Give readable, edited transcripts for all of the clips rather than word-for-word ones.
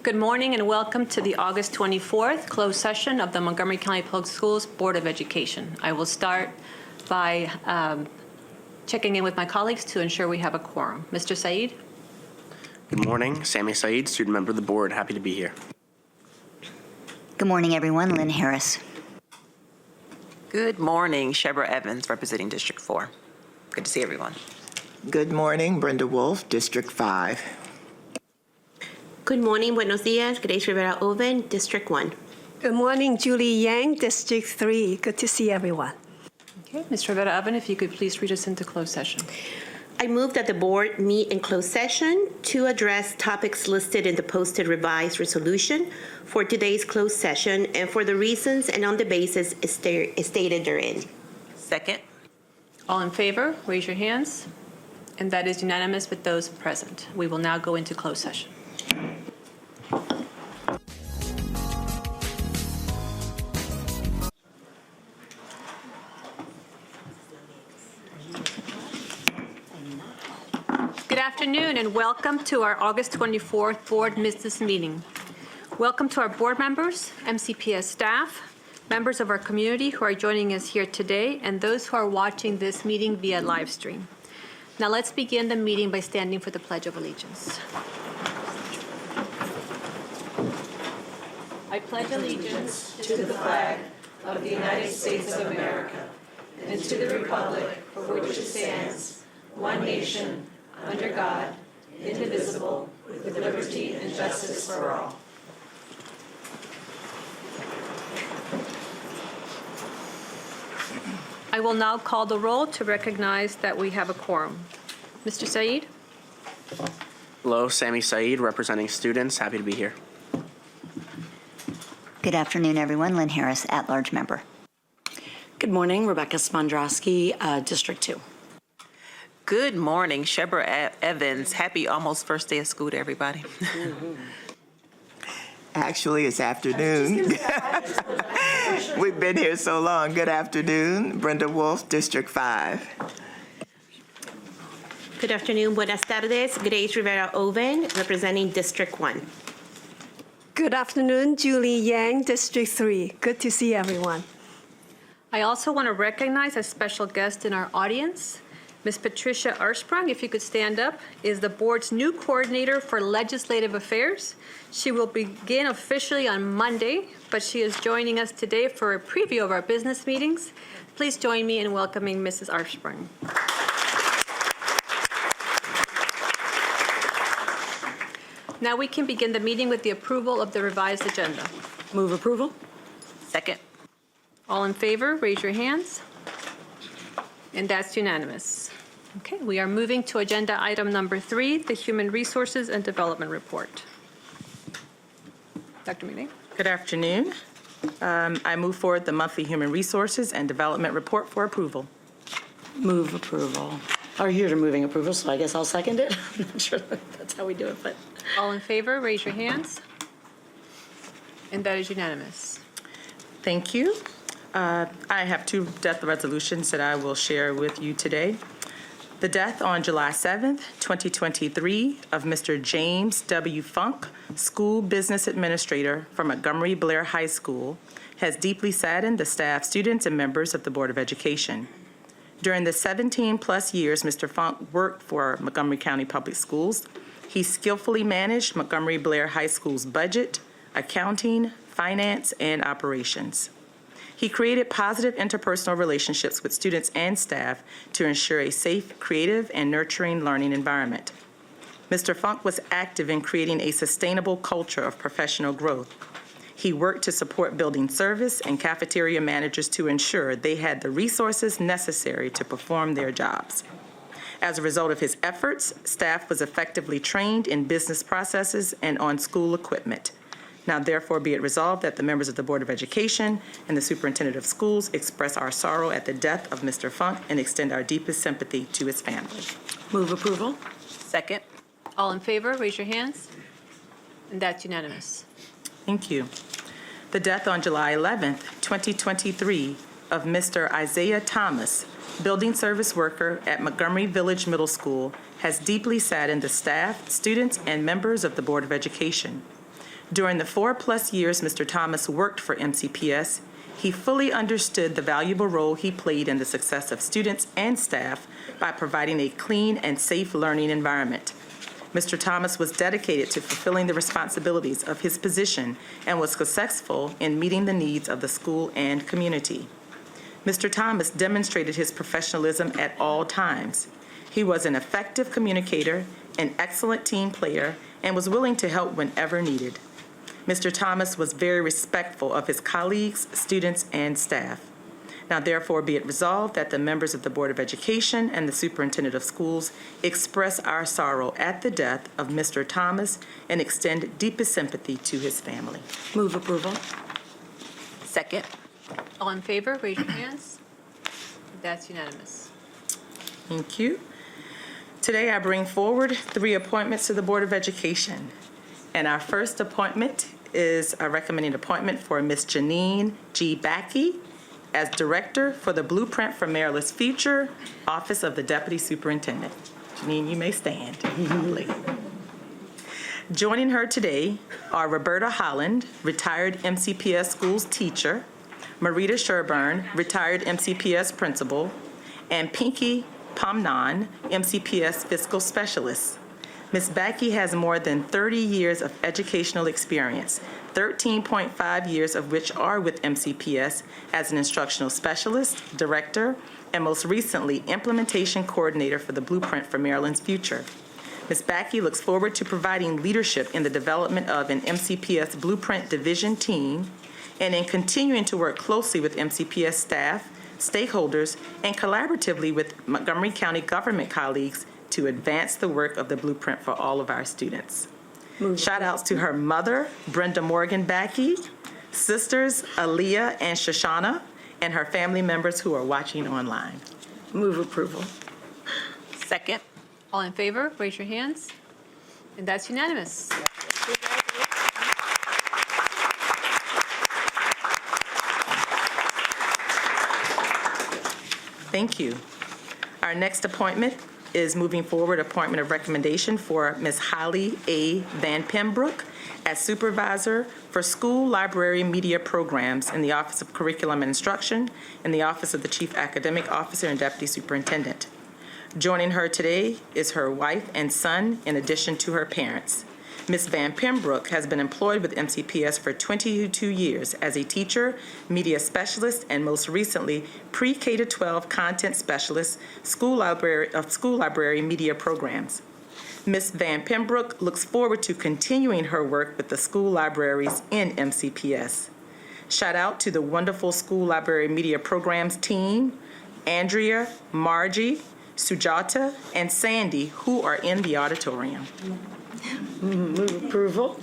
Good morning and welcome to the August 24th closed session of the Montgomery County Public Schools Board of Education. I will start by checking in with my colleagues to ensure we have a quorum. Mr. Said? Good morning. Sammy Said, student member of the board. Happy to be here. Good morning, everyone. Lynn Harris. Good morning. Shebra Evans, representing District 4. Good to see everyone. Good morning, Brenda Wolf, District 5. Good morning, buenos dias, Grace Rivera Oven, District 1. Good morning, Julie Yang, District 3. Good to see everyone. Okay, Ms. Rivera Oven, if you could please read us into closed session. I move that the board meet in closed session to address topics listed in the posted revised resolution for today's closed session and for the reasons and on the basis stated therein. Second. All in favor, raise your hands. And that is unanimous with those present. We will now go into closed session. Good afternoon and welcome to our August 24th board business meeting. Welcome to our board members, MCPS staff, members of our community who are joining us here today, and those who are watching this meeting via live stream. Now let's begin the meeting by standing for the Pledge of Allegiance. I pledge allegiance to the flag of the United States of America and to the republic for which it stands, one nation, under God, indivisible, with liberty and justice for all. I will now call the roll to recognize that we have a quorum. Mr. Said? Hello, Sammy Said, representing students. Happy to be here. Good afternoon, everyone. Lynn Harris, at-large member. Good morning, Rebecca Spondrowski, District 2. Good morning. Shebra Evans. Happy almost first day of school to everybody. Actually, it's afternoon. We've been here so long. Good afternoon. Brenda Wolf, District 5. Good afternoon, buenas tardes, Grace Rivera Oven, representing District 1. Good afternoon, Julie Yang, District 3. Good to see everyone. I also want to recognize a special guest in our audience. Ms. Patricia Armstrong, if you could stand up, is the board's new coordinator for legislative affairs. She will begin officially on Monday, but she is joining us today for a preview of our business meetings. Please join me in welcoming Mrs. Armstrong. Now we can begin the meeting with the approval of the revised agenda. Move approval. Second. All in favor, raise your hands. And that's unanimous. Okay, we are moving to agenda item number 3, the Human Resources and Development Report. Dr. Mealing. Good afternoon. I move forward the monthly Human Resources and Development Report for approval. Move approval. Are you here to moving approval, so I guess I'll second it. I'm not sure that's how we do it, but. All in favor, raise your hands. And that is unanimous. Thank you. I have 2 death resolutions that I will share with you today. The death on July 7th, 2023 of Mr. James W. Funk, School Business Administrator for Montgomery Blair High School, has deeply saddened the staff, students, and members of the Board of Education. During the 17-plus years Mr. Funk worked for Montgomery County Public Schools, he skillfully managed Montgomery Blair High School's budget, accounting, finance, and operations. He created positive interpersonal relationships with students and staff to ensure a safe, creative, and nurturing learning environment. Mr. Funk was active in creating a sustainable culture of professional growth. He worked to support building service and cafeteria managers to ensure they had the resources necessary to perform their jobs. As a result of his efforts, staff was effectively trained in business processes and on school equipment. Now, therefore, be it resolved that the members of the Board of Education and the Superintendent of Schools express our sorrow at the death of Mr. Funk and extend our deepest sympathy to his family. Move approval. Second. All in favor, raise your hands. And that's unanimous. Thank you. The death on July 11th, 2023 of Mr. Isaiah Thomas, building service worker at Montgomery Village Middle School, has deeply saddened the staff, students, and members of the Board of Education. During the 4+ years Mr. Thomas worked for MCPS, he fully understood the valuable role he played in the success of students and staff by providing a clean and safe learning environment. Mr. Thomas was dedicated to fulfilling the responsibilities of his position and was successful in meeting the needs of the school and community. Mr. Thomas demonstrated his professionalism at all times. He was an effective communicator, an excellent team player, and was willing to help whenever needed. Mr. Thomas was very respectful of his colleagues, students, and staff. Now therefore be it resolved that the members of the Board of Education and the Superintendent of Schools express our sorrow at the death of Mr. Thomas and extend deepest sympathy to his family. Move approval. Second. All in favor, raise your hands. That's unanimous. Thank you. Today I bring forward 3 appointments to the Board of Education. And our first appointment is a recommending appointment for Ms. Janine G. Backey as Director for the Blueprint for Maryland's Future, Office of the Deputy Superintendent. Janine, you may stand. Joining her today are Roberta Holland, retired MCPS schools teacher, Marita Sherburne, retired MCPS principal, and Pinky Pomnon, MCPS fiscal specialist. Ms. Backey has more than 30 years of educational experience, 13.5 years of which are with MCPS as an instructional specialist, director, and most recently, implementation coordinator for the Blueprint for Maryland's Future. Ms. Backey looks forward to providing leadership in the development of an MCPS Blueprint Division team and in continuing to work closely with MCPS staff, stakeholders, and collaboratively with Montgomery County government colleagues to advance the work of the Blueprint for all of our students. Shout outs to her mother, Brenda Morgan Backey, sisters Aaliyah and Shoshana, and her family members who are watching online. Move approval. Second. All in favor, raise your hands. And that's unanimous. Thank you. Our next appointment is moving forward appointment of recommendation for Ms. Holly A. Van Pembroke as Supervisor for School Library Media Programs in the Office of Curriculum and Instruction and the Office of the Chief Academic Officer and Deputy Superintendent. Joining her today is her wife and son in addition to her parents. Ms. Van Pembroke has been employed with MCPS for 22 years as a teacher, media specialist, and most recently, pre-K-12 content specialist, school library media programs. Ms. Van Pembroke looks forward to continuing her work with the school libraries in MCPS. Shout out to the wonderful school library media programs team, Andrea, Margie, Sujata, and Sandy, who are in the auditorium. Move approval.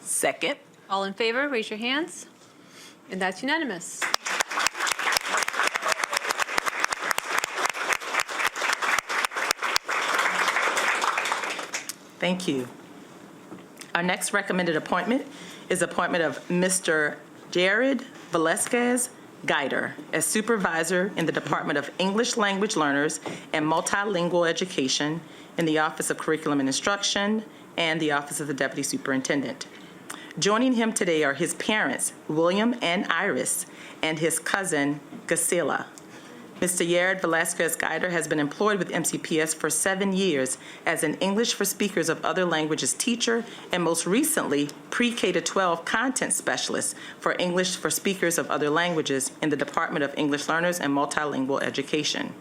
Second. All in favor, raise your hands. And that's unanimous. Thank you. Our next recommended appointment is appointment of Mr. Jared Velasquez Guider as Supervisor in the Department of English Language Learners and Multilingual Education in the Office of Curriculum and Instruction and the Office of the Deputy Superintendent. Joining him today are his parents, William and Iris, and his cousin, Gasila. Mr. Jared Velasquez Guider has been employed with MCPS for 7 years as an English for Speakers of Other Languages teacher and most recently pre-K-12 content specialist for English for Speakers of Other Languages in the Department of English Learners and Multilingual Education.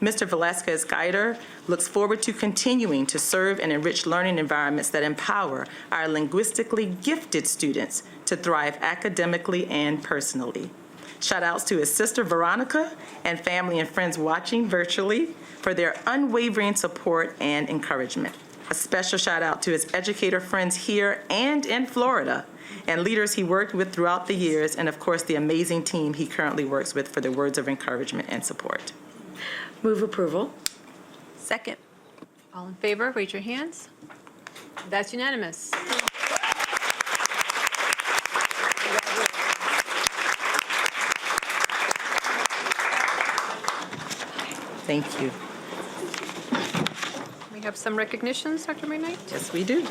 Mr. Velasquez Guider looks forward to continuing to serve and enrich learning environments that empower our linguistically gifted students to thrive academically and personally. Shout outs to his sister Veronica and family and friends watching virtually for their unwavering support and encouragement. A special shout out to his educator friends here and in Florida and leaders he worked with throughout the years, and of course the amazing team he currently works with for their words of encouragement and support. Move approval. Second. All in favor, raise your hands. That's unanimous. Thank you. We have some recognitions, Dr. McKnight. Yes, we do.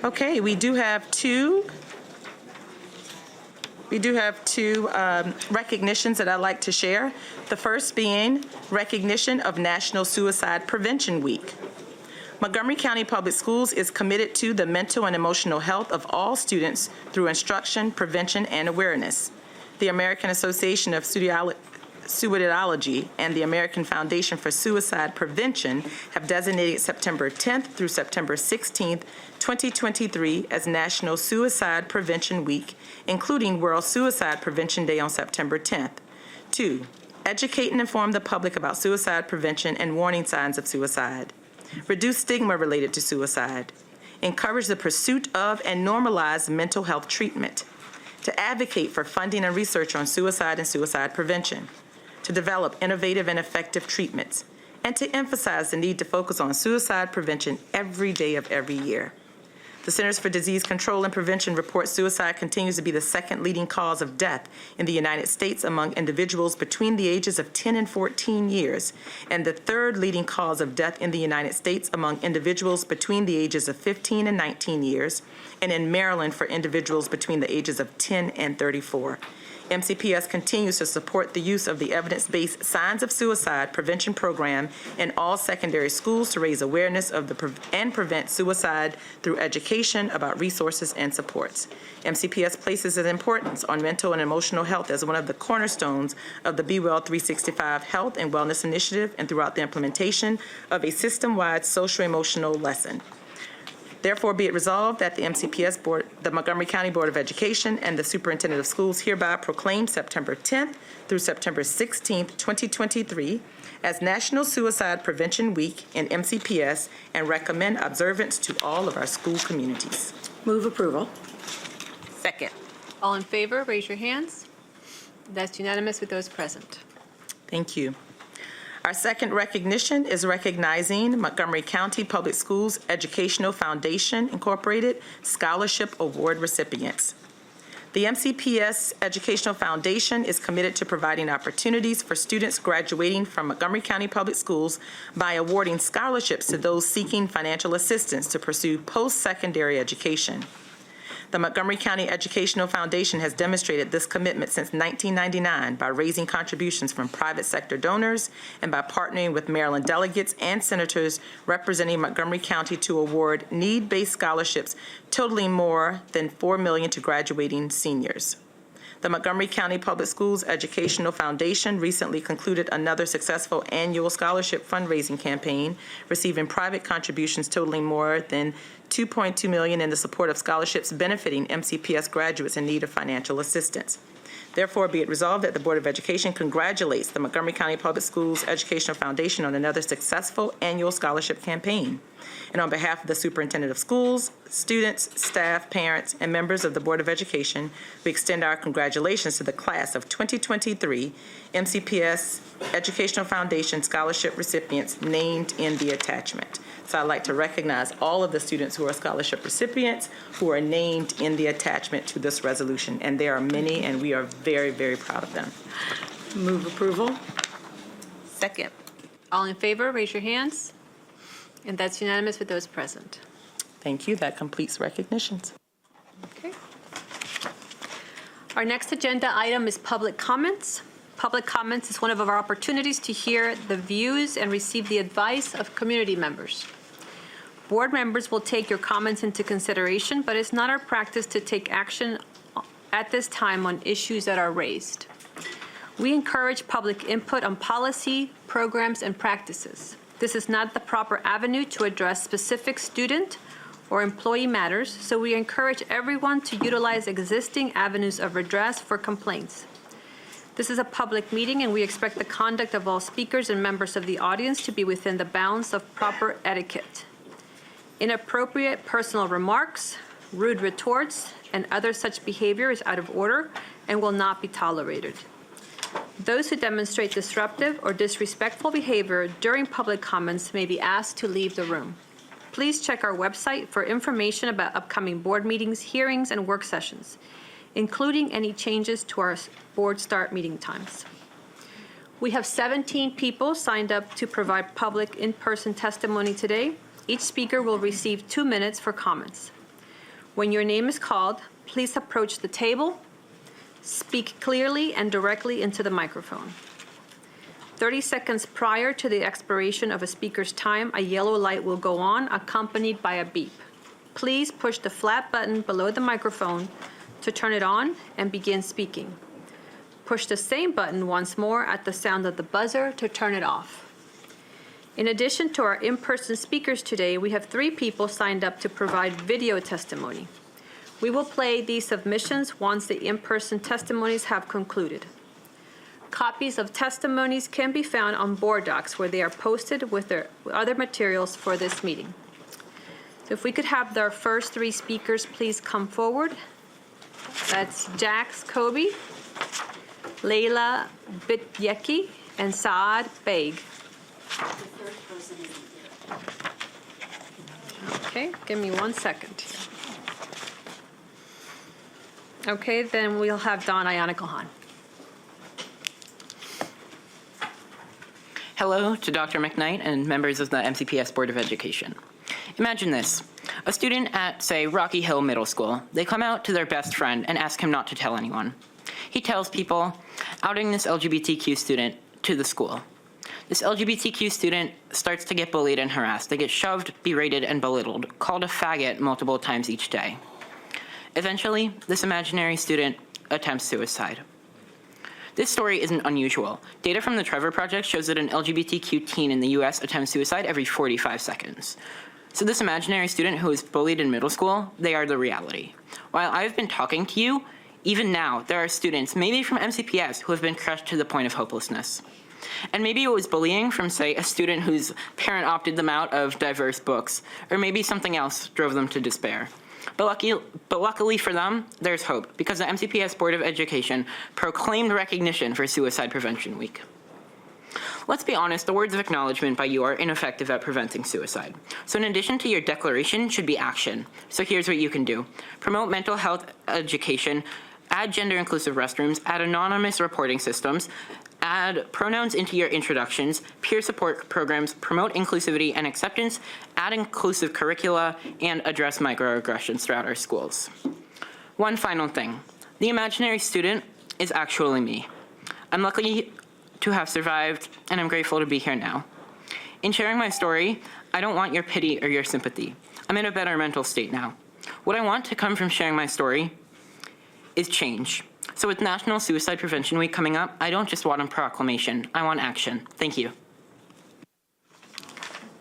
Okay, we do have two recognitions that I'd like to share. The first being recognition of National Suicide Prevention Week. Montgomery County Public Schools is committed to the mental and emotional health of all students through instruction, prevention, and awareness. The American Association of Suicidology and the American Foundation for Suicide Prevention have designated September 10th through September 16th, 2023 as National Suicide Prevention Week, including World Suicide Prevention Day on September 10th. 2, educate and inform the public about suicide prevention and warning signs of suicide. Reduce stigma related to suicide. Encourage the pursuit of and normalize mental health treatment. To advocate for funding and research on suicide and suicide prevention. To develop innovative and effective treatments. And to emphasize the need to focus on suicide prevention every day of every year. The Centers for Disease Control and Prevention reports suicide continues to be the second leading cause of death in the United States among individuals between the ages of 10 and 14 years, and the third leading cause of death in the United States among individuals between the ages of 15 and 19 years, and in Maryland for individuals between the ages of 10 and 34. MCPS continues to support the use of the evidence-based Signs of Suicide Prevention Program in all secondary schools to raise awareness of and prevent suicide through education about resources and supports. MCPS places an importance on mental and emotional health as one of the cornerstones of the Be Well 365 Health and Wellness Initiative and throughout the implementation of a system-wide social-emotional lesson. Therefore, be it resolved that the MCPS Board, the Montgomery County Board of Education, and the Superintendent of Schools hereby proclaim September 10th through September 16th, 2023 as National Suicide Prevention Week in MCPS and recommend observance to all of our school communities. Move approval. Second. All in favor, raise your hands. That's unanimous with those present. Thank you. Our second recognition is recognizing Montgomery County Public Schools Educational Foundation, Incorporated Scholarship Award recipients. The MCPS Educational Foundation is committed to providing opportunities for students graduating from Montgomery County Public Schools by awarding scholarships to those seeking financial assistance to pursue post-secondary education. The Montgomery County Educational Foundation has demonstrated this commitment since 1999 by raising contributions from private sector donors and by partnering with Maryland delegates and senators representing Montgomery County to award need-based scholarships totaling more than $4 million to graduating seniors. The Montgomery County Public Schools Educational Foundation recently concluded another successful annual scholarship fundraising campaign, receiving private contributions totaling more than $2.2 million in the support of scholarships benefiting MCPS graduates in need of financial assistance. Therefore, be it resolved that the Board of Education congratulates the Montgomery County Public Schools Educational Foundation on another successful annual scholarship campaign. And on behalf of the Superintendent of Schools, students, staff, parents, and members of the Board of Education, we extend our congratulations to the class of 2023 MCPS Educational Foundation scholarship recipients named in the attachment. So I'd like to recognize all of the students who are scholarship recipients who are named in the attachment to this resolution. And there are many, and we are very, very proud of them. Move approval. Second. All in favor, raise your hands. And that's unanimous with those present. Thank you. That completes recognitions. Okay. Our next agenda item is public comments. Public comments is one of our opportunities to hear the views and receive the advice of community members. Board members will take your comments into consideration, but it's not our practice to take action at this time on issues that are raised. We encourage public input on policy, programs, and practices. This is not the proper avenue to address specific student or employee matters, so we encourage everyone to utilize existing avenues of redress for complaints. This is a public meeting, and we expect the conduct of all speakers and members of the audience to be within the bounds of proper etiquette. Inappropriate personal remarks, rude retorts, and other such behavior is out of order and will not be tolerated. Those who demonstrate disruptive or disrespectful behavior during public comments may be asked to leave the room. Please check our website for information about upcoming board meetings, hearings, and work sessions, including any changes to our board start meeting times. We have 17 people signed up to provide public in-person testimony today. Each speaker will receive 2 minutes for comments. When your name is called, please approach the table, speak clearly and directly into the microphone. 30 seconds prior to the expiration of a speaker's time, a yellow light will go on, accompanied by a beep. Please push the flat button below the microphone to turn it on and begin speaking. Push the same button once more at the sound of the buzzer to turn it off. In addition to our in-person speakers today, we have 3 people signed up to provide video testimony. We will play these submissions once the in-person testimonies have concluded. Copies of testimonies can be found on board docs where they are posted with their other materials for this meeting. So if we could have our first 3 speakers please come forward. That's Jax Kobe, Leila Bityeki, and Saad Beg. Okay, give me 1 second. Okay, then we'll have Don Ayana-Kohan. Hello to Dr. McKnight and members of the MCPS Board of Education. Imagine this. A student at, say, Rocky Hill Middle School. They come out to their best friend and ask him not to tell anyone. He tells people, outing this LGBTQ student to the school. This LGBTQ student starts to get bullied and harassed. They get shoved, berated, and belittled, called a faggot multiple times each day. Eventually, this imaginary student attempts suicide. This story isn't unusual. Data from the Trevor Project shows that an LGBTQ teen in the US attempts suicide every 45 seconds. So this imaginary student who was bullied in middle school, they are the reality. While I've been talking to you, even now, there are students, maybe from MCPS, who have been crushed to the point of hopelessness. And maybe it was bullying from, say, a student whose parent opted them out of diverse books, or maybe something else drove them to despair. But luckily for them, there's hope, because the MCPS Board of Education proclaimed recognition for Suicide Prevention Week. Let's be honest, the words of acknowledgement by you are ineffective at preventing suicide. So in addition to your declaration should be action. So here's what you can do. Promote mental health education, add gender-inclusive restrooms, add anonymous reporting systems, add pronouns into your introductions, peer support programs, promote inclusivity and acceptance, add inclusive curricula, and address microaggressions throughout our schools. One final thing. The imaginary student is actually me. I'm lucky to have survived, and I'm grateful to be here now. In sharing my story, I don't want your pity or your sympathy. I'm in a better mental state now. What I want to come from sharing my story is change. So with National Suicide Prevention Week coming up, I don't just want a proclamation, I want action. Thank you.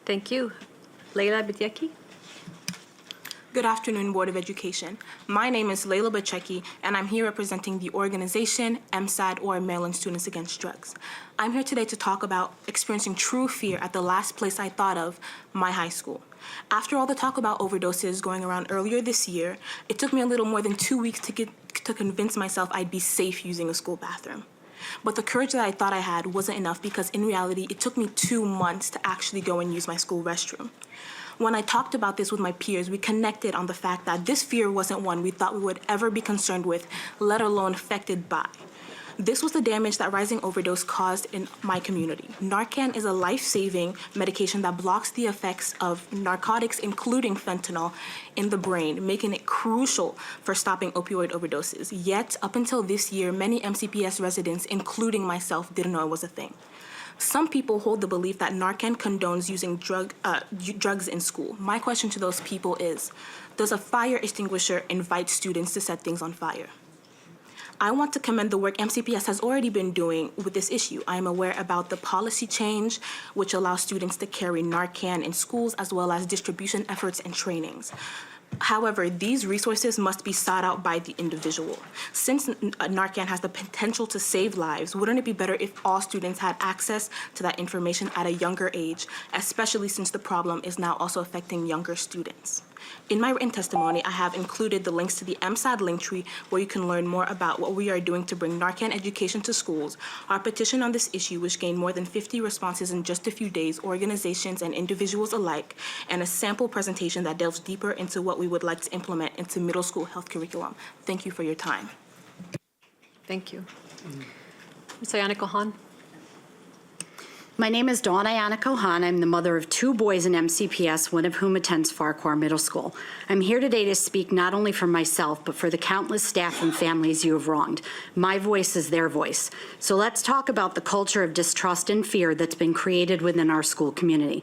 Thank you. Leila Bityeki. Good afternoon, Board of Education. My name is Leila Bityeki, and I'm here representing the organization MSAD, or Maryland Students Against Drugs. I'm here today to talk about experiencing true fear at the last place I thought of, my high school. After all the talk about overdoses going around earlier this year, it took me a little more than 2 weeks to convince myself I'd be safe using a school bathroom. But the courage that I thought I had wasn't enough, because in reality, it took me 2 months to actually go and use my school restroom. When I talked about this with my peers, we connected on the fact that this fear wasn't one we thought we would ever be concerned with, let alone affected by. This was the damage that rising overdose caused in my community. Narcan is a life-saving medication that blocks the effects of narcotics, including fentanyl, in the brain, making it crucial for stopping opioid overdoses. Yet, up until this year, many MCPS residents, including myself, didn't know it was a thing. Some people hold the belief that Narcan condones using drugs in school. My question to those people is, does a fire extinguisher invite students to set things on fire? I want to commend the work MCPS has already been doing with this issue. I am aware about the policy change, which allows students to carry Narcan in schools, as well as distribution efforts and trainings. However, these resources must be sought out by the individual. Since Narcan has the potential to save lives, wouldn't it be better if all students had access to that information at a younger age, especially since the problem is now also affecting younger students? In my written testimony, I have included the links to the MSAD link tree, where you can learn more about what we are doing to bring Narcan education to schools, our petition on this issue, which gained more than 50 responses in just a few days, organizations and individuals alike, and a sample presentation that delves deeper into what we would like to implement into middle school health curriculum. Thank you for your time. Thank you. Ms. Ayana-Kohan. My name is Dawn Ayana Kohan. I'm the mother of 2 boys in MCPS, one of whom attends Farquhar Middle School. I'm here today to speak not only for myself, but for the countless staff and families you have wronged. My voice is their voice. So let's talk about the culture of distrust and fear that's been created within our school community.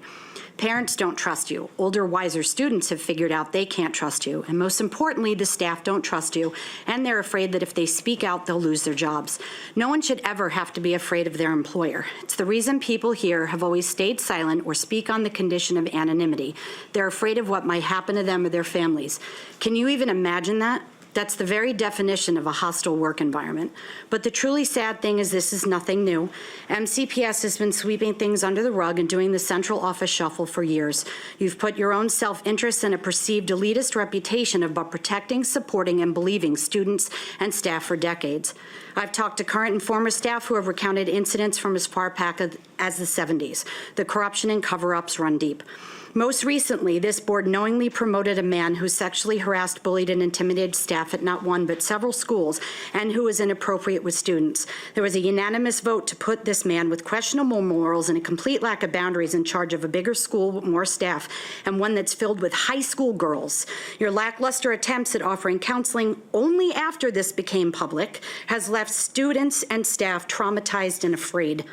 Parents don't trust you. Older, wiser students have figured out they can't trust you. And most importantly, the staff don't trust you, and they're afraid that if they speak out, they'll lose their jobs. No one should ever have to be afraid of their employer. It's the reason people here have always stayed silent or speak on the condition of anonymity. They're afraid of what might happen to them or their families. Can you even imagine that? That's the very definition of a hostile work environment. But the truly sad thing is this is nothing new. MCPS has been sweeping things under the rug and doing the central office shuffle for years. You've put your own self-interest and a perceived elitist reputation about protecting, supporting, and believing students and staff for decades. I've talked to current and former staff who have recounted incidents from as far back as the 70s. The corruption and cover-ups run deep. Most recently, this board knowingly promoted a man who sexually harassed, bullied, and intimidated staff at not one but several schools and who was inappropriate with students. There was a unanimous vote to put this man with questionable morals and a complete lack of boundaries in charge of a bigger school with more staff and one that's filled with high school girls. Your lackluster attempts at offering counseling only after this became public has left students and staff traumatized and afraid.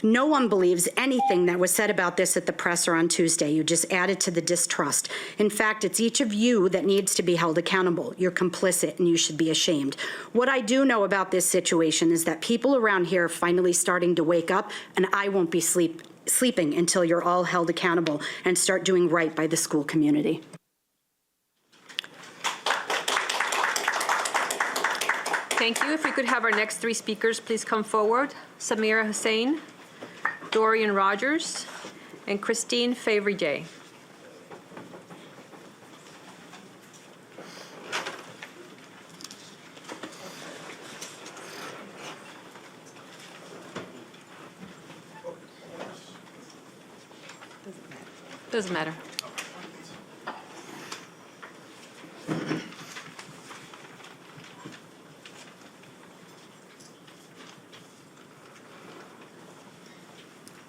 No one believes anything that was said about this at the presser on Tuesday. You just added to the distrust. In fact, it's each of you that needs to be held accountable. You're complicit and you should be ashamed. What I do know about this situation is that people around here are finally starting to wake up, and I won't be sleeping until you're all held accountable and start doing right by the school community. Thank you. If we could have our next 3 speakers please come forward. Samira Hussain, Dorian Rogers, and Christine Favre-Jay. Doesn't matter.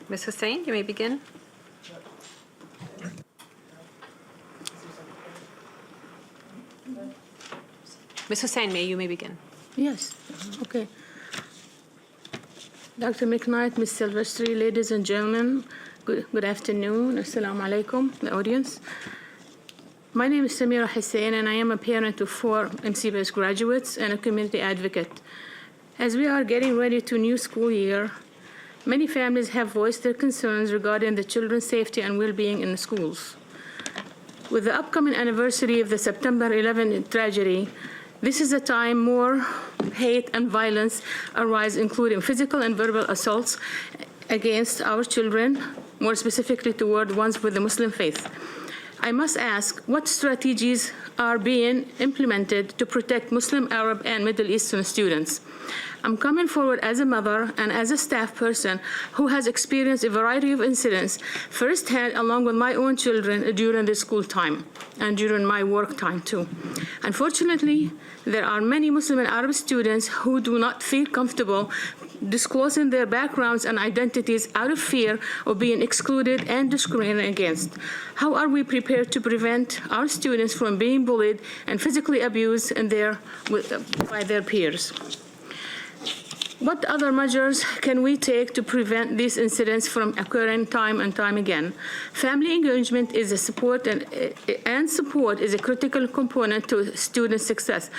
Ms. Hussain, you may begin. Ms. Hussain, you may begin. Yes, okay. Dr. McKnight, Ms. Silvestri, ladies and gentlemen, good afternoon. Assalamu alaikum, the audience. My name is Samira Hussain, and I am a parent of 4 MCPS graduates and a community advocate. As we are getting ready to new school year, many families have voiced their concerns regarding the children's safety and well-being in the schools. With the upcoming anniversary of the September 11 tragedy, this is a time more hate and violence arise, including physical and verbal assaults against our children, more specifically toward ones with the Muslim faith. I must ask, what strategies are being implemented to protect Muslim, Arab, and Middle Eastern students? I'm coming forward as a mother and as a staff person who has experienced a variety of incidents firsthand along with my own children during the school time and during my work time too. Unfortunately, there are many Muslim and Arab students who do not feel comfortable disclosing their backgrounds and identities out of fear of being excluded and discriminated against. How are we prepared to prevent our students from being bullied and physically abused by their peers? What other measures can we take to prevent these incidents from occurring time and time again? Family engagement is a support, and support is a critical component to student success.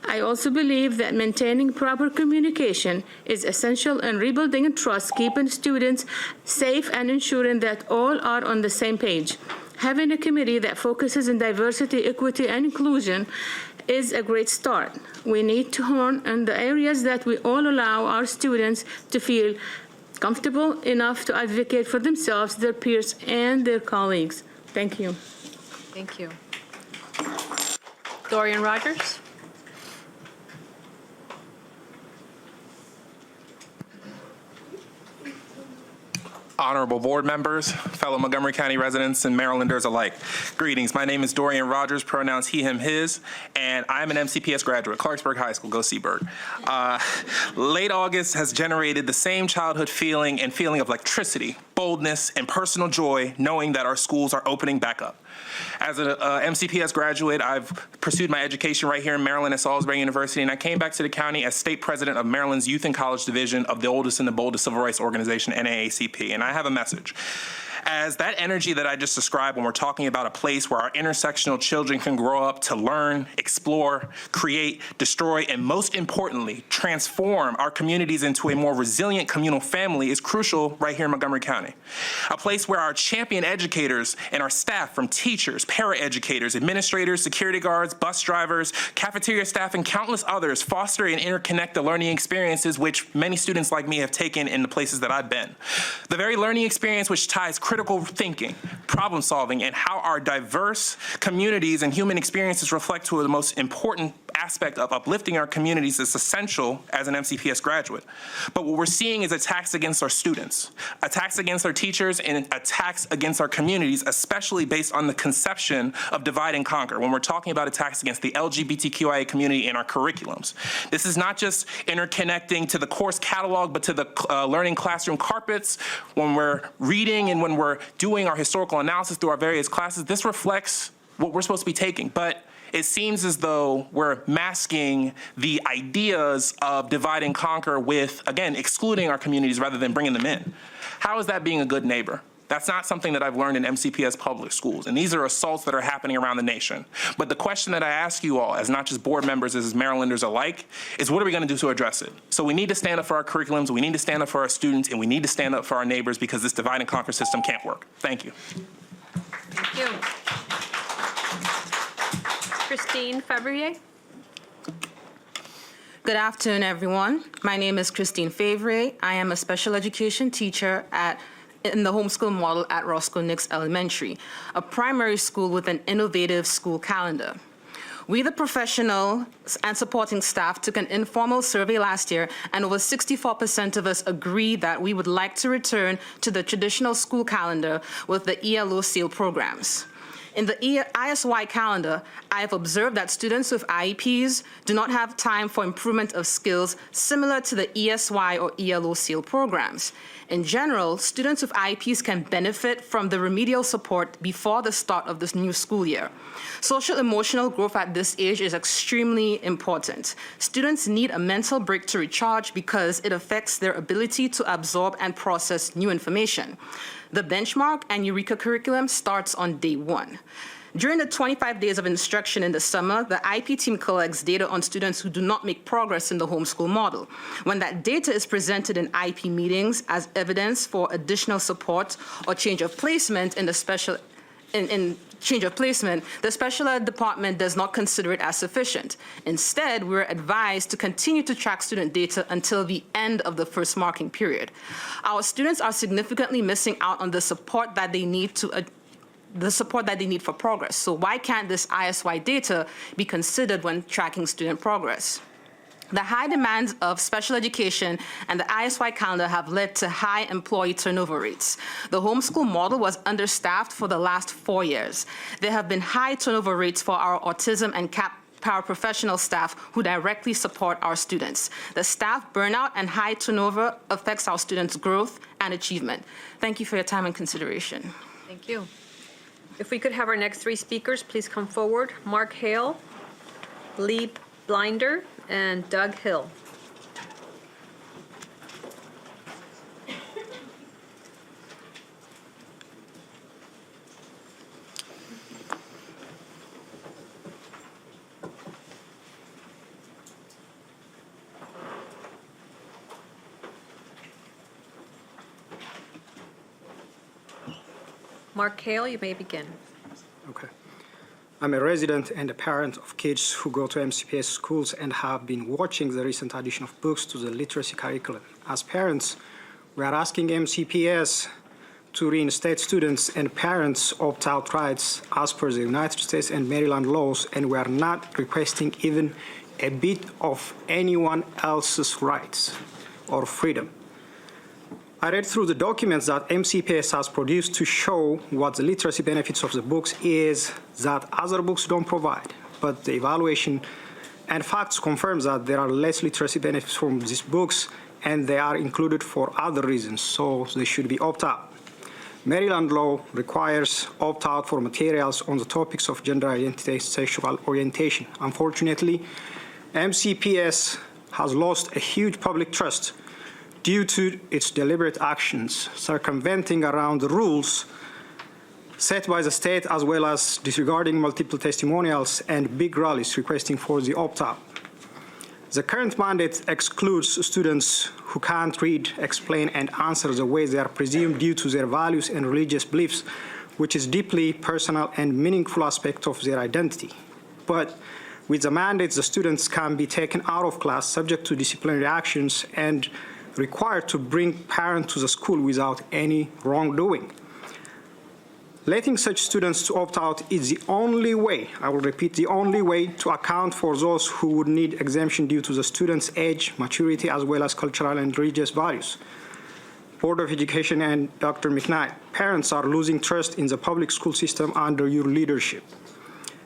I also believe that maintaining proper communication is essential in rebuilding trust, keeping students safe, and ensuring that all are on the same page. Having a committee that focuses on diversity, equity, and inclusion is a great start. We need to hone in the areas that we all allow our students to feel comfortable enough to advocate for themselves, their peers, and their colleagues. Thank you. Thank you. Dorian Rogers. Honorable board members, fellow Montgomery County residents, and Marylanders alike. Greetings. My name is Dorian Rogers, pronouns he, him, his, and and I'm an MCPS graduate, Clarksburg High School, go Seaburg. Late August has generated the same childhood feeling and feeling of electricity, boldness, and personal joy knowing that our schools are opening back up. As an MCPS graduate, I've pursued my education right here in Maryland at Salisbury University, and I came back to the county as state president of Maryland's Youth and College Division of the oldest and the boldest civil rights organization, NAACP, and I have a message. As that energy that I just described when we're talking about a place where our intersectional children can grow up to learn, explore, create, destroy, and most importantly, transform our communities into a more resilient communal family is crucial right here in Montgomery County. A place where our champion educators and our staff from teachers, paraeducators, administrators, security guards, bus drivers, cafeteria staff, and countless others foster and interconnect the learning experiences which many students like me have taken in the places that I've been. The very learning experience which ties critical thinking, problem solving, and how our diverse communities and human experiences reflect to the most important aspect of uplifting our communities is essential as an MCPS graduate. But what we're seeing is attacks against our students, attacks against our teachers, and attacks against our communities, especially based on the conception of divide and conquer when we're talking about attacks against the LGBTQIA community in our curriculums. This is not just interconnecting to the course catalog, but to the learning classroom carpets. When we're reading and when we're doing our historical analysis through our various classes, this reflects what we're supposed to be taking. But it seems as though we're masking the ideas of divide and conquer with, again, excluding our communities rather than bringing them in. How is that being a good neighbor? That's not something that I've learned in MCPS public schools, and these are assaults that are happening around the nation. But the question that I ask you all, as not just board members, as Marylanders alike, is what are we going to do to address it? So we need to stand up for our curriculums, we need to stand up for our students, and we need to stand up for our neighbors because this divide and conquer system can't work. Thank you. Thank you. Christine Favrier. Good afternoon, everyone. My name is Christine Favre. I am a special education teacher in the homeschool model at Roscoe Nix Elementary, a primary school with an innovative school calendar. We, the professionals and supporting staff, took an informal survey last year, and over 64% of us agree that we would like to return to the traditional school calendar with the ELO SEAL programs. In the ISY calendar, I have observed that students with IEPs do not have time for improvement of skills similar to the ESY or ELO SEAL programs. In general, students with IEPs can benefit from the remedial support before the start of this new school year. Social emotional growth at this age is extremely important. Students need a mental break to recharge because it affects their ability to absorb and process new information. The benchmark and Eureka curriculum starts on day one. During the 25 days of instruction in the summer, the IP team collects data on students who do not make progress in the homeschool model. When that data is presented in IP meetings as evidence for additional support or change of placement in the special the special ed department does not consider it as sufficient. Instead, we're advised to continue to track student data until the end of the first marking period. Our students are significantly missing out on the support that they need for progress. So why can't this ISY data be considered when tracking student progress? The high demands of special education and the ISY calendar have led to high employee turnover rates. The homeschool model was understaffed for the last 4 years. There have been high turnover rates for our autism and CAP paraprofessional staff who directly support our students. The staff burnout and high turnover affects our students' growth and achievement. Thank you for your time and consideration. Thank you. If we could have our next three speakers please come forward. Mark Hale, Lee Blinder, and Doug Hill. Mark Hale, you may begin. Okay. I'm a resident and a parent of kids who go to MCPS schools and have been watching the recent addition of books to the literacy curriculum. As parents, we are asking MCPS to reinstate students and parents' opt-out rights as per the United States and Maryland laws, and we are not requesting even a bit of anyone else's rights or freedom. I read through the documents that MCPS has produced to show what the literacy benefits of the books is that other books don't provide. but the evaluation and facts confirms that there are less literacy benefits from these books, and they are included for other reasons, so they should be opt-out. Maryland law requires opt-out for materials on the topics of gender identity and sexual orientation. Unfortunately, MCPS has lost a huge public trust due to its deliberate actions, circumventing around the rules set by the state, as well as disregarding multiple testimonials and big rallies requesting for the opt-out. The current mandate excludes students who can't read, explain, and answer the way they are presumed due to their values and religious beliefs, which is deeply personal and meaningful aspect of their identity. But with the mandate, the students can be taken out of class, subject to disciplinary actions, and required to bring parents to the school without any wrongdoing. Letting such students to opt out is the only way, I will repeat, the only way to account for those who would need exemption due to the student's age, maturity, as well as cultural and religious values. Board of Education and Dr. McKnight, parents are losing trust in the public school system under your leadership.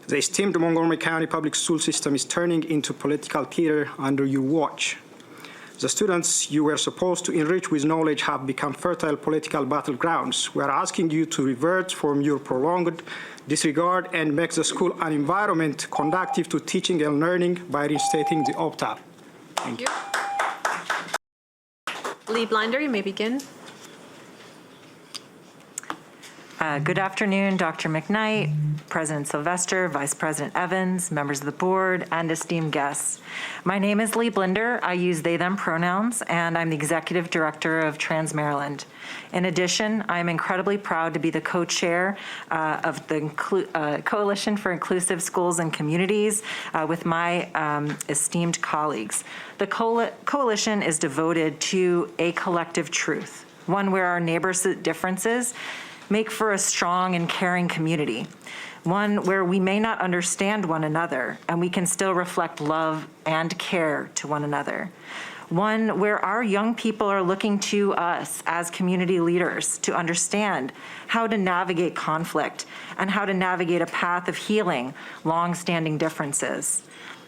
The esteemed Montgomery County public school system is turning into political theater under your watch. The students you were supposed to enrich with knowledge have become fertile political battlegrounds. We are asking you to revert from your prolonged disregard and make the school an environment conducive to teaching and learning by reinstating the opt-out. Thank you. Lee Blinder, you may begin. Good afternoon, Dr. McKnight, President Sylvester, Vice President Evans, members of the board, and esteemed guests. My name is Lee Blinder. I use they, them pronouns, and I'm the Executive Director of Trans Maryland. In addition, I'm incredibly proud to be the co-chair of the Coalition for Inclusive Schools and Communities with my esteemed colleagues. The coalition is devoted to a collective truth, one where our neighbors' differences make for a strong and caring community, one where we may not understand one another and we can still reflect love and care to one another, one where our young people are looking to us as community leaders to understand how to navigate conflict and how to navigate a path of healing long-standing differences,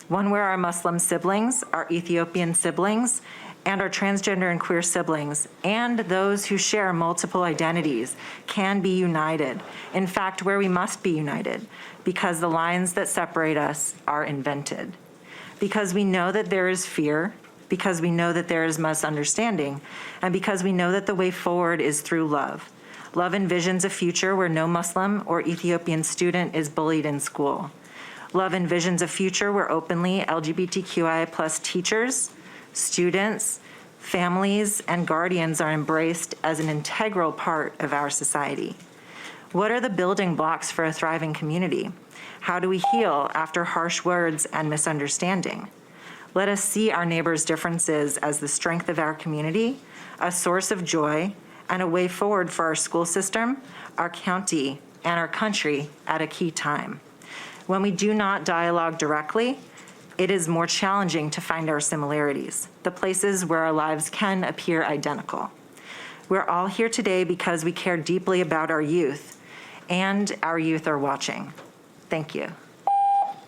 one where our Muslim siblings, our Ethiopian siblings, and our transgender and queer siblings, and those who share multiple identities can be united. In fact, where we must be united, because the lines that separate us are invented. Because we know that there is fear, because we know that there is misunderstanding, and because we know that the way forward is through love. Love envisions a future where no Muslim or Ethiopian student is bullied in school. Love envisions a future where openly LGBTQIA+ teachers, students, families, and guardians are embraced as an integral part of our society. What are the building blocks for a thriving community? How do we heal after harsh words and misunderstanding? Let us see our neighbors' differences as the strength of our community, a source of joy, and a way forward for our school system, our county, and our country at a key time. When we do not dialogue directly, it is more challenging to find our similarities, the places where our lives can appear identical. We're all here today because we care deeply about our youth, and our youth are watching. Thank you.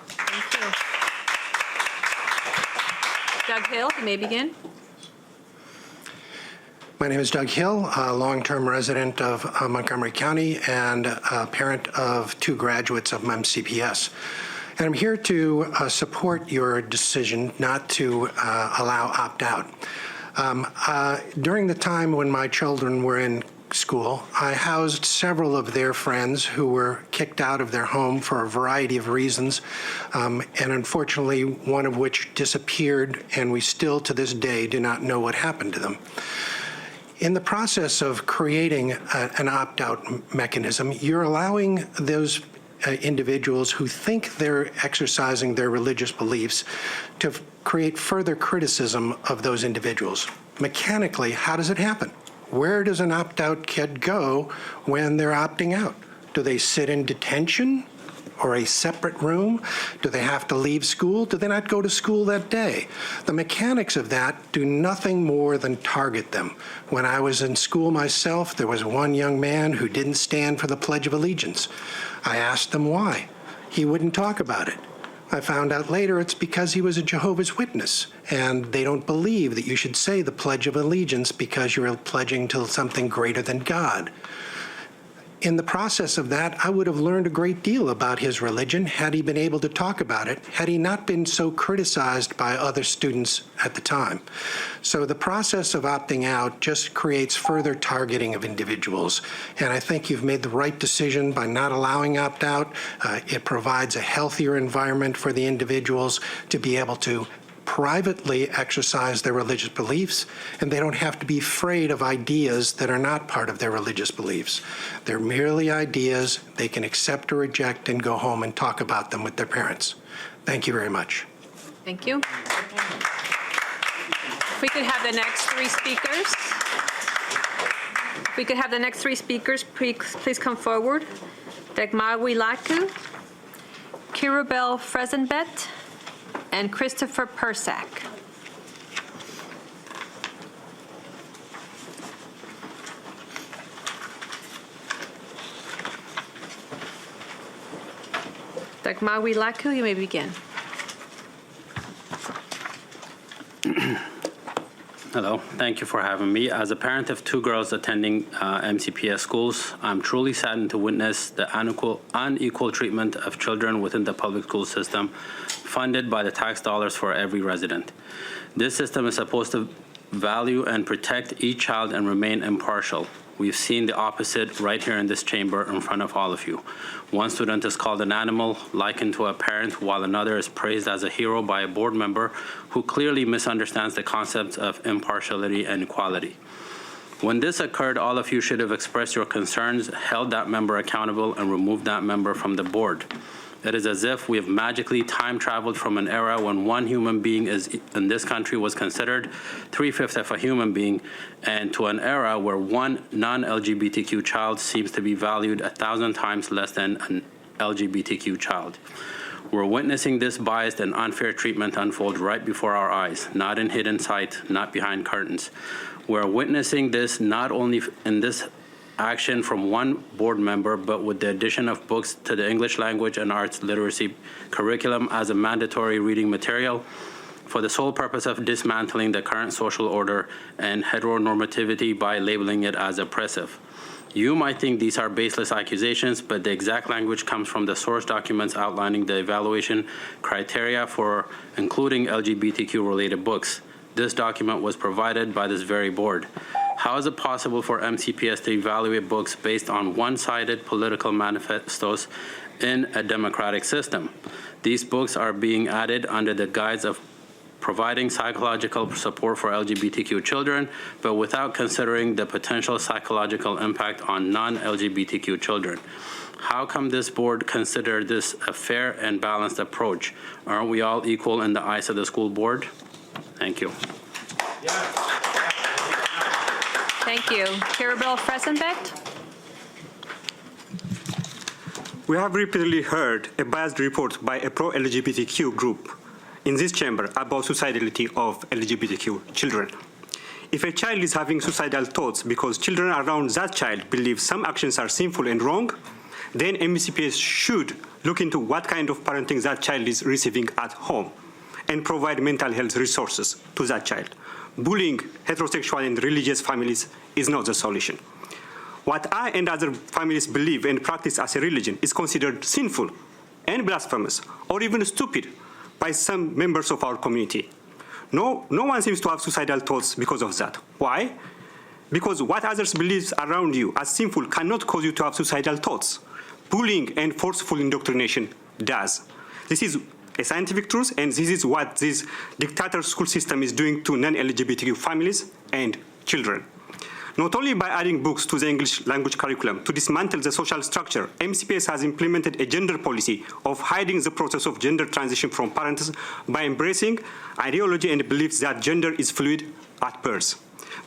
Thank you. Doug Hill, you may begin. My name is Doug Hill, a long-term resident of Montgomery County and a parent of 2 graduates of MCPS. And I'm here to support your decision not to allow opt-out. During the time when my children were in school, I housed several of their friends who were kicked out of their home for a variety of reasons, and unfortunately one of which disappeared, and we still to this day do not know what happened to them. In the process of creating an opt-out mechanism, you're allowing those individuals who think they're exercising their religious beliefs to create further criticism of those individuals. Mechanically, how does it happen? Where does an opt-out kid go when they're opting out? Do they sit in detention or a separate room? Do they have to leave school? Do they not go to school that day? The mechanics of that do nothing more than target them. When I was in school myself, there was one young man who didn't stand for the Pledge of Allegiance. I asked him why. He wouldn't talk about it. I found out later it's because he was a Jehovah's Witness, and they don't believe that you should say the Pledge of Allegiance because you're pledging to something greater than God. In the process of that, I would have learned a great deal about his religion had he been able to talk about it, had he not been so criticized by other students at the time. So the process of opting out just creates further targeting of individuals. And I think you've made the right decision by not allowing opt-out. It provides a healthier environment for the individuals to be able to privately exercise their religious beliefs, and they don't have to be afraid of ideas that are not part of their religious beliefs. They're merely ideas they can accept or reject and go home and talk about them with their parents. Thank you very much. Thank you. If we could have the next three speakers. If we could have the next three speakers, please come forward. Dagmagwi Laku, Kirabel Frezenbet, and Christopher Persak. Dagmagwi Laku, you may begin. Hello, thank you for having me. As a parent of two girls attending MCPS schools, I'm truly saddened to witness the unequal treatment of children within the public school system, funded by the tax dollars for every resident. This system is supposed to value and protect each child and remain impartial. We've seen the opposite right here in this chamber in front of all of you. One student is called an animal, likened to a parent, while another is praised as a hero by a board member who clearly misunderstands the concepts of impartiality and equality. When this occurred, all of you should have expressed your concerns, held that member accountable, and removed that member from the board. It is as if we have magically time traveled from an era when one human being in this country was considered 3/5 of a human being, and to an era where one non-LGBTQ child seems to be valued 1,000 times less than an LGBTQ child. We're witnessing this biased and unfair treatment unfold right before our eyes, not in hidden sight, not behind curtains. We're witnessing this not only in this action from one board member, but with the addition of books to the English language and arts literacy curriculum as a mandatory reading material for the sole purpose of dismantling the current social order and heteronormativity by labeling it as oppressive. You might think these are baseless accusations, but the exact language comes from the source documents outlining the evaluation criteria for including LGBTQ-related books. This document was provided by this very board. How is it possible for MCPS to evaluate books based on one-sided political manifestos in a democratic system? These books are being added under the guise of providing psychological support for LGBTQ children, but without considering the potential psychological impact on non-LGBTQ children. How come this board considered this a fair and balanced approach? Aren't we all equal in the eyes of the school board? Thank you. Thank you. Kirabel Frezenbet. We have repeatedly heard a biased report by a pro-LGBTQ group in this chamber about suicidality of LGBTQ children. If a child is having suicidal thoughts because children around that child believe some actions are sinful and wrong, then MCPS should look into what kind of parenting that child is receiving at home and provide mental health resources to that child. Bullying heterosexual and religious families is not the solution. What I and other families believe and practice as a religion is considered sinful and blasphemous or even stupid by some members of our community. No one seems to have suicidal thoughts because of that. Why? Because what others believe around you as sinful cannot cause you to have suicidal thoughts. Bullying and forceful indoctrination does. This is a scientific truth, and this is what this dictator school system is doing to non-LGBTQ families and children. Not only by adding books to the English language curriculum to dismantle the social structure, MCPS has implemented a gender policy of hiding the process of gender transition from parents by embracing ideology and beliefs that gender is fluid at birth.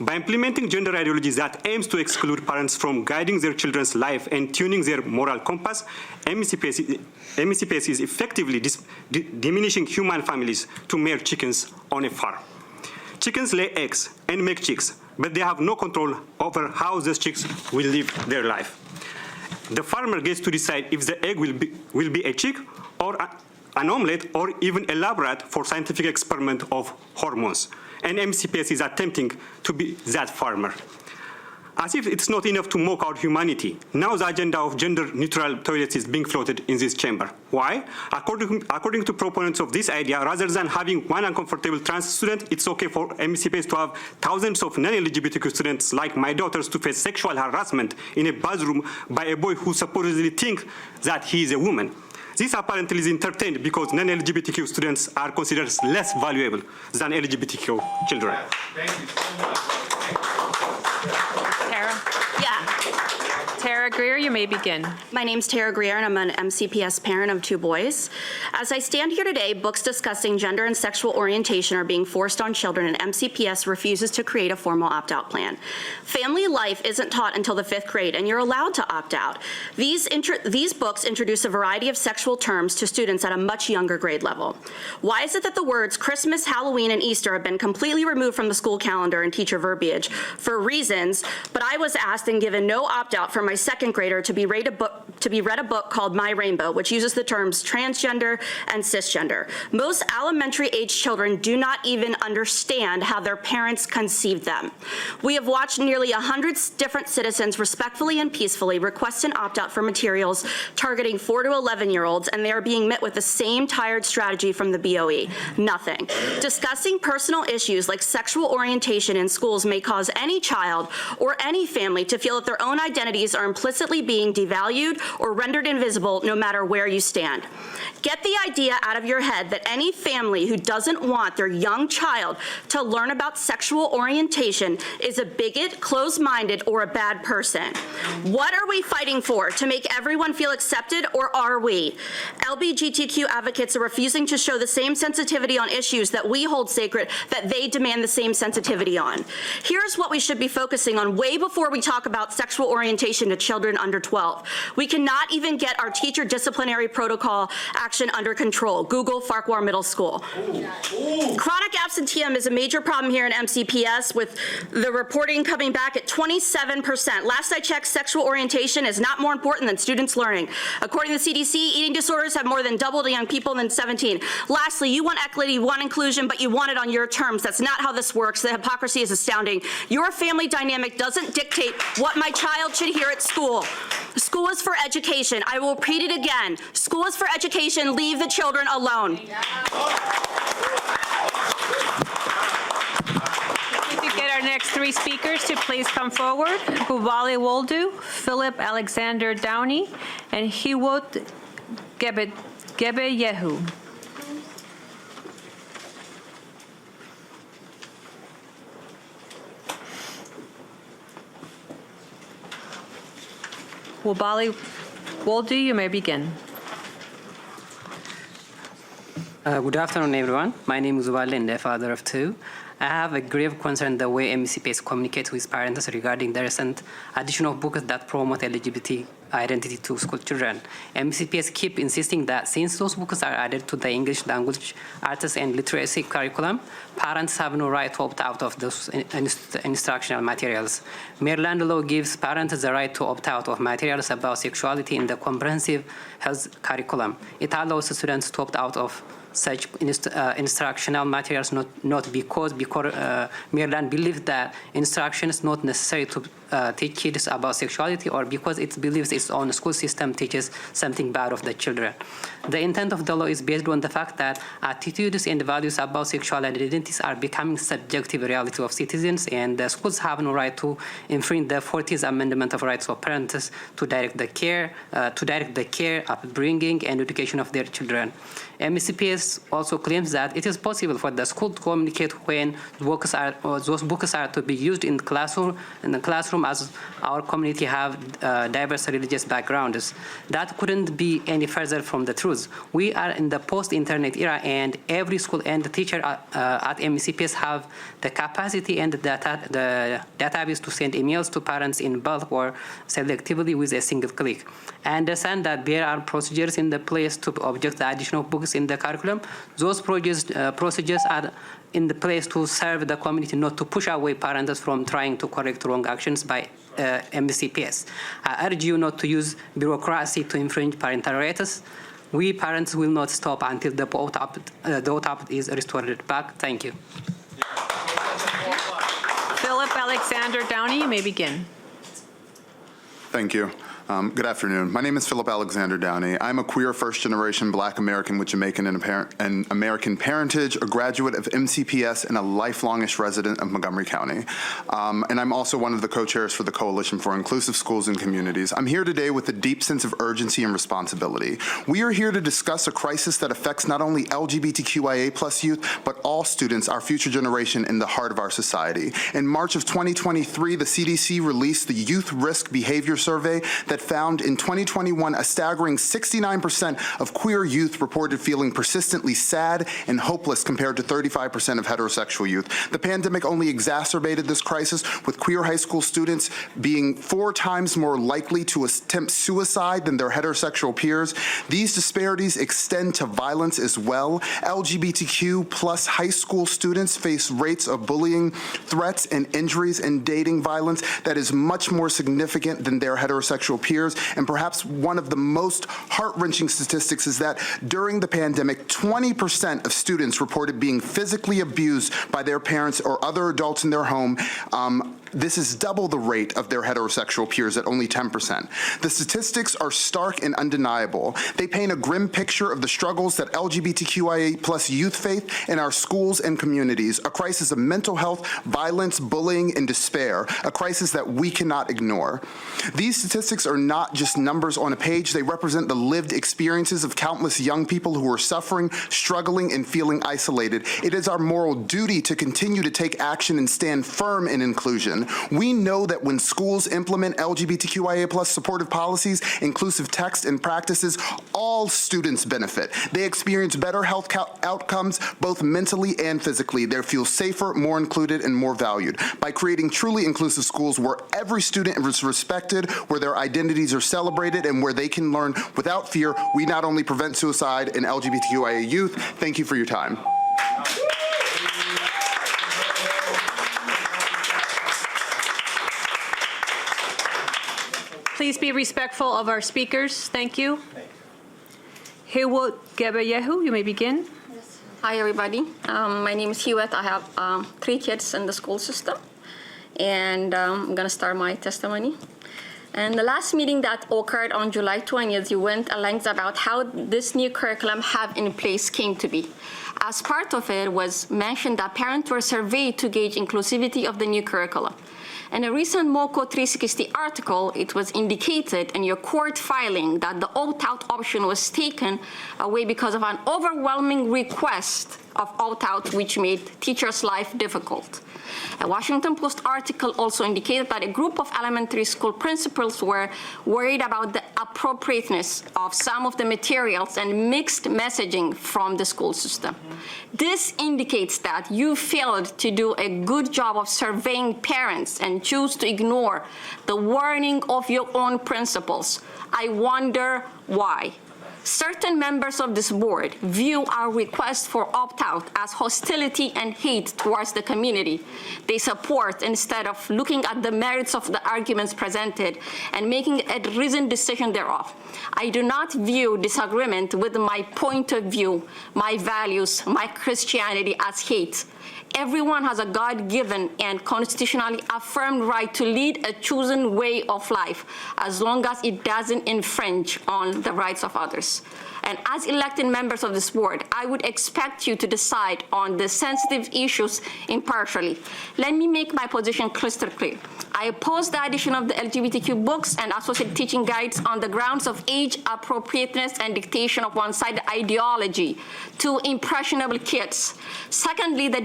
By implementing gender ideologies that aims to exclude parents from guiding their children's life and tuning their moral compass, MCPS is effectively diminishing human families to mere chickens on a farm. Chickens lay eggs and make chicks, but they have no control over how those chicks will live their life. The farmer gets to decide if the egg will be a chick or an omelette, or even a lab rat for scientific experiment of hormones. And MCPS is attempting to be that farmer. As if it's not enough to mock our humanity, now the agenda of gender-neutral toilets is being floated in this chamber. Why? According to proponents of this idea, rather than having one uncomfortable trans student, it's okay for MCPS to have thousands of non-LGBTQ students like my daughters to face sexual harassment in a bathroom by a boy who supposedly thinks that he is a woman. This apparently is entertained because non-LGBTQ students are considered less valuable than LGBTQ children. Thank you so much. Tara Greer, you may begin. My name's Tara Greer, and I'm an MCPS parent of 2 boys. As I stand here today, books discussing gender and sexual orientation are being forced on children, and MCPS refuses to create a formal opt-out plan. Family life isn't taught until the 5th grade, and you're allowed to opt out. These books introduce a variety of sexual terms to students at a much younger grade level. Why is it that the words Christmas, Halloween, and Easter have been completely removed from the school calendar and teacher verbiage for reasons, but I was asked and given no opt-out for my 2nd grader to be read a book called My Rainbow, which uses the terms transgender and cisgender. Most elementary age children do not even understand how their parents conceived them. We have watched nearly 100 different citizens respectfully and peacefully request an opt-out for materials targeting 4 to 11-year-olds, and they are being met with the same tired strategy from the BOE, nothing. Discussing personal issues like sexual orientation in schools may cause any child or any family to feel that their own identities are implicitly being devalued or rendered invisible no matter where you stand. Get the idea out of your head that any family who doesn't want their young child to learn about sexual orientation is a bigot, closed-minded, or a bad person. What are we fighting for? To make everyone feel accepted, or are we? LGBTQ advocates are refusing to show the same sensitivity on issues that we hold sacred that they demand the same sensitivity on. Here's what we should be focusing on way before we talk about sexual orientation to children under 12. We cannot even get our teacher disciplinary protocol action under control. Google Farquhar Middle School. Chronic absenteeism is a major problem here in MCPS, with the reporting coming back at 27%. Last I checked, sexual orientation is not more important than students learning. According to the CDC, eating disorders have more than doubled in young people than 17. Lastly, you want equity, you want inclusion, but you want it on your terms. That's not how this works. The hypocrisy is astounding. Your family dynamic doesn't dictate what my child should hear at school. School is for education. I will repeat it again. School is for education. Leave the children alone. If we could get our next 3 speakers to please come forward. Gubali Woldu, Philip Alexander Downey, and Hiwot Gebeyehu. Gubali Woldu, you may begin. Good afternoon, everyone. My name is Walinde, father of 2. I have a grave concern the way MCPS communicates with parents regarding the recent addition of books that promote LGBT identity to school children. MCPS keep insisting that since those books are added to the English language, arts, and literacy curriculum, parents have no right to opt out of those instructional materials. Maryland law gives parents the right to opt out of materials about sexuality in the comprehensive health curriculum. It allows students to opt out of such instructional materials, not because Maryland believes that instruction is not necessary to teach kids about sexuality, or because it believes its own school system teaches something bad of the children. The intent of the law is based on the fact that attitudes and values about sexual identities are becoming subjective reality of citizens, and the schools have no right to infringe the 40th Amendment of rights of parents to direct the care, upbringing, and education of their children. MCPS also claims that it is possible for the school to communicate when those books are to be used in the classroom, as our community have diverse religious backgrounds. That couldn't be any further from the truth. We are in the post-internet era, and every school and teacher at MCPS have the capacity and the database to send emails to parents in bulk or selectively with a single click. I understand that there are procedures in the place to object the additional books in the curriculum. Those procedures are in the place to serve the community, not to push away parents from trying to correct wrong actions by MCPS. I urge you not to use bureaucracy to infringe parental rights. We parents will not stop until the vote-out is restored back. Thank you. Philip Alexander Downey, you may begin. Thank you. Good afternoon. My name is Philip Alexander Downey. I'm a queer first-generation Black American with Jamaican and American parentage, a graduate of MCPS, and a lifelongish resident of Montgomery County. And I'm also one of the co-chairs for the Coalition for Inclusive Schools and Communities. I'm here today with a deep sense of urgency and responsibility. We are here to discuss a crisis that affects not only LGBTQIA+ youth, but all students, our future generation, in the heart of our society. In March of 2023, the CDC released the Youth Risk Behavior Survey that found in 2021 a staggering 69% of queer youth reported feeling persistently sad and hopeless compared to 35% of heterosexual youth. The pandemic only exacerbated this crisis, with queer high school students being 4 times more likely to attempt suicide than their heterosexual peers. These disparities extend to violence as well. LGBTQ+ high school students face rates of bullying, threats, and injuries and dating violence that is much more significant than their heterosexual peers. And perhaps one of the most heart-wrenching statistics is that during the pandemic, 20% of students reported being physically abused by their parents or other adults in their home. This is double the rate of their heterosexual peers at only 10%. The statistics are stark and undeniable. They paint a grim picture of the struggles that LGBTQIA+ youth face in our schools and communities, a crisis of mental health, violence, bullying, and despair, a crisis that we cannot ignore. These statistics are not just numbers on a page. They represent the lived experiences of countless young people who are suffering, struggling, and feeling isolated. It is our moral duty to continue to take action and stand firm in inclusion. We know that when schools implement LGBTQIA+ supportive policies, inclusive text, and practices, all students benefit. They experience better health outcomes, both mentally and physically. They feel safer, more included, and more valued. By creating truly inclusive schools where every student is respected, where their identities are celebrated, and where they can learn without fear, we not only prevent suicide in LGBTQIA youth. Thank you for your time. Please be respectful of our speakers. Thank you. Hewat Gebeyehu, you may begin. Hi, everybody. My name is Hewat. I have 3 kids in the school system, and I'm going to start my testimony. And the last meeting that occurred on July 20th, you went at length about how this new curriculum have in place came to be. As part of it was mentioned that parents were surveyed to gauge inclusivity of the new curriculum. In a recent MoCo 360 article, it was indicated in your court filing that the opt-out option was taken away because of an overwhelming request of opt-out, which made teachers' life difficult. A Washington Post article also indicated that a group of elementary school principals were worried about the appropriateness of some of the materials and mixed messaging from the school system. This indicates that you failed to do a good job of surveying parents and choose to ignore the warning of your own principals. I wonder why. Certain members of this board view our request for opt-out as hostility and hate towards the community they support, instead of looking at the merits of the arguments presented and making a reasoned decision thereof. I do not view disagreement with my point of view, my values, my Christianity as hate. Everyone has a God-given and constitutionally affirmed right to lead a chosen way of life, as long as it doesn't infringe on the rights of others. And as elected members of this board, I would expect you to decide on the sensitive issues impartially. Let me make my position crystal clear. I oppose the addition of the LGBTQ books and associated teaching guides on the grounds of age appropriateness and dictation of one-sided ideology to impressionable kids. Secondly, the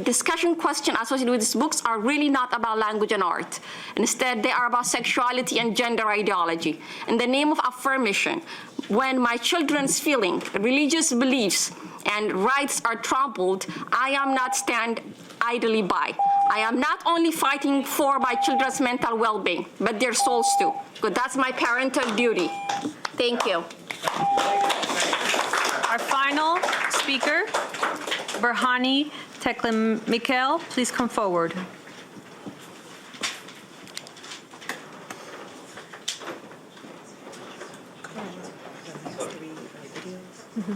discussion question associated with these books are really not about language and art. Instead, they are about sexuality and gender ideology. In the name of affirmation, when my children's feeling, religious beliefs, and rights are trampled, I am not stand idly by. I am not only fighting for my children's mental well-being, but their souls too. But that's my parental duty. Thank you. Our final speaker, Berhani Tekle-Mikhail, please come forward. He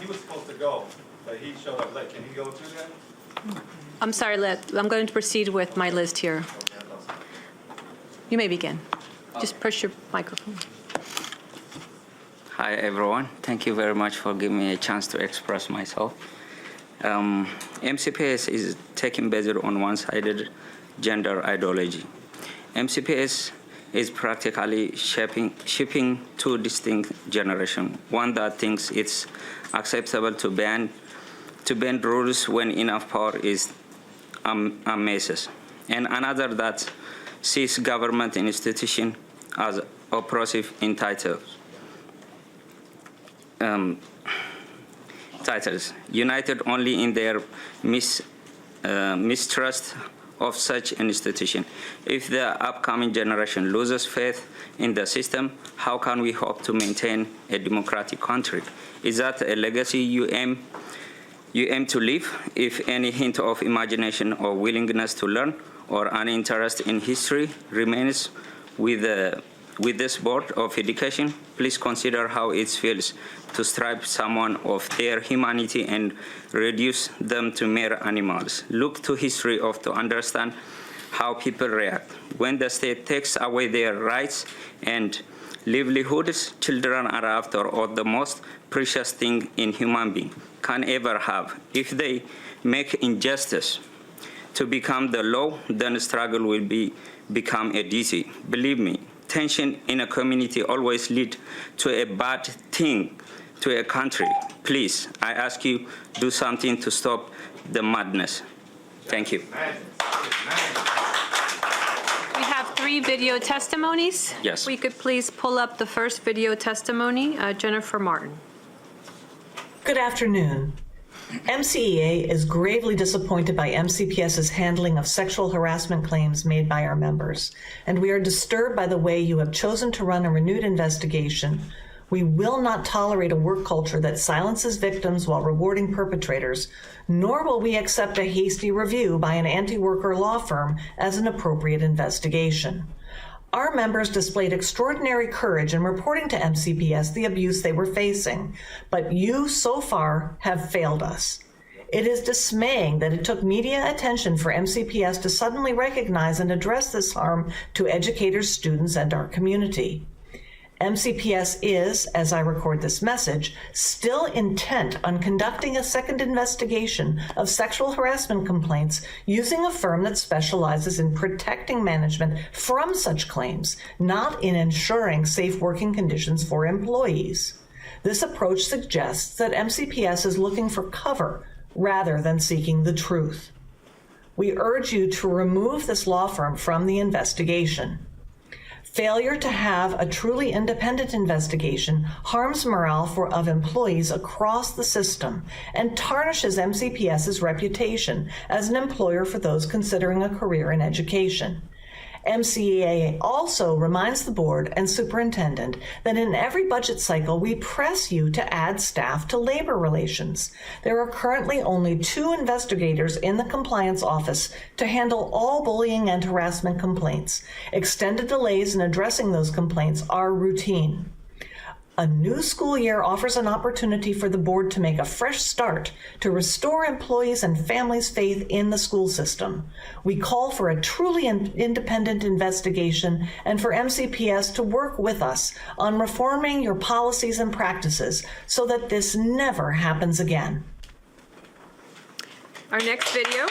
was supposed to go, but he showed up late. Can he go too then? I'm sorry, I'm going to proceed with my list here. You may begin. Just push your microphone. Hi, everyone. Thank you very much for giving me a chance to express myself. MCPS is taken based on one-sided gender ideology. MCPS is practically shaping two distinct generations. One that thinks it's acceptable to bend rules when enough power is amassed, and another that sees government institutions as oppressive in titles, united only in their mistrust of such an institution. If the upcoming generation loses faith in the system, how can we hope to maintain a democratic country? Is that a legacy you aim to leave? If any hint of imagination or willingness to learn or an interest in history remains with this Board of Education, please consider how it feels to strip someone of their humanity and reduce them to mere animals. Look to history to understand how people react. When the state takes away their rights and livelihoods, children are after all the most precious thing in human being can ever have. If they make injustice to become the law, then struggle will become a duty. Believe me, tension in a community always leads to a bad thing to a country. Please, I ask you, do something to stop the madness. Thank you. We have 3 video testimonies. Yes. We could please pull up the first video testimony, Jennifer Martin. Good afternoon. MCEA is gravely disappointed by MCPS's handling of sexual harassment claims made by our members, and we are disturbed by the way you have chosen to run a renewed investigation. We will not tolerate a work culture that silences victims while rewarding perpetrators, nor will we accept a hasty review by an anti-worker law firm as an appropriate investigation. Our members displayed extraordinary courage in reporting to MCPS the abuse they were facing, but you so far have failed us. It is dismaying that it took media attention for MCPS to suddenly recognize and address this harm to educators, students, and our community. MCPS is, as I record this message, still intent on conducting a second investigation of sexual harassment complaints using a firm that specializes in protecting management from such claims, not in ensuring safe working conditions for employees. This approach suggests that MCPS is looking for cover rather than seeking the truth. We urge you to remove this law firm from the investigation. Failure to have a truly independent investigation harms morale of employees across the system and tarnishes MCPS's reputation as an employer for those considering a career in education. MCEA also reminds the board and superintendent that in every budget cycle, we press you to add staff to labor relations. There are currently only 2 investigators in the compliance office to handle all bullying and harassment complaints. Extended delays in addressing those complaints are routine. A new school year offers an opportunity for the board to make a fresh start to restore employees' and families' faith in the school system. We call for a truly independent investigation and for MCPS to work with us on reforming your policies and practices so that this never happens again. Our next video,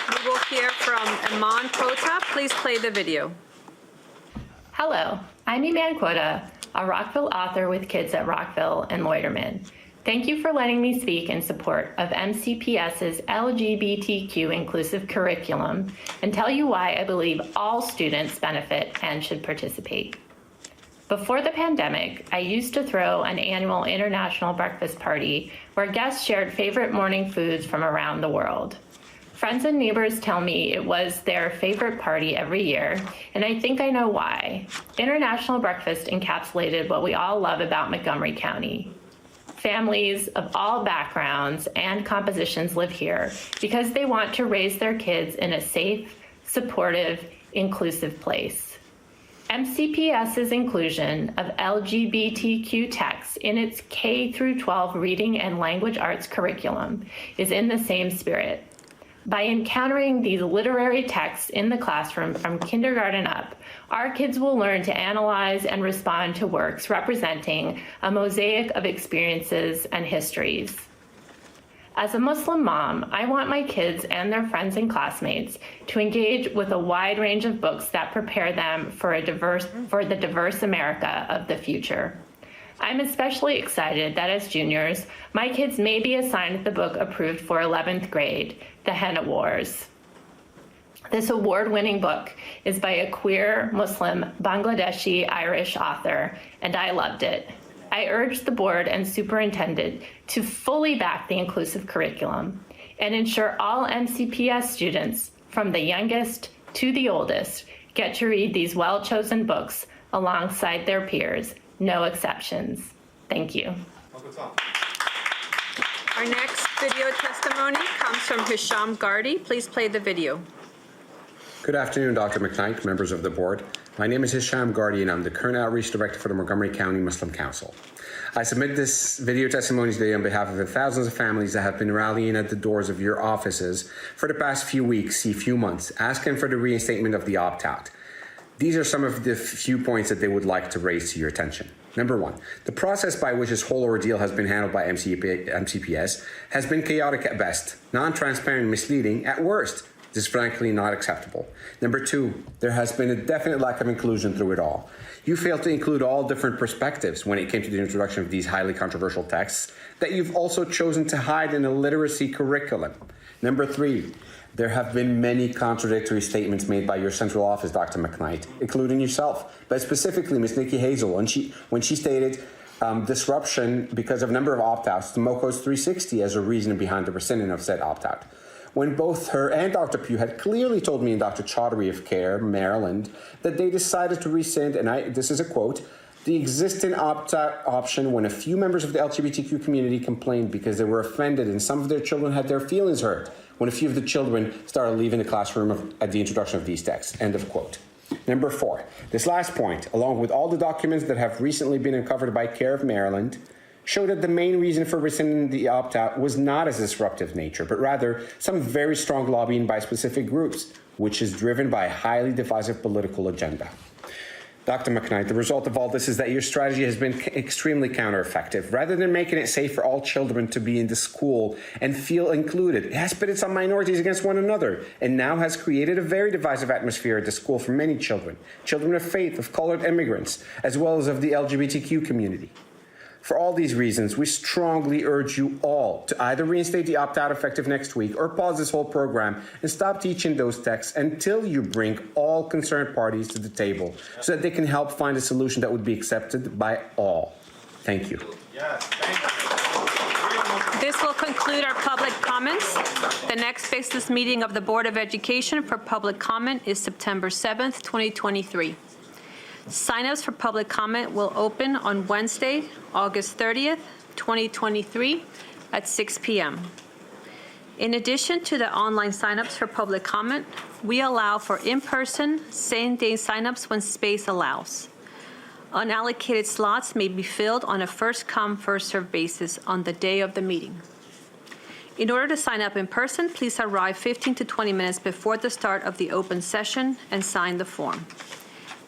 we will hear from Iman Kota. Please play the video. Hello, I'm Iman Kota, a Rockville author with kids at Rockville and Loiterman. Thank you for letting me speak in support of MCPS's LGBTQ inclusive curriculum and tell you why I believe all students benefit and should participate. Before the pandemic, I used to throw an annual international breakfast party where guests shared favorite morning foods from around the world. Friends and neighbors tell me it was their favorite party every year, and I think I know why. International breakfast encapsulated what we all love about Montgomery County: families of all backgrounds and compositions live here because they want to raise their kids in a safe, supportive, inclusive place. MCPS's inclusion of LGBTQ texts in its K through 12 reading and language arts curriculum is in the same spirit. By encountering these literary texts in the classroom from kindergarten up, our kids will learn to analyze and respond to works representing a mosaic of experiences and histories. As a Muslim mom, I want my kids and their friends and classmates to engage with a wide range of books that prepare them for the diverse America of the future. I'm especially excited that as juniors, my kids may be assigned the book approved for 11th grade, The Henna Wars. This award-winning book is by a queer Muslim Bangladeshi Irish author, and I loved it. I urge the board and superintendent to fully back the inclusive curriculum and ensure all MCPS students, from the youngest to the oldest, get to read these well-chosen books alongside their peers. No exceptions. Thank you. Our next video testimony comes from Hisham Gardi. Please play the video. Good afternoon, Dr. McKnight, members of the board. My name is Hisham Gardi, and I'm the current outreach director for the Montgomery County Muslim Council. I submit this video testimony today on behalf of the thousands of families that have been rallying at the doors of your offices for the past few weeks, few months, asking for the reinstatement of the opt-out. These are some of the few points that they would like to raise to your attention. Number one, the process by which this whole ordeal has been handled by MCPS has been chaotic at best, non-transparent and misleading at worst. This is frankly not acceptable. Number two, there has been a definite lack of inclusion through it all. You failed to include all different perspectives when it came to the introduction of these highly controversial texts that you've also chosen to hide in a literacy curriculum. Number three, there have been many contradictory statements made by your central office, Dr. McKnight, including yourself, but specifically Ms. Nikki Hazel, when she stated disruption because of number of opt-outs to MOCO's 360 as a reason behind the rescinding of said opt-out. When both her and Dr. Pugh had clearly told me and Dr. Chaudhary of CARE, Maryland, that they decided to rescind, and this is a quote, the existing opt-out option when a few members of the LGBTQ community complained because they were offended and some of their children had their feelings hurt when a few of the children started leaving the classroom at the introduction of these texts, end of quote. Number four, this last point, along with all the documents that have recently been uncovered by CARE of Maryland, show that the main reason for rescinding the opt-out was not a disruptive nature, but rather some very strong lobbying by specific groups, which is driven by a highly divisive political agenda. Dr. McKnight, the result of all this is that your strategy has been extremely counter-effective. Rather than making it safe for all children to be in the school and feel included, it has pitted some minorities against one another and now has created a very divisive atmosphere at the school for many children, children of faith, of colored immigrants, as well as of the LGBTQ community. For all these reasons, we strongly urge you all to either reinstate the opt-out effective next week or pause this whole program and stop teaching those texts until you bring all concerned parties to the table so that they can help find a solution that would be accepted by all. Thank you. Yes, thank you. This will conclude our public comments. The next business meeting of the Board of Education for public comment is September 7th, 2023. Sign-ups for public comment will open on Wednesday, August 30th, 2023 at 6 p.m. In addition to the online sign-ups for public comment, we allow for in-person, same-day sign-ups when space allows. Unallocated slots may be filled on a first-come, first-served basis on the day of the meeting. In order to sign up in person, please arrive 15 to 20 minutes before the start of the open session and sign the form.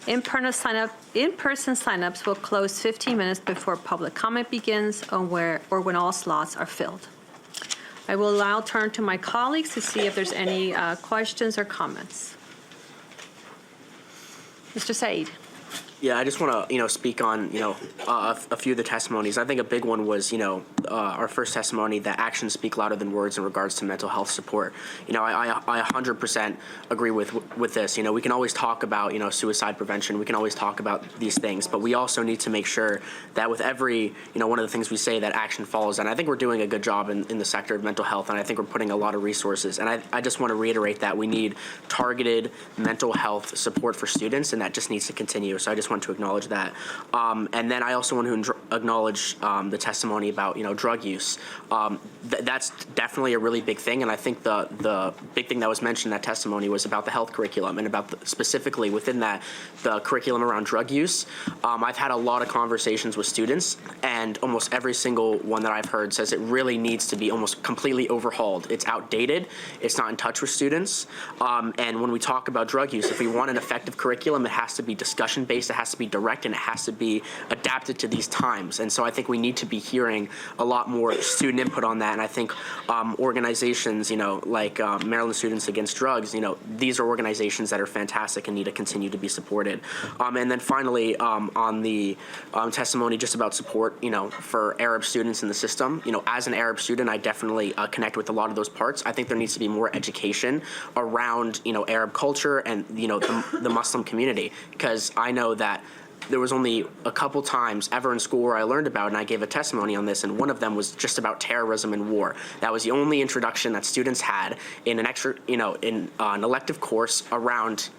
In-person signups will close 15 minutes before public comment begins or when all slots are filled. I will now turn to my colleagues to see if there's any questions or comments. Mr. Said. Yeah, I just want to, speak on, a few of the testimonies. I think a big one was, our first testimony that actions speak louder than words in regards to mental health support. I 100% agree with this. We can always talk about, suicide prevention. We can always talk about these things, but we also need to make sure that with every, one of the things we say that action follows. And I think we're doing a good job in the sector of mental health, and I think we're putting a lot of resources. And I just want to reiterate that we need targeted mental health support for students, and that just needs to continue. So I just want to acknowledge that. And then I also want to acknowledge the testimony about, drug use. That's definitely a really big thing, and I think the big thing that was mentioned in that testimony was about the health curriculum and about specifically within that, the curriculum around drug use. I've had a lot of conversations with students, and almost every single one that I've heard says it really needs to be almost completely overhauled. It's outdated. It's not in touch with students. And when we talk about drug use, if we want an effective curriculum, it has to be discussion-based, it has to be direct, and it has to be adapted to these times. And so I think we need to be hearing a lot more student input on that. And I think organizations, like Maryland Students Against Drugs, these are organizations that are fantastic and need to continue to be supported. And then finally, on the testimony just about support, for Arab students in the system, as an Arab student, I definitely connect with a lot of those parts. I think there needs to be more education around, Arab culture and, the Muslim community, because I know that there was only a couple times ever in school where I learned about, and I gave a testimony on this, and one of them was just about terrorism and war. That was the only introduction that students had in an extra, in an elective course around,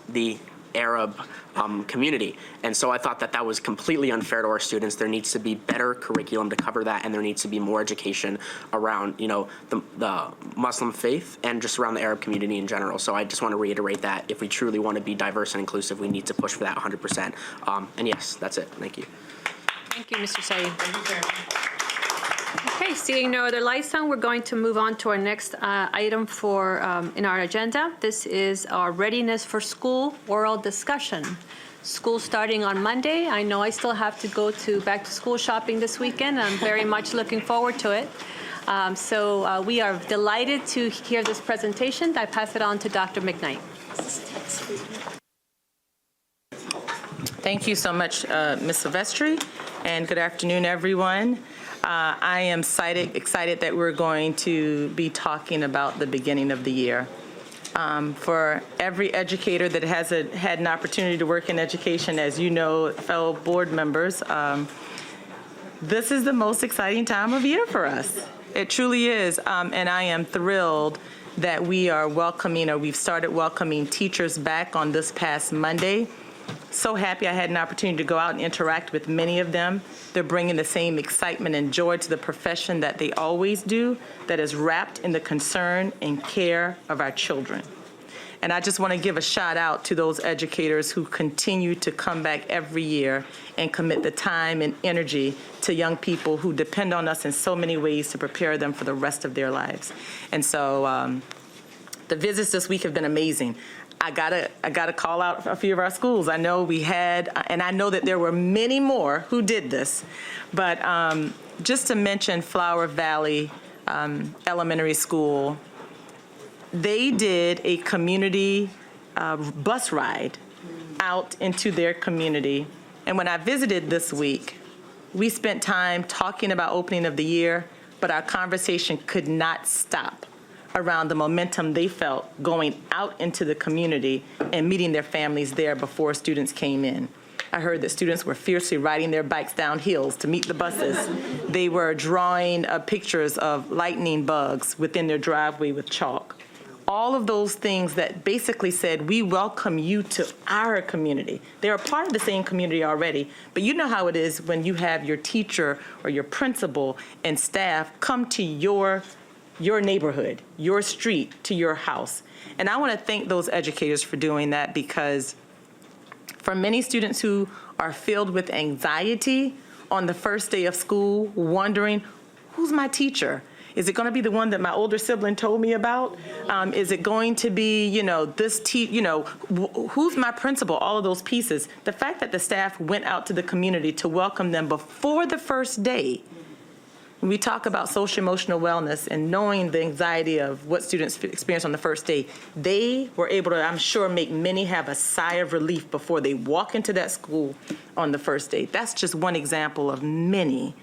the Arab community. And so I thought that that was completely unfair to our students. There needs to be better curriculum to cover that, and there needs to be more education around, the Muslim faith and just around the Arab community in general. So I just want to reiterate that if we truly want to be diverse and inclusive, we need to push for that 100%. And yes, that's it. Thank you. Thank you, Mr. Saeed. Okay, seeing no other lights on, we're going to move on to our next item for in our agenda. This is our readiness for school oral discussion. School starting on Monday. I know I still have to go to back to school shopping this weekend. I'm very much looking forward to it. So we are delighted to hear this presentation. I pass it on to Dr. McKnight. Thank you so much, Ms. Silvestri, and good afternoon, everyone. I am excited that we're going to be talking about the beginning of the year. For every educator that has had an opportunity to work in education, as you know, fellow board members, this is the most exciting time of year for us. It truly is, and I am thrilled that we are welcoming, or we've started welcoming teachers back on this past Monday. So happy I had an opportunity to go out and interact with many of them. They're bringing the same excitement and joy to the profession that they always do, that is wrapped in the concern and care of our children. And I just want to give a shout out to those educators who continue to come back every year and commit the time and energy to young people who depend on us in so many ways to prepare them for the rest of their lives. And so the visits this week have been amazing. I gotta call out a few of our schools. I know we had, and I know that there were many more who did this, but just to mention Flower Valley Elementary School, they did a community bus ride out into their community. And when I visited this week, we spent time talking about opening of the year, but our conversation could not stop around the momentum they felt going out into the community and meeting their families there before students came in. I heard that students were fiercely riding their bikes down hills to meet the buses. They were drawing pictures of lightning bugs within their driveway with chalk. All of those things that basically said, we welcome you to our community. They're a part of the same community already, but you know how it is when you have your teacher or your principal and staff come to your neighborhood, your street, to your house. And I want to thank those educators for doing that, because for many students who are filled with anxiety on the first day of school, wondering, who's my teacher? Is it going to be the one that my older sibling told me about? Is it going to be, who's my principal? All of those pieces. The fact that the staff went out to the community to welcome them before the first day. When we talk about social emotional wellness and knowing the anxiety of what students experience on the first day, they were able to, I'm sure, make many have a sigh of relief before they walk into that school on the first day. That's just one example of many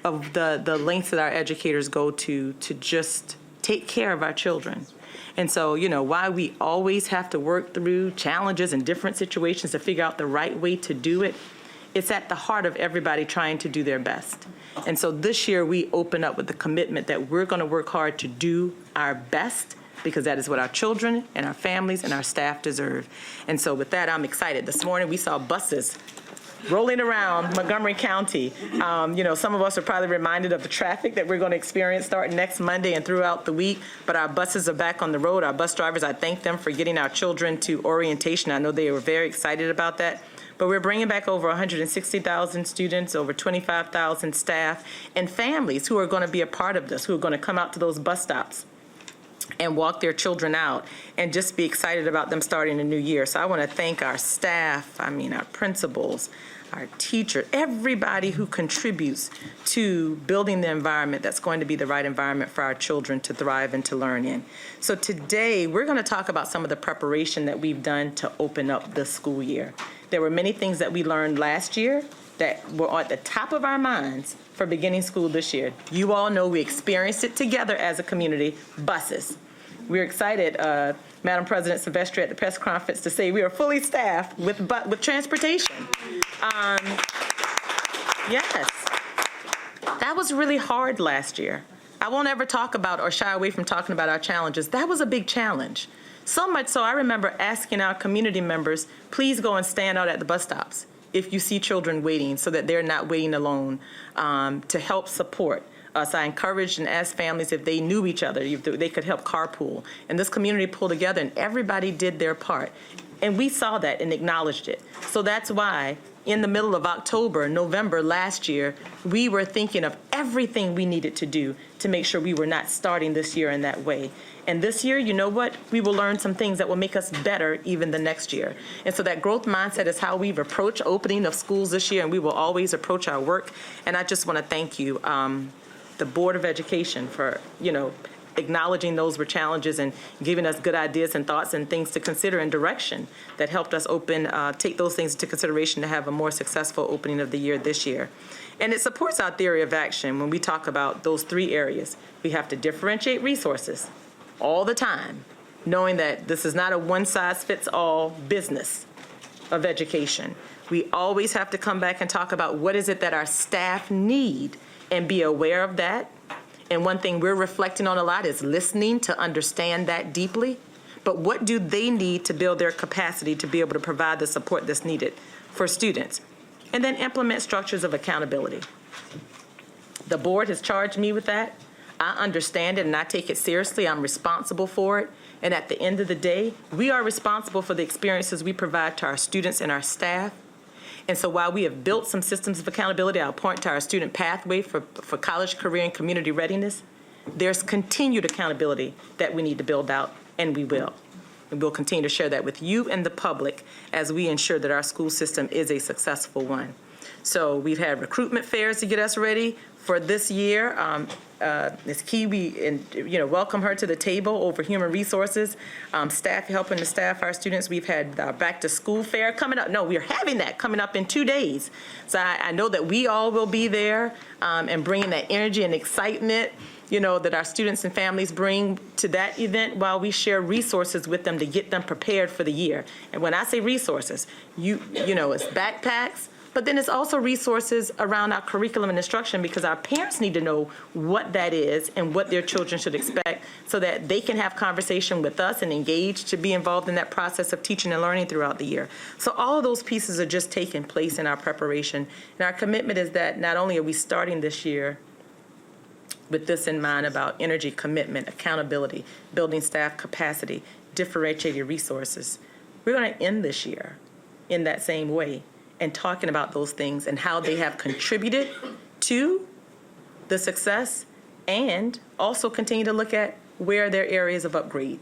of the lengths that our educators go to just take care of our children. And so, why we always have to work through challenges and different situations to figure out the right way to do it, it's at the heart of everybody trying to do their best. And so this year we open up with the commitment that we're going to work hard to do our best because that is what our children and our families and our staff deserve. And so with that, I'm excited. This morning, we saw buses rolling around Montgomery County. Some of us are probably reminded of the traffic that we're going to experience starting next Monday and throughout the week, but our buses are back on the road. Our bus drivers, I thank them for getting our children to orientation. I know they were very excited about that. But we're bringing back over 160,000 students, over 25,000 staff, and families who are going to be a part of this, who are going to come out to those bus stops and walk their children out and just be excited about them starting a new year. So I want to thank our staff, our principals, our teachers, everybody who contributes to building the environment that's going to be the right environment for our children to thrive and to learn in. So today, we're going to talk about some of the preparation that we've done to open up the school year. There were many things that we learned last year that were at the top of our minds for beginning school this year. You all know we experienced it together as a community, buses. We're excited, Madam President Silvestri at the press conference to say we are fully staffed with transportation. Yes, that was really hard last year. I won't ever talk about or shy away from talking about our challenges. That was a big challenge. So much so I remember asking our community members, please go and stand out at the bus stops if you see children waiting so that they're not waiting alone, to help support us. I encouraged and asked families if they knew each other, if they could help carpool. And this community pulled together and everybody did their part. And we saw that and acknowledged it. So that's why in the middle of October, November last year, we were thinking of everything we needed to do to make sure we were not starting this year in that way. And this year, you know what? We will learn some things that will make us better even the next year. And so that growth mindset is how we've approached opening of schools this year, and we will always approach our work. And I just want to thank you, the Board of Education, for, acknowledging those were challenges and giving us good ideas and thoughts and things to consider and direction that helped us take those things into consideration to have a more successful opening of the year this year. And it supports our theory of action when we talk about those three areas. We have to differentiate resources all the time, knowing that this is not a one-size-fits-all business of education. We always have to come back and talk about what is it that our staff need and be aware of that. And one thing we're reflecting on a lot is listening to understand that deeply. But what do they need to build their capacity to be able to provide the support that's needed for students? And then implement structures of accountability. The board has charged me with that. I understand it and I take it seriously. I'm responsible for it. And at the end of the day, we are responsible for the experiences we provide to our students and our staff. And so while we have built some systems of accountability, I'll point to our student pathway for college, career, and community readiness. There's continued accountability that we need to build out, and we will. And we'll continue to share that with you and the public as we ensure that our school system is a successful one. So we've had recruitment fairs to get us ready for this year. Ms. Key, we welcome her to the table over human resources, staff helping to staff our students. We've had back to school fair coming up. No, we're having that coming up in 2 days. So I know that we all will be there and bringing that energy and excitement, that our students and families bring to that event while we share resources with them to get them prepared for the year. And when I say resources, it's backpacks, but then it's also resources around our curriculum and instruction because our parents need to know what that is and what their children should expect so that they can have conversation with us and engage to be involved in that process of teaching and learning throughout the year. So all of those pieces are just taking place in our preparation. And our commitment is that not only are we starting this year with this in mind about energy, commitment, accountability, building staff capacity, differentiated resources, we're going to end this year in that same way and talking about those things and how they have contributed to the success and also continue to look at where there are areas of upgrade.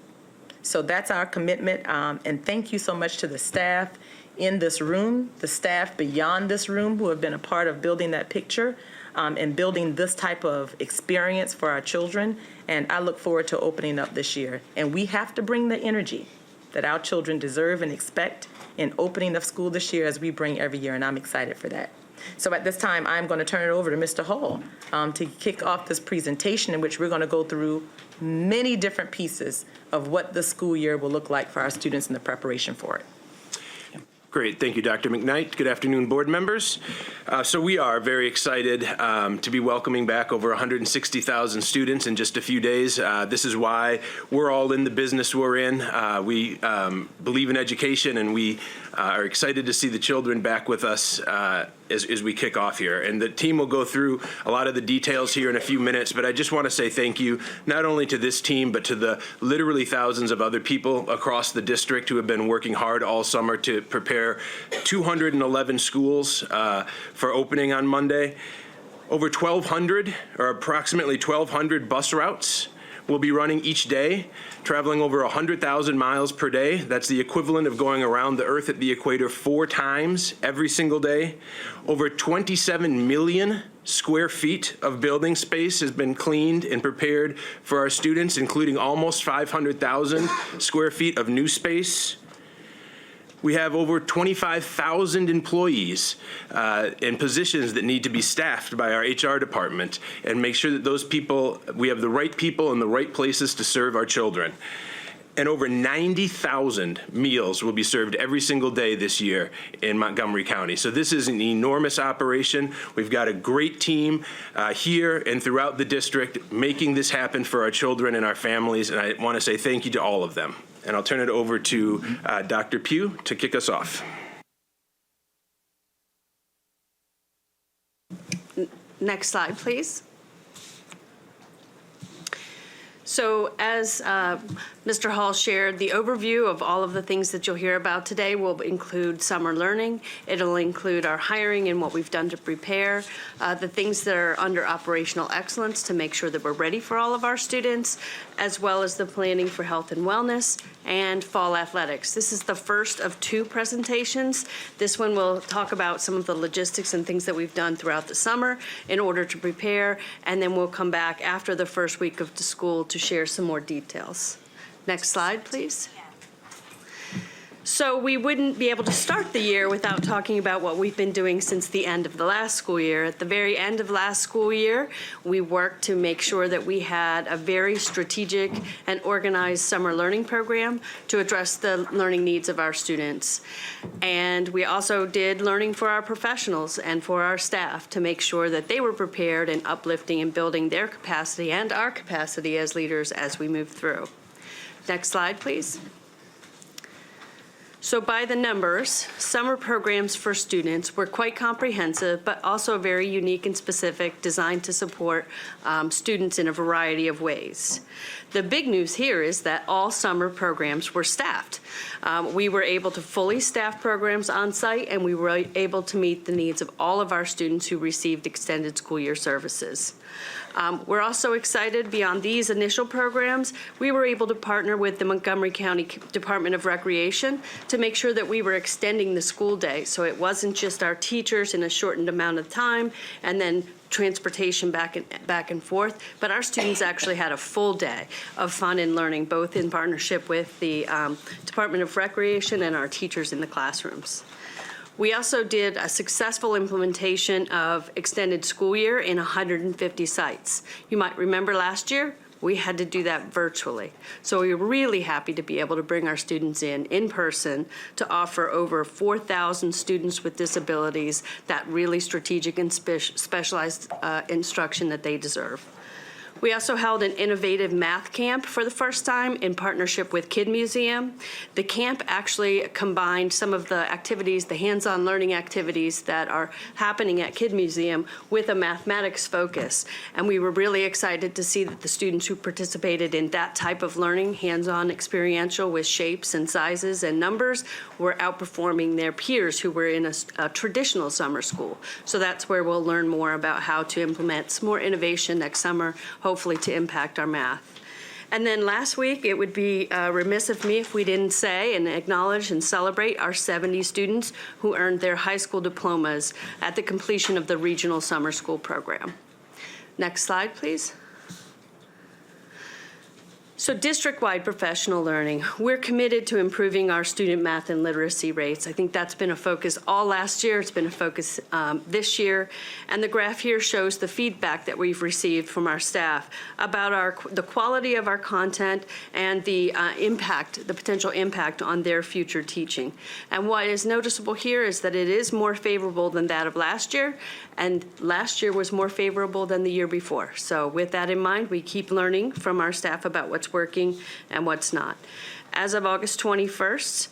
So that's our commitment. And thank you so much to the staff in this room, the staff beyond this room who have been a part of building that picture and building this type of experience for our children. And I look forward to opening up this year. And we have to bring the energy that our children deserve and expect in opening of school this year as we bring every year, and I'm excited for that. So at this time, I'm going to turn it over to Mr. Hall to kick off this presentation in which we're going to go through many different pieces of what the school year will look like for our students and the preparation for it. Great. Thank you, Dr. McKnight. Good afternoon, board members. So we are very excited to be welcoming back over 160,000 students in just a few days. This is why we're all in the business we're in. We believe in education, and we are excited to see the children back with us as we kick off here. And the team will go through a lot of the details here in a few minutes, but I just want to say thank you not only to this team, but to the literally thousands of other people across the district who have been working hard all summer to prepare 211 schools for opening on Monday. Over 1,200, or approximately 1,200 bus routes will be running each day, traveling over 100,000 miles per day. That's the equivalent of going around the Earth at the equator 4 times every single day. Over 27 million square feet of building space has been cleaned and prepared for our students, including almost 500,000 square feet of new space. We have over 25,000 employees in positions that need to be staffed by our HR department and make sure that those people, we have the right people in the right places to serve our children. And over 90,000 meals will be served every single day this year in Montgomery County. So this is an enormous operation. We've got a great team here and throughout the district making this happen for our children and our families, and I want to say thank you to all of them. And I'll turn it over to Dr. Pugh to kick us off. Next slide, please. So as Mr. Hall shared, the overview of all of the things that you'll hear about today will include summer learning. It'll include our hiring and what we've done to prepare, the things that are under operational excellence to make sure that we're ready for all of our students, as well as the planning for health and wellness and fall athletics. This is the first of 2 presentations. This one will talk about some of the logistics and things that we've done throughout the summer in order to prepare, and then we'll come back after the first week of the school to share some more details. Next slide, please. So we wouldn't be able to start the year without talking about what we've been doing since the end of the last school year. At the very end of last school year, we worked to make sure that we had a very strategic and organized summer learning program to address the learning needs of our students. And we also did learning for our professionals and for our staff to make sure that they were prepared and uplifting and building their capacity and our capacity as leaders as we move through. Next slide, please. So by the numbers, summer programs for students were quite comprehensive, but also very unique and specific, designed to support students in a variety of ways. The big news here is that all summer programs were staffed. We were able to fully staff programs on site, and we were able to meet the needs of all of our students who received extended school year services. We're also excited beyond these initial programs. We were able to partner with the Montgomery County Department of Recreation to make sure that we were extending the school day. So it wasn't just our teachers in a shortened amount of time and then transportation back and forth, but our students actually had a full day of fun and learning, both in partnership with the Department of Recreation and our teachers in the classrooms. We also did a successful implementation of extended school year in 150 sites. You might remember last year, we had to do that virtually. So we were really happy to be able to bring our students in person to offer over 4,000 students with disabilities that really strategic and specialized instruction that they deserve. We also held an innovative math camp for the first time in partnership with Kid Museum. The camp actually combined some of the activities, the hands-on learning activities that are happening at Kid Museum with a mathematics focus. And we were really excited to see that the students who participated in that type of learning, hands-on experiential with shapes and sizes and numbers, were outperforming their peers who were in a traditional summer school. So that's where we'll learn more about how to implement some more innovation next summer, hopefully to impact our math. And then last week, it would be remiss of me if we didn't say and acknowledge and celebrate our 70 students who earned their high school diplomas at the completion of the regional summer school program. Next slide, please. So district-wide professional learning, we're committed to improving our student math and literacy rates. I think that's been a focus all last year. It's been a focus this year. And the graph here shows the feedback that we've received from our staff about the quality of our content and the the potential impact on their future teaching. And what is noticeable here is that it is more favorable than that of last year, and last year was more favorable than the year before. So with that in mind, we keep learning from our staff about what's working and what's not. As of August 21st,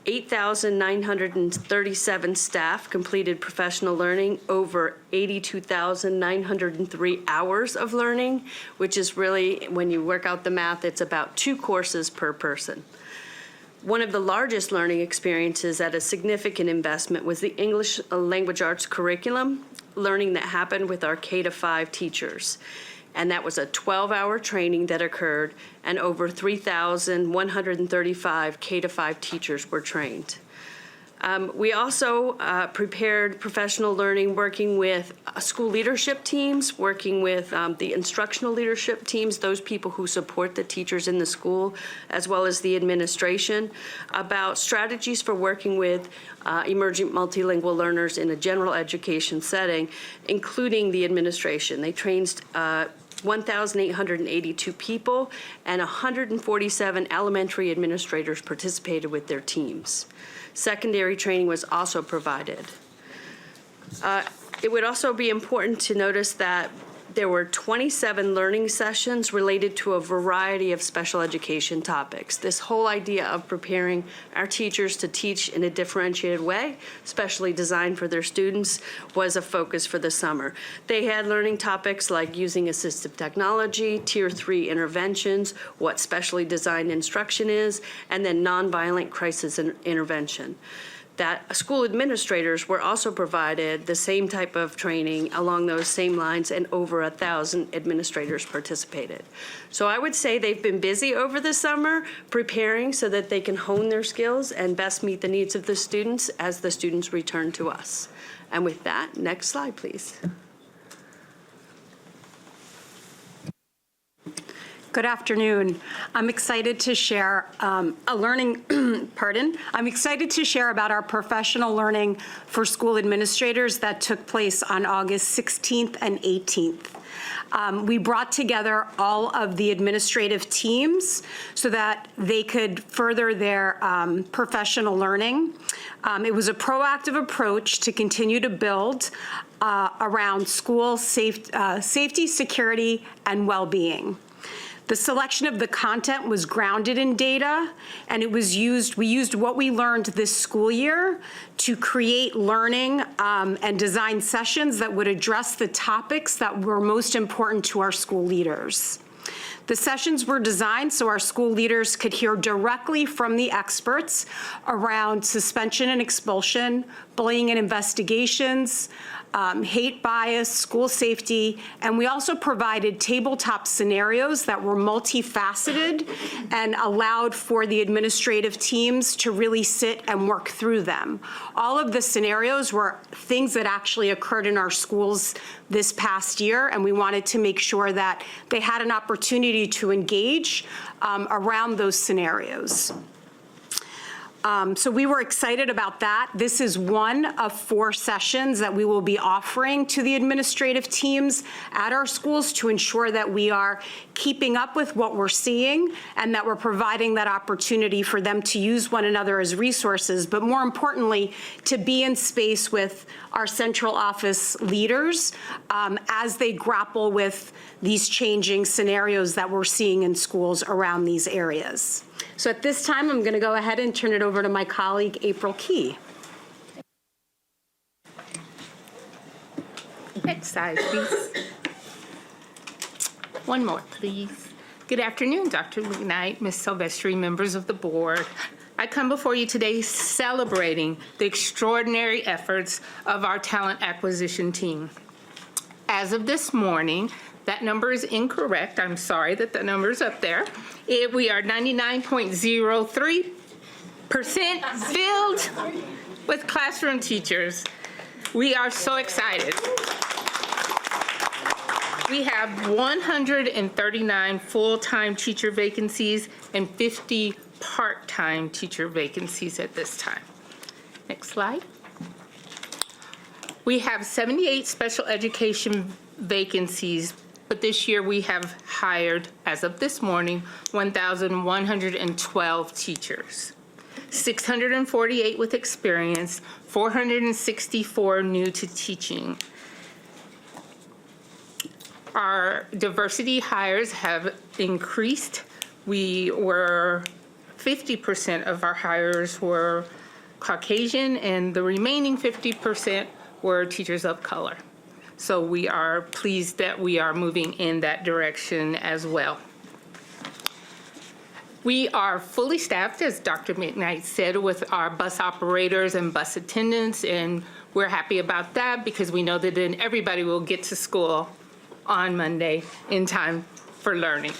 8,937 staff completed professional learning, over 82,903 hours of learning, which is really, when you work out the math, it's about 2 courses per person. One of the largest learning experiences at a significant investment was the English language arts curriculum, learning that happened with our K-5 teachers. And that was a 12-hour training that occurred, and over 3,135 K-5 teachers were trained. We also prepared professional learning working with school leadership teams, working with the instructional leadership teams, those people who support the teachers in the school, as well as the administration, about strategies for working with emerging multilingual learners in a general education setting, including the administration. They trained 1,882 people, and 147 elementary administrators participated with their teams. Secondary training was also provided. It would also be important to notice that there were 27 learning sessions related to a variety of special education topics. This whole idea of preparing our teachers to teach in a differentiated way, specially designed for their students, was a focus for the summer. They had learning topics like using assistive technology, Tier 3 interventions, what specially designed instruction is, and then nonviolent crisis intervention. That school administrators were also provided the same type of training along those same lines, and over 1,000 administrators participated. So I would say they've been busy over the summer preparing so that they can hone their skills and best meet the needs of the students as the students return to us. And with that, next slide, please. Good afternoon. I'm excited to share I'm excited to share about our professional learning for school administrators that took place on August 16th and 18th. We brought together all of the administrative teams so that they could further their professional learning. It was a proactive approach to continue to build around school safety, security, and well-being. The selection of the content was grounded in data, and we used what we learned this school year to create learning and design sessions that would address the topics that were most important to our school leaders. The sessions were designed so our school leaders could hear directly from the experts around suspension and expulsion, bullying and investigations, hate bias, school safety, and we also provided tabletop scenarios that were multifaceted and allowed for the administrative teams to really sit and work through them. All of the scenarios were things that actually occurred in our schools this past year, and we wanted to make sure that they had an opportunity to engage around those scenarios. So we were excited about that. This is one of 4 sessions that we will be offering to the administrative teams at our schools to ensure that we are keeping up with what we're seeing and that we're providing that opportunity for them to use one another as resources, but more importantly, to be in space with our central office leaders as they grapple with these changing scenarios that we're seeing in schools around these areas. So at this time, I'm going to go ahead and turn it over to my colleague, April Key. Next slide, please. One more, please. Good afternoon, Dr. McKnight, Ms. Silvestri, members of the board. I come before you today celebrating the extraordinary efforts of our talent acquisition team. As of this morning, that number is incorrect. I'm sorry that the number is up there. We are 99.03% filled with classroom teachers. We are so excited. We have 139 full-time teacher vacancies and 50 part-time teacher vacancies at this time. Next slide. We have 78 special education vacancies, but this year we have hired, as of this morning, 1,112 teachers. 648 with experience, 464 new to teaching. Our diversity hires have increased. 50% of our hires were Caucasian, and the remaining 50% were teachers of color. So we are pleased that we are moving in that direction as well. We are fully staffed, as Dr. McKnight said, with our bus operators and bus attendants, and we're happy about that because we know that then everybody will get to school on Monday in time for learning.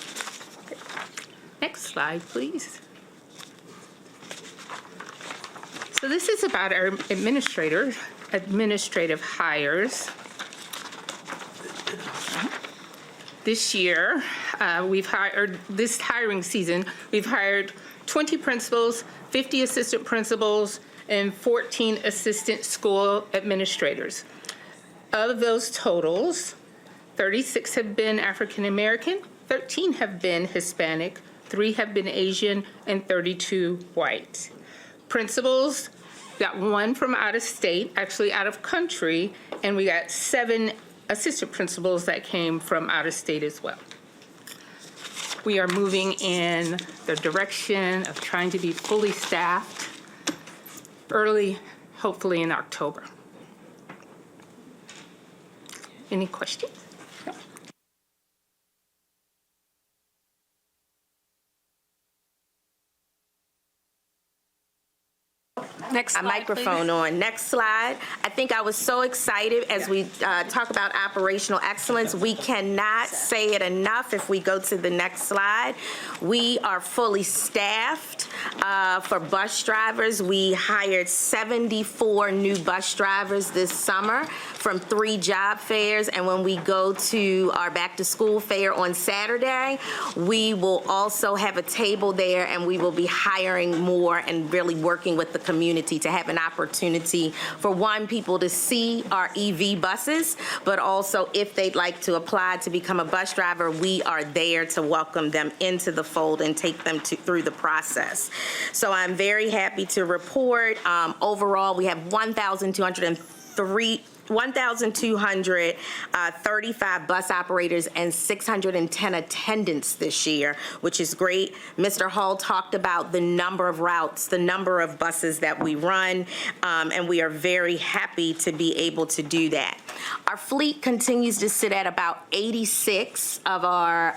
Next slide, please. So this is about our administrative hires. This year, this hiring season, we've hired 20 principals, 50 assistant principals, and 14 assistant school administrators. Of those totals, 36 have been African American, 13 have been Hispanic, 3 have been Asian, and 32 white. Principals, got 1 from out of state, actually out of country, and we got 7 assistant principals that came from out of state as well. We are moving in the direction of trying to be fully staffed early, hopefully in October. Any questions? Next slide, microphone on. Next slide. I think I was so excited as we talk about operational excellence. We cannot say it enough. If we go to the next slide, we are fully staffed for bus drivers. We hired 74 new bus drivers this summer from 3 job fairs. And when we go to our back to school fair on Saturday, we will also have a table there, and we will be hiring more and really working with the community to have an opportunity for people to see our EV buses, but also if they'd like to apply to become a bus driver, we are there to welcome them into the fold and take them through the process. So I'm very happy to report overall we have 1,235 bus operators and 610 attendants this year, which is great. Mr. Hall talked about the number of routes, the number of buses that we run, and we are very happy to be able to do that. Our fleet continues to sit at about 86 of our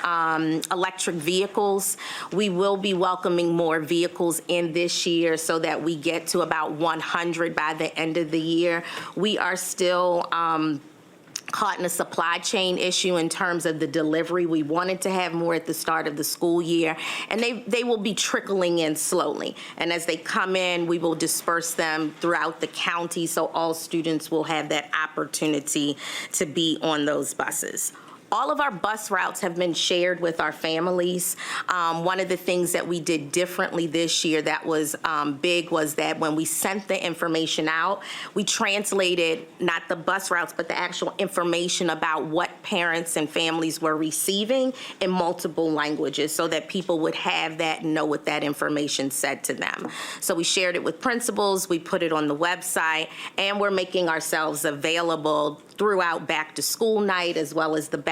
electric vehicles. We will be welcoming more vehicles in this year so that we get to about 100 by the end of the year. We are still caught in a supply chain issue in terms of the delivery. We wanted to have more at the start of the school year, and they will be trickling in slowly. And as they come in, we will disperse them throughout the county so all students will have that opportunity to be on those buses. All of our bus routes have been shared with our families. One of the things that we did differently this year that was big was that when we sent the information out, we translated not the bus routes, but the actual information about what parents and families were receiving in multiple languages so that people would have that and know what that information said to them. So we shared it with principals, we put it on the website, and we're making ourselves available throughout back to school night as well as the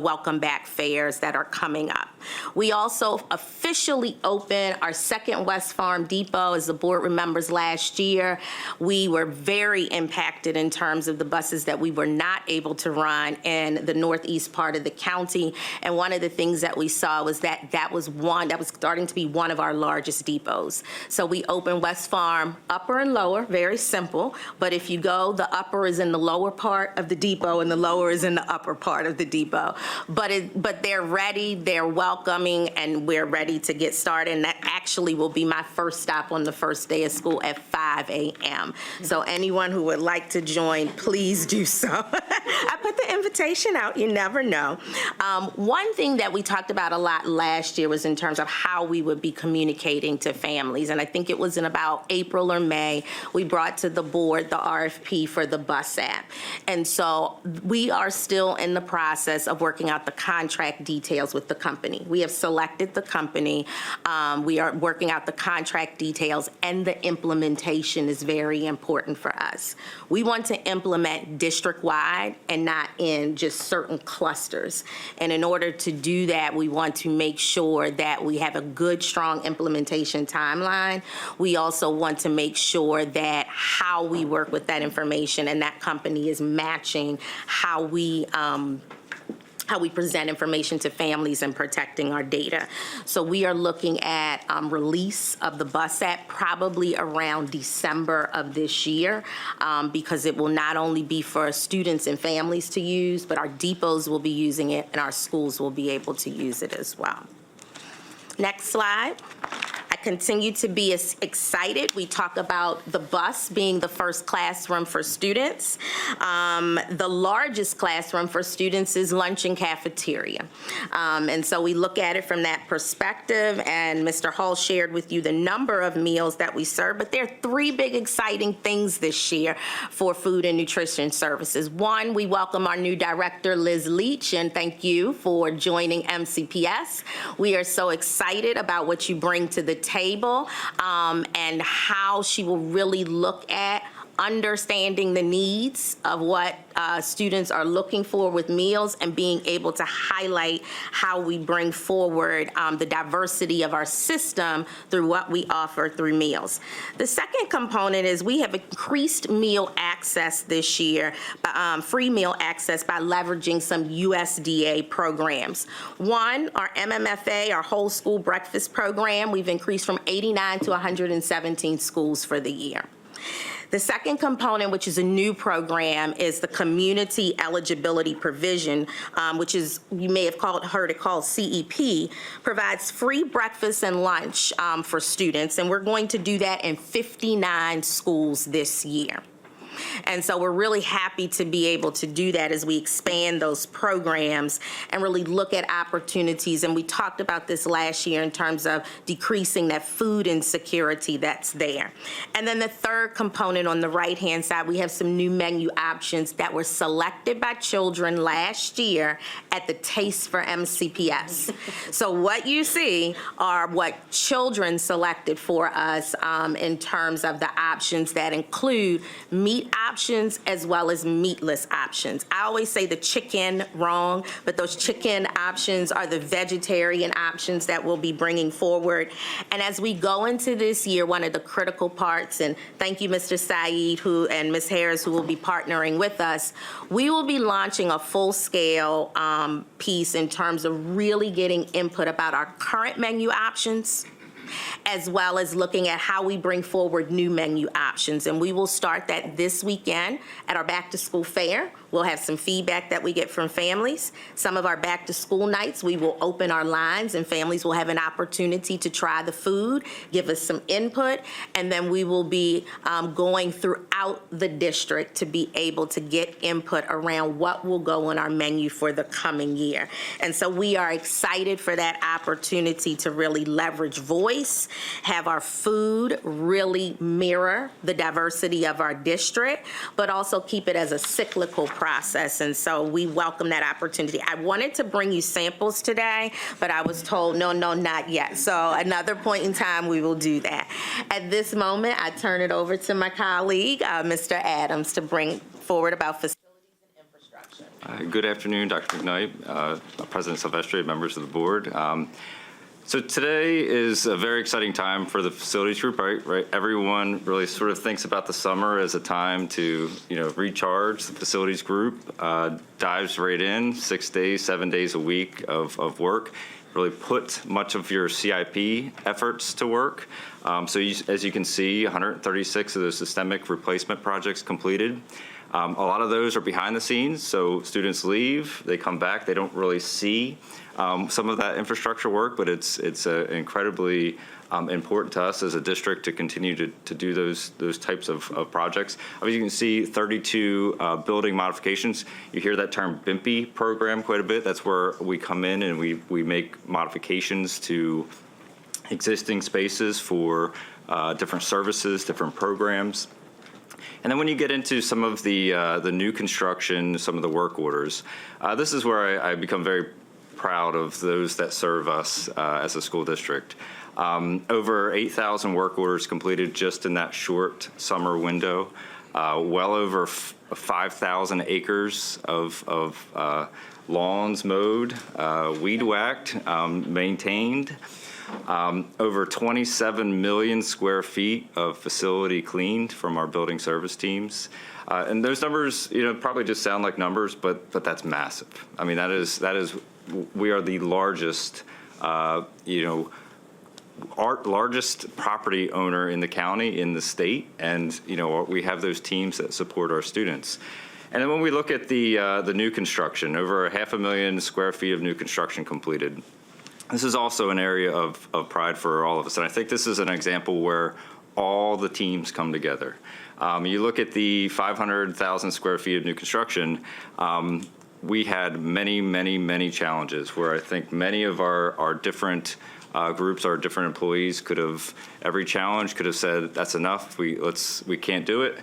welcome back fairs that are coming up. We also officially opened our second West Farm Depot. As the board remembers last year, we were very impacted in terms of the buses that we were not able to run in the northeast part of the county. And one of the things that we saw was that was starting to be one of our largest depots. So we opened West Farm upper and lower, very simple. But if you go, the upper is in the lower part of the depot and the lower is in the upper part of the depot. But they're ready, they're welcoming, and we're ready to get started. And that actually will be my first stop on the first day of school at 5 a.m. So anyone who would like to join, please do so. I put the invitation out. You never know. One thing that we talked about a lot last year was in terms of how we would be communicating to families. And I think it was in about April or May, we brought to the board the RFP for the bus app. And so we are still in the process of working out the contract details with the company. We have selected the company. We are working out the contract details, and the implementation is very important for us. We want to implement district-wide and not in just certain clusters. And in order to do that, we want to make sure that we have a good, strong implementation timeline. We also want to make sure that how we work with that information and that company is matching how we present information to families and protecting our data. So we are looking at release of the bus app probably around December of this year, because it will not only be for students and families to use, but our depots will be using it and our schools will be able to use it as well. Next slide. I continue to be excited. We talk about the bus being the first classroom for students. The largest classroom for students is lunch and cafeteria. And so we look at it from that perspective, and Mr. Hall shared with you the number of meals that we serve, but there are three big exciting things this year for food and nutrition services. One, we welcome our new director, Liz Leach, and thank you for joining MCPS. We are so excited about what you bring to the table, and how she will really look at understanding the needs of what students are looking for with meals, and being able to highlight how we bring forward the diversity of our system through what we offer through meals. The second component is we have increased meal access this year, free meal access, by leveraging some USDA programs. One, our MMFA, our whole school breakfast program, we've increased from 89 to 117 schools for the year. The second component, which is a new program, is the Community Eligibility Provision, which is, you may have heard it called CEP, provides free breakfast and lunch for students, and we're going to do that in 59 schools this year. And so we're really happy to be able to do that as we expand those programs and really look at opportunities. And we talked about this last year in terms of decreasing that food insecurity that's there. And then the third component on the right-hand side, we have some new menu options that were selected by children last year at the Taste for MCPS. So what you see are what children selected for us in terms of the options that include meat options as well as meatless options. I always say the chicken wrong, but those chicken options are the vegetarian options that we'll be bringing forward. And as we go into this year, one of the critical parts, and thank you, Mr. Saeed and Ms. Harris, who will be partnering with us, we will be launching a full-scale piece in terms of really getting input about our current menu options, as well as looking at how we bring forward new menu options. And we will start that this weekend at our back to school fair. We'll have some feedback that we get from families. Some of our back to school nights, we will open our lines and families will have an opportunity to try the food, give us some input, and then we will be going throughout the district to be able to get input around what will go on our menu for the coming year. And so we are excited for that opportunity to really leverage voice, have our food really mirror the diversity of our district, but also keep it as a cyclical process. And so we welcome that opportunity. I wanted to bring you samples today, but I was told, no, not yet. So another point in time, we will do that. At this moment, I turn it over to my colleague, Mr. Adams, to bring forward about facilities and infrastructure. Good afternoon, Dr. McKnight, President Silvestri, members of the board. So today is a very exciting time for the facilities group, right? Everyone really sort of thinks about the summer as a time to, recharge. The facilities group dives right in, 6 days, 7 days a week of work, really put much of your CIP efforts to work. So as you can see, 136 of those systemic replacement projects completed. A lot of those are behind the scenes, so students leave, they come back, they don't really see some of that infrastructure work, but it's an incredibly important to us as a district to continue to do those types of projects. As you can see, 32 building modifications. You hear that term BIMPI program quite a bit. That's where we come in and we make modifications to existing spaces for different services, different programs. And then when you get into some of the new construction, some of the work orders, this is where I become very proud of those that serve us as a school district. Over 8,000 work orders completed just in that short summer window. Well over 5,000 acres of lawns mowed, weed whacked, maintained. Over 27 million square feet of facility cleaned from our building service teams. And those numbers, probably just sound like numbers, but that's massive. I mean, that is, we are the largest, largest property owner in the county, in the state, and we have those teams that support our students. And then when we look at the new construction, over 500,000 square feet of new construction completed. This is also an area of pride for all of us, and I think this is an example where all the teams come together. You look at the 500,000 square feet of new construction, we had many challenges where I think many of our different groups, our different employees every challenge could have said, that's enough, we can't do it.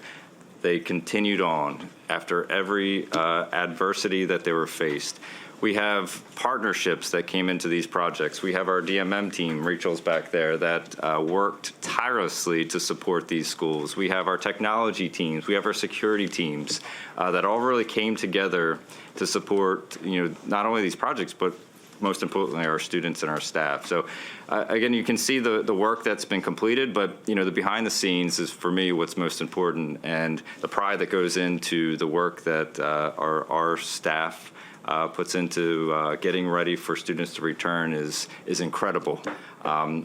They continued on after every adversity that they were faced. We have partnerships that came into these projects. We have our DMM team, Rachel's back there, that worked tirelessly to support these schools. We have our technology teams. We have our security teams that all really came together to support, not only these projects, but most importantly, our students and our staff. So again, you can see the work that's been completed, but the behind the scenes is, for me, what's most important, and the pride that goes into the work that our staff puts into getting ready for students to return is incredible.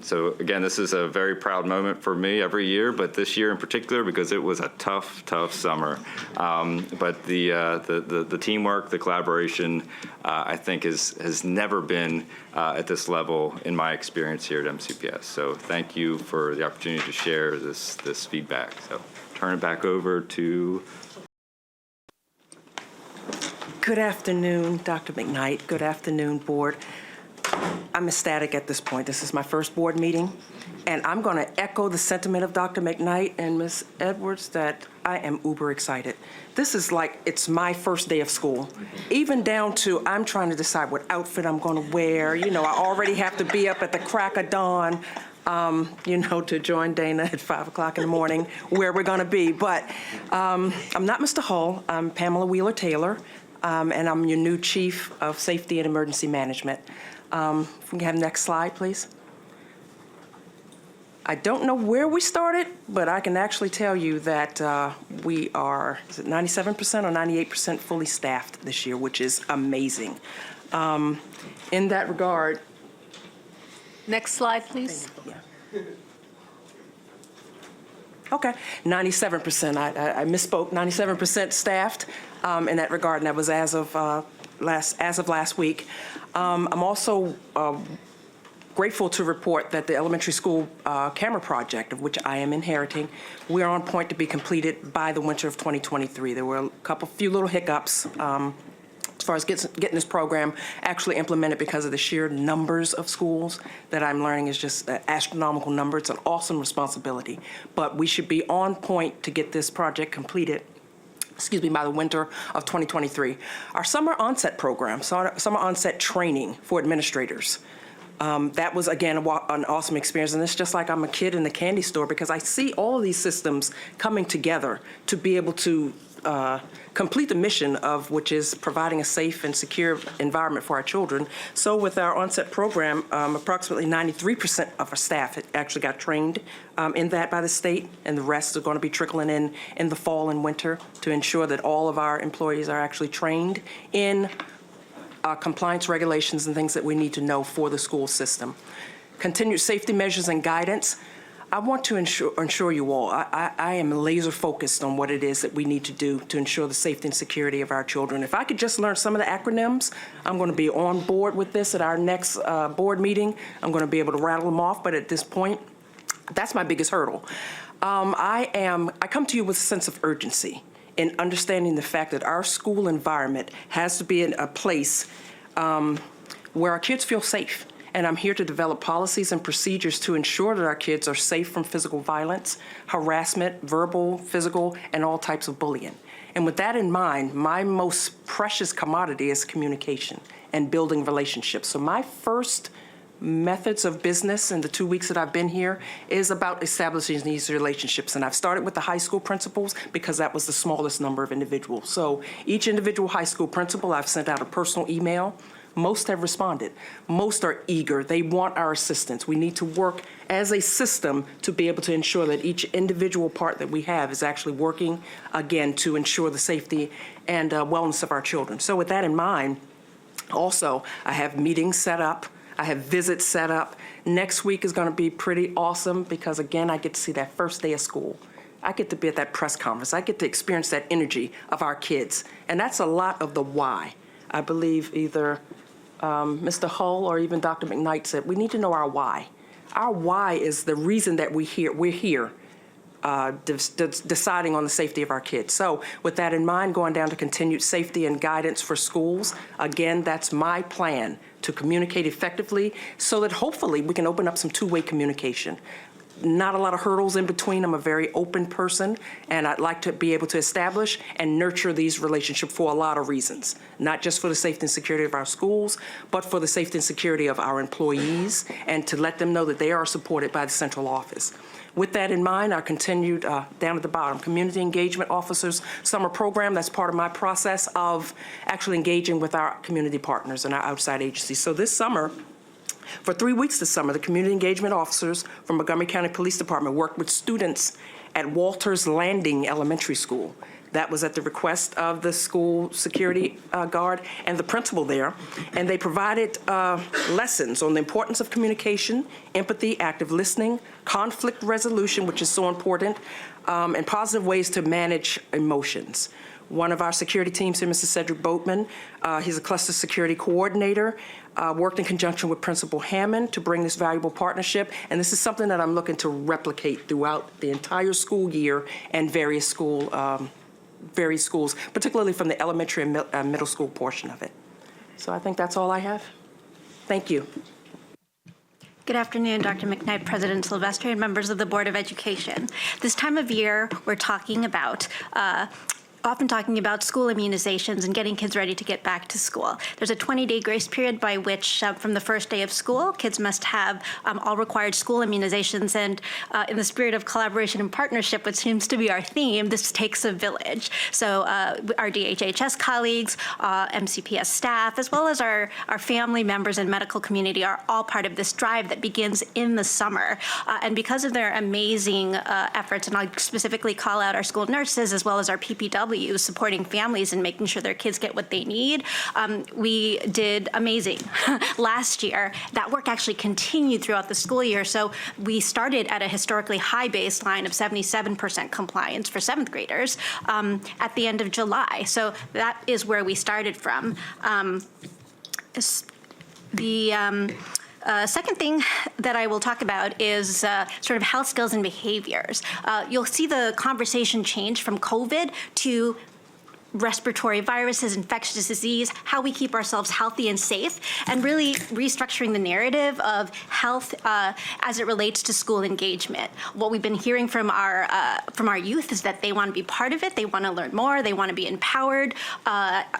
So again, this is a very proud moment for me every year, but this year in particular because it was a tough summer. But the teamwork, the collaboration, I think has never been at this level in my experience here at MCPS. So thank you for the opportunity to share this feedback. So turn it back over to. Good afternoon, Dr. McKnight. Good afternoon, board. I'm ecstatic at this point. This is my first board meeting, and I'm going to echo the sentiment of Dr. McKnight and Ms. Edwards that I am uber excited. This is like it's my first day of school, even down to I'm trying to decide what outfit I'm going to wear. I already have to be up at the crack of dawn, to join Dana at 5 o'clock in the morning, where we're going to be. But I'm not Mr. Hull. I'm Pamela Wheeler-Taylor. And I'm your new Chief of Safety and Emergency Management. If we can have next slide, please. I don't know where we started, but I can actually tell you that we are, is it 97% or 98% fully staffed this year, which is amazing. In that regard. Next slide, please. Okay, 97%. I misspoke. 97% staffed in that regard, and that was as of last week. I'm also grateful to report that the elementary school camera project, of which I am inheriting, we are on point to be completed by the winter of 2023. There were few little hiccups as far as getting this program actually implemented because of the sheer numbers of schools that I'm learning is just an astronomical number. It's an awesome responsibility, but we should be on point to get this project completed by the winter of 2023. Our summer onset program, summer onset training for administrators, that was, again, an awesome experience. And it's just like I'm a kid in the candy store because I see all of these systems coming together to be able to complete the mission of which is providing a safe and secure environment for our children. So with our onset program, approximately 93% of our staff actually got trained in that by the state, and the rest are going to be trickling in the fall and winter to ensure that all of our employees are actually trained in compliance regulations and things that we need to know for the school system. Continued safety measures and guidance. I want to ensure you all, I am laser focused on what it is that we need to do to ensure the safety and security of our children. If I could just learn some of the acronyms, I'm going to be on board with this at our next board meeting. I'm going to be able to rattle them off, but at this point, that's my biggest hurdle. I come to you with a sense of urgency in understanding the fact that our school environment has to be in a place where our kids feel safe. And I'm here to develop policies and procedures to ensure that our kids are safe from physical violence, harassment, verbal, physical, and all types of bullying. And with that in mind, my most precious commodity is communication and building relationships. So my first methods of business in the 2 weeks that I've been here is about establishing these relationships. And I've started with the high school principals because that was the smallest number of individuals. So each individual high school principal, I've sent out a personal email. Most have responded. Most are eager. They want our assistance. We need to work as a system to be able to ensure that each individual part that we have is actually working, again, to ensure the safety and wellness of our children. So with that in mind, also, I have meetings set up. I have visits set up. Next week is going to be pretty awesome because, again, I get to see that first day of school. I get to be at that press conference. I get to experience that energy of our kids. And that's a lot of the why. I believe either Mr. Hull or even Dr. McKnight said, we need to know our why. Our why is the reason that we're here deciding on the safety of our kids. So with that in mind, going down to continued safety and guidance for schools, again, that's my plan to communicate effectively so that hopefully we can open up some two-way communication. Not a lot of hurdles in between. I'm a very open person, and I'd like to be able to establish and nurture these relationships for a lot of reasons, not just for the safety and security of our schools, but for the safety and security of our employees, and to let them know that they are supported by the central office. With that in mind, I continued down at the bottom, Community Engagement Officers Summer Program. That's part of my process of actually engaging with our community partners and our outside agencies. So this summer, for 3 weeks this summer, the community engagement officers from Montgomery County Police Department worked with students at Walters Landing Elementary School. That was at the request of the school security guard and the principal there. And they provided lessons on the importance of communication, empathy, active listening, conflict resolution, which is so important, and positive ways to manage emotions. One of our security teams here, Mr. Cedric Boatman, he's a cluster security coordinator, worked in conjunction with Principal Hammond to bring this valuable partnership. And this is something that I'm looking to replicate throughout the entire school year and various schools, particularly from the elementary and middle school portion of it. So I think that's all I have. Thank you. Good afternoon, Dr. McKnight, President Silvestri, and members of the Board of Education. This time of year, we're talking about often talking about school immunizations and getting kids ready to get back to school. There's a 20-day grace period by which, from the first day of school, kids must have all required school immunizations. And in the spirit of collaboration and partnership, which seems to be our theme, this takes a village. So our DHHS colleagues, MCPS staff, as well as our family members and medical community are all part of this drive that begins in the summer. And because of their amazing efforts, and I'll specifically call out our school nurses as well as our PPW, supporting families and making sure their kids get what they need. We did amazing last year. That work actually continued throughout the school year. So we started at a historically high baseline of 77% compliance for 7th graders at the end of July. So that is where we started from. Second thing that I will talk about is sort of health skills and behaviors. You'll see the conversation change from COVID to respiratory viruses, infectious disease, how we keep ourselves healthy and safe, and really restructuring the narrative of health as it relates to school engagement. What we've been hearing from our youth is that they want to be part of it, they want to learn more, they want to be empowered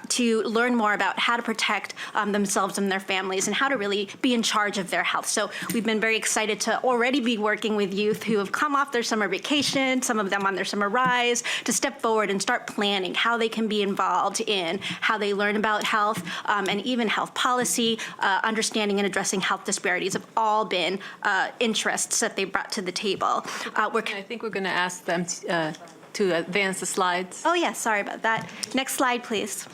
to learn more about how to protect themselves and their families and how to really be in charge of their health. So we've been very excited to already be working with youth who have come off their summer vacation, some of them on their summer rise, to step forward and start planning how they can be involved in how they learn about health and even health policy, understanding and addressing health disparities have all been interests that they brought to the table. I think we're going to ask them to advance the slides. Oh, yeah, sorry about that. Next slide, please.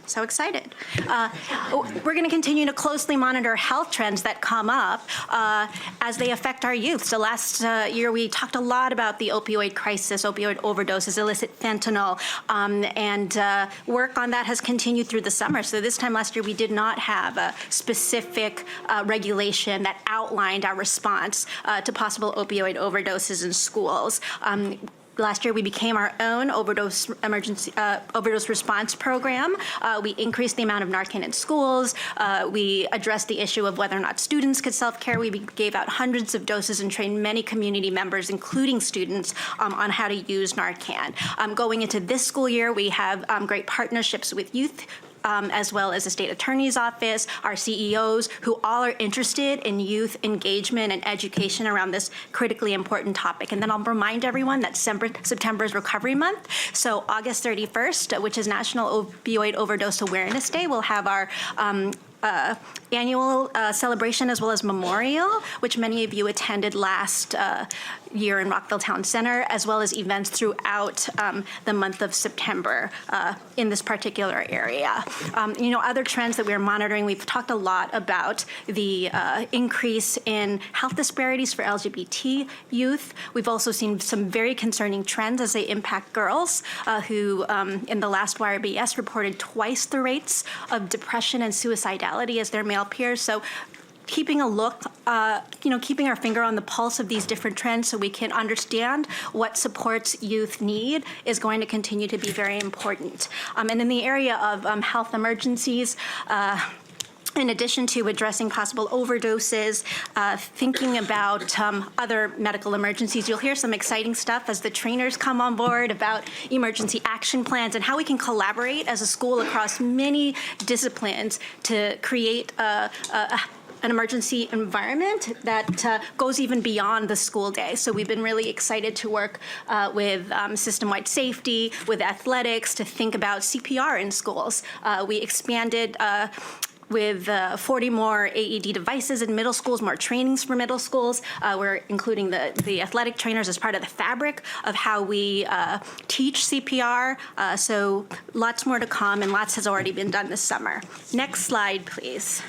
So excited. We're going to continue to closely monitor health trends that come up as they affect our youth. So last year we talked a lot about the opioid crisis, opioid overdoses, illicit fentanyl, and work on that has continued through the summer. So this time last year we did not have a specific regulation that outlined our response to possible opioid overdoses in schools. Last year, we became our own overdose response program. We increased the amount of Narcan in schools. We addressed the issue of whether or not students could self-care. We gave out hundreds of doses and trained many community members, including students, on how to use Narcan. Going into this school year, we have great partnerships with youth as well as the state attorney's office, our CEOs, who all are interested in youth engagement and education around this critically important topic. And then I'll remind everyone that September is Recovery Month. So August 31st, which is National Opioid Overdose Awareness Day, we'll have our annual celebration as well as memorial, which many of you attended last year in Rockville Town Center, as well as events throughout the month of September in this particular area. Other trends that we're monitoring, we've talked a lot about the increase in health disparities for LGBT youth. We've also seen some very concerning trends as they impact girls who in the last YRBS reported twice the rates of depression and suicidality as their male peers. So keeping a look, keeping our finger on the pulse of these different trends so we can understand what supports youth need is going to continue to be very important. And in the area of health emergencies, in addition to addressing possible overdoses, thinking about other medical emergencies, you'll hear some exciting stuff as the trainers come on board about emergency action plans and how we can collaborate as a school across many disciplines to create an emergency environment that goes even beyond the school day. So we've been really excited to work with system-wide safety, with athletics, to think about CPR in schools. We expanded with 40 more AED devices in middle schools, more trainings for middle schools. We're including the athletic trainers as part of the fabric of how we teach CPR. So lots more to come, and lots has already been done this summer. Next slide, please.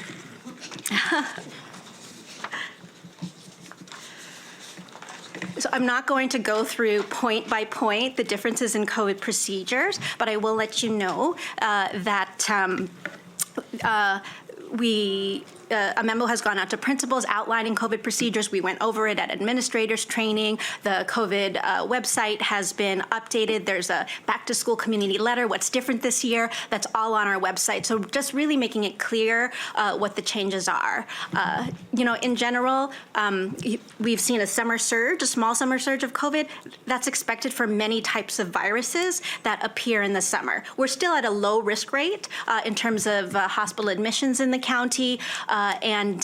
So I'm not going to go through point by point the differences in COVID procedures, but I will let you know that a memo has gone out to principals outlining COVID procedures. We went over it at administrators training. The COVID website has been updated. There's a back-to-school community letter, what's different this year. That's all on our website. So just really making it clear what the changes are. In general, we've seen a small summer surge of COVID. That's expected for many types of viruses that appear in the summer. We're still at a low risk rate in terms of hospital admissions in the county. And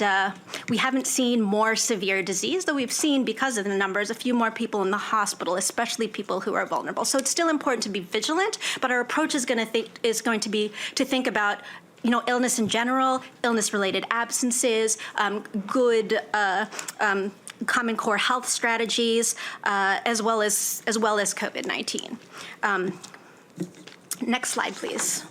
we haven't seen more severe disease, though we've seen, because of the numbers, a few more people in the hospital, especially people who are vulnerable. So it's still important to be vigilant, but our approach is going to be to think about illness in general, illness-related absences, good Common Core health strategies, as well as COVID-19. Next slide, please.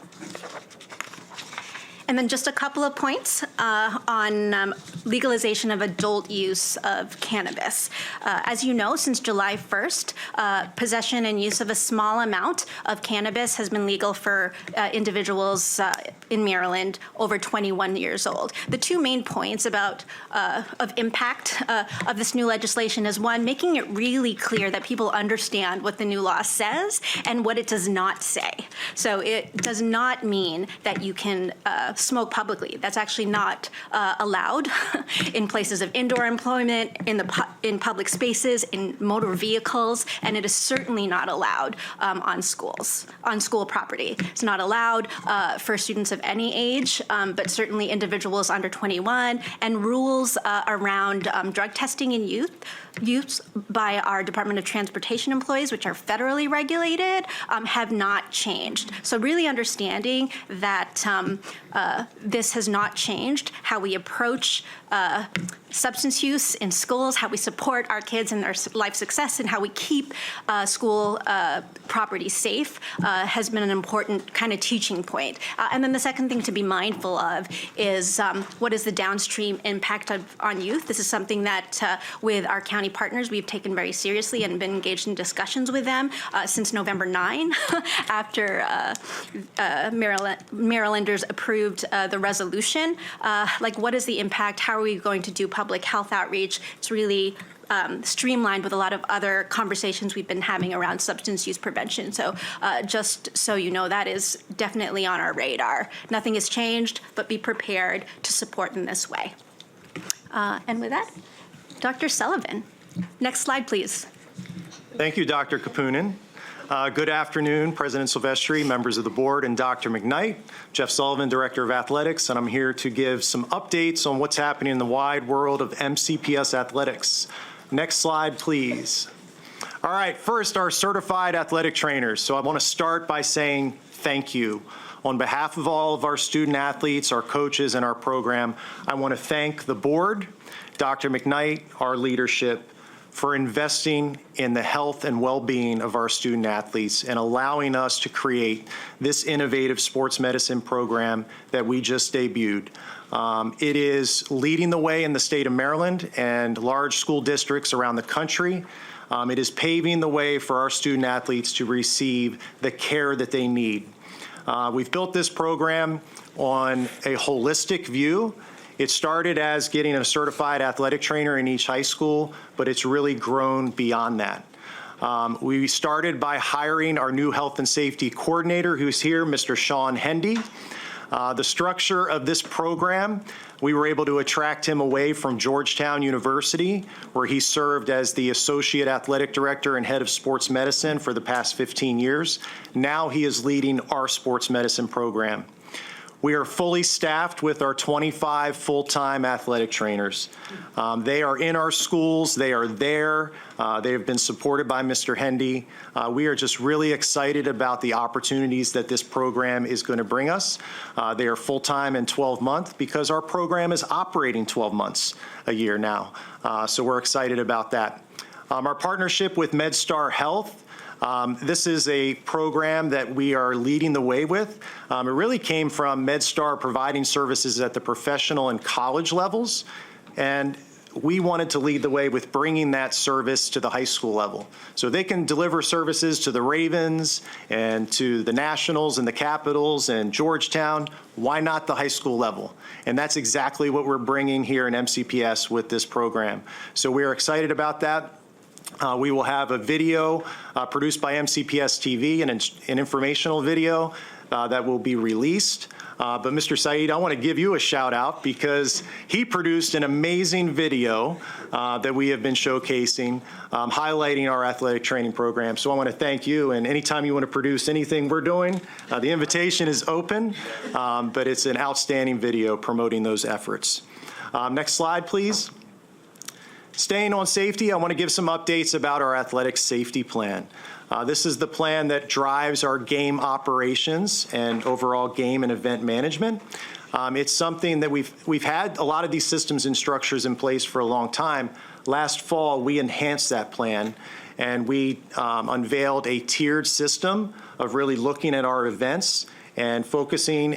And then just a couple of points on legalization of adult use of cannabis. As you know, since July 1st, possession and use of a small amount of cannabis has been legal for individuals in Maryland over 21 years old. The two main points of impact of this new legislation is, one, making it really clear that people understand what the new law says and what it does not say. So it does not mean that you can smoke publicly. That's actually not allowed in places of indoor employment, in public spaces, in motor vehicles, and it is certainly not allowed on school property. It's not allowed for students of any age, but certainly individuals under 21, and rules around drug testing in youth by our Department of Transportation employees, which are federally regulated, have not changed. So really understanding that this has not changed. How we approach substance use in schools, how we support our kids in their life success, and how we keep school property safe has been an important kind of teaching point. And then the second thing to be mindful of is what is the downstream impact on youth. This is something that with our county partners we've taken very seriously and been engaged in discussions with them since November 9 after Marylanders approved the resolution. Like, what is the impact? How are we going to do public health outreach? It's really streamlined with a lot of other conversations we've been having around substance use prevention. So just so you know, that is definitely on our radar. Nothing has changed, but be prepared to support in this way. And with that, Dr. Sullivan. Next slide, please. Thank you, Dr. Kapunen. Good afternoon, President Silvestri, members of the board, and Dr. McKnight. Jeff Sullivan, Director of Athletics, and I'm here to give some updates on what's happening in the wide world of MCPS athletics. Next slide, please. All right, first, our certified athletic trainers. So I want to start by saying thank you. On behalf of all of our student athletes, our coaches, and our program, I want to thank the board, Dr. McKnight, our leadership, for investing in the health and well-being of our student athletes and allowing us to create this innovative sports medicine program that we just debuted. It is leading the way in the state of Maryland and large school districts around the country. It is paving the way for our student athletes to receive the care that they need. We've built this program on a holistic view. It started as getting a certified athletic trainer in each high school, but it's really grown beyond that. We started by hiring our new health and safety coordinator, who's here, Mr. Sean Hendy. The structure of this program, we were able to attract him away from Georgetown University, where he served as the Associate Athletic Director and Head of Sports Medicine for the past 15 years. Now he is leading our sports medicine program. We are fully staffed with our 25 full-time athletic trainers. They are in our schools. They are there. They have been supported by Mr. Hendy. We are just really excited about the opportunities that this program is going to bring us. They are full-time and 12-month because our program is operating 12 months a year now. So we're excited about that. Our partnership with MedStar Health, this is a program that we are leading the way with. It really came from MedStar providing services at the professional and college levels, and we wanted to lead the way with bringing that service to the high school level. So they can deliver services to the Ravens and to the Nationals and the Capitals and Georgetown. Why not the high school level? And that's exactly what we're bringing here in MCPS with this program. So we're excited about that. We will have a video produced by MCPS TV, an informational video that will be released. But Mr. Saeed, I want to give you a shout out because he produced an amazing video that we have been showcasing, highlighting our athletic training program. So I want to thank you, and anytime you want to produce anything we're doing, the invitation is open, but it's an outstanding video promoting those efforts. Next slide, please. Staying on safety, I want to give some updates about our athletic safety plan. This is the plan that drives our game operations and overall game and event management. It's something that we've had a lot of these systems and structures in place for a long time. Last fall, we enhanced that plan and we unveiled a tiered system of really looking at our events and focusing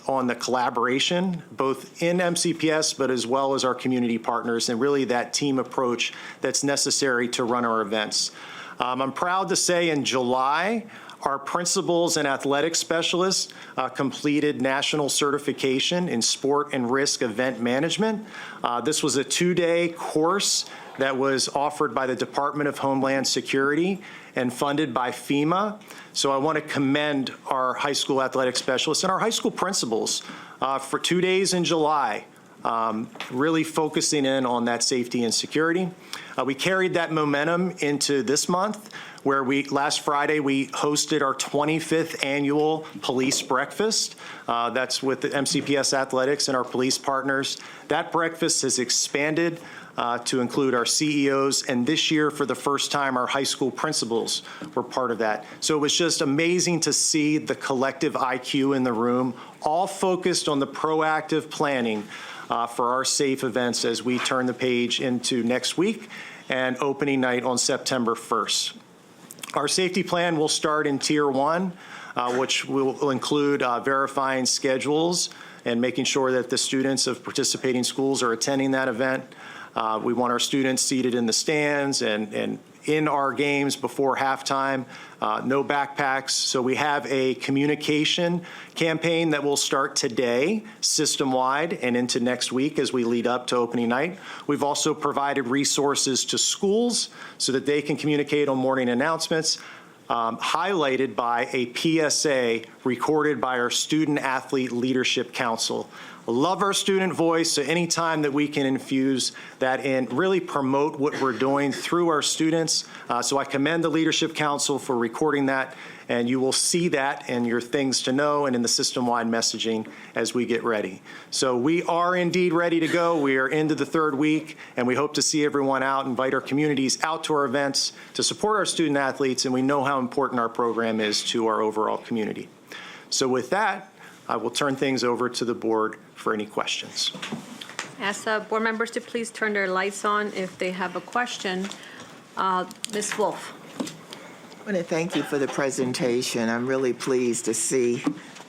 on the collaboration, both in MCPS, but as well as our community partners, and really that team approach that's necessary to run our events. I'm proud to say in July, our principals and athletic specialists completed national certification in sport and risk event management. This was a 2-day course that was offered by the Department of Homeland Security and funded by FEMA. So I want to commend our high school athletic specialists and our high school principals for 2 days in July, really focusing in on that safety and security. We carried that momentum into this month, where last Friday we hosted our 25th annual police breakfast. That's with the MCPS Athletics and our police partners. That breakfast has expanded to include our CEOs, and this year, for the first time, our high school principals were part of that. So it was just amazing to see the collective IQ in the room, all focused on the proactive planning for our safe events as we turn the page into next week and opening night on September 1st. Our safety plan will start in Tier 1, which will include verifying schedules and making sure that the students of participating schools are attending that event. We want our students seated in the stands and in our games before halftime, no backpacks. So we have a communication campaign that will start today, system-wide, and into next week as we lead up to opening night. We've also provided resources to schools so that they can communicate on morning announcements, highlighted by a PSA recorded by our Student Athlete Leadership Council. Love our student voice, so anytime that we can infuse that in, really promote what we're doing through our students. So I commend the Leadership Council for recording that, and you will see that in your things to know and in the system-wide messaging as we get ready. So we are indeed ready to go. We are into the third week, and we hope to see everyone out, invite our communities out to our events to support our student athletes, and we know how important our program is to our overall community. So with that, I will turn things over to the board for any questions. Ask board members to please turn their lights on if they have a question. Ms. Wolf. I want to thank you for the presentation. I'm really pleased to see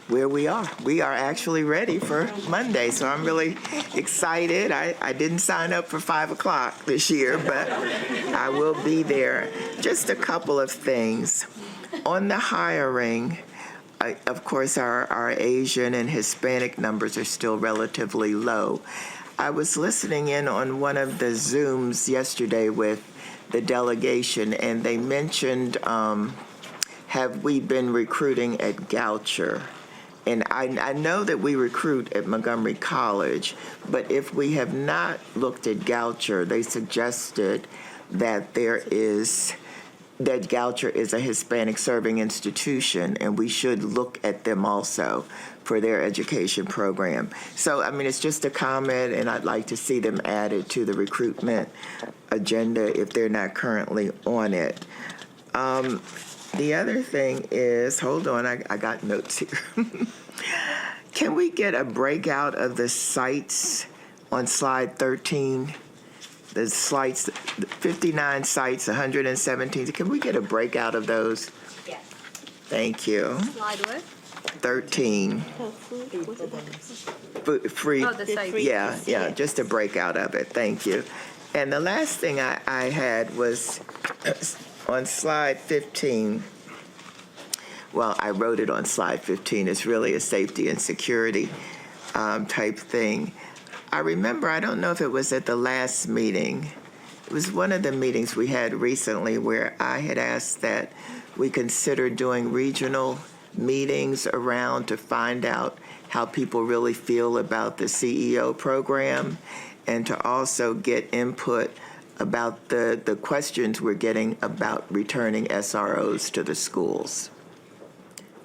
where we are. We are actually ready for Monday, so I'm really excited. I didn't sign up for 5 o'clock this year, but I will be there. Just a couple of things. On the hiring, of course, our Asian and Hispanic numbers are still relatively low. I was listening in on one of the Zooms yesterday with the delegation, and they mentioned, have we been recruiting at Goucher? And I know that we recruit at Montgomery College, but if we have not looked at Goucher, they suggested that that Goucher is a Hispanic serving institution, and we should look at them also for their education program. So, I mean, it's just a comment, and I'd like to see them added to the recruitment agenda if they're not currently on it. The other thing is, hold on, I got notes here. Can we get a breakout of the sites on slide 13? The sites, 59 sites, 117. Can we get a breakout of those? Yes. Thank you. Slide what? 13. Free. Oh, the site. Yeah, just a breakout of it. Thank you. And the last thing I had was on slide 15. Well, I wrote it on slide 15. It's really a safety and security type thing. I remember, I don't know if it was at the last meeting, it was one of the meetings we had recently where I had asked that we consider doing regional meetings around to find out how people really feel about the CEO program, and to also get input about the questions we're getting about returning SROs to the schools.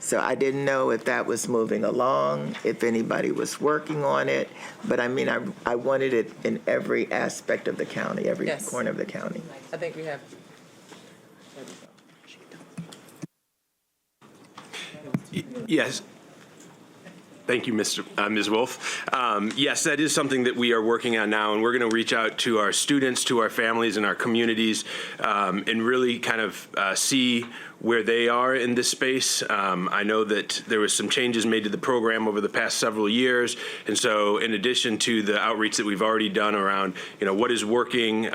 So I didn't know if that was moving along, if anybody was working on it, but I mean, I wanted it in every aspect of the county, every corner of the county. I think we have. Yes. Thank you, Ms. Wolf. Yes, that is something that we are working on now, and we're going to reach out to our students, to our families, and our communities, and really kind of see where they are in this space. I know that there was some changes made to the program over the past several years, and so in addition to the outreach that we've already done around, what is working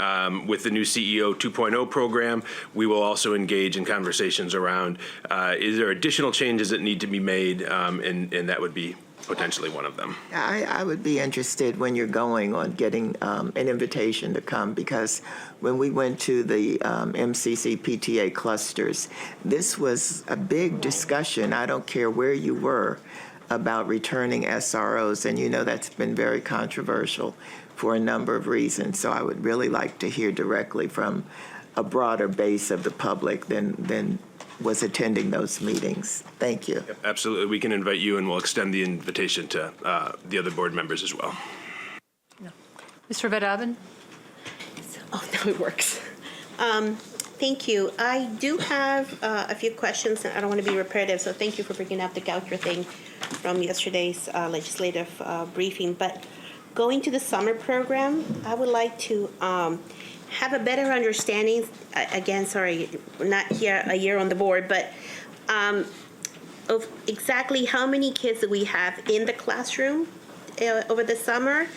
with the new CEO 2.0 program, we will also engage in conversations around is there additional changes that need to be made, and that would be potentially one of them. I would be interested when you're going on getting an invitation to come, because when we went to the MCC PTA clusters, this was a big discussion. I don't care where you were about returning SROs, and that's been very controversial for a number of reasons. So I would really like to hear directly from a broader base of the public than was attending those meetings. Thank you. Yep, absolutely. We can invite you, and we'll extend the invitation to the other board members as well. Mr. Verhaven? Oh, now it works. Thank you. I do have a few questions, and I don't want to be repetitive, so thank you for bringing up the voucher thing from yesterday's legislative briefing. But going to the summer program, I would like to have a better understanding, again, sorry, we're not here a year on the board, but of exactly how many kids that we have in the classroom over the summer.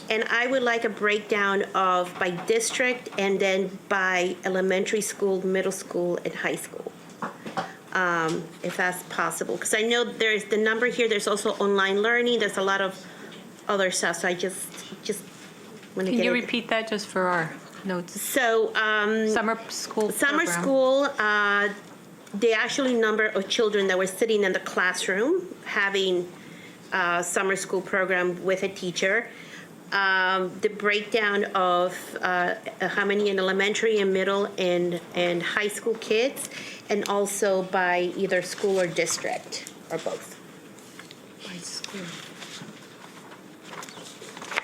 And I would like a breakdown of by district and then by elementary school, middle school, and high school, if that's possible. Because I know there's the number here, there's also online learning, there's a lot of other stuff, so I just want to get Can you it. repeat that just for our notes? So, summer school Summer program. school, the actual number of children that were sitting in the classroom having summer school program with a teacher. The breakdown of how many in elementary and middle and high school kids, and also by either school or district, or both. By school.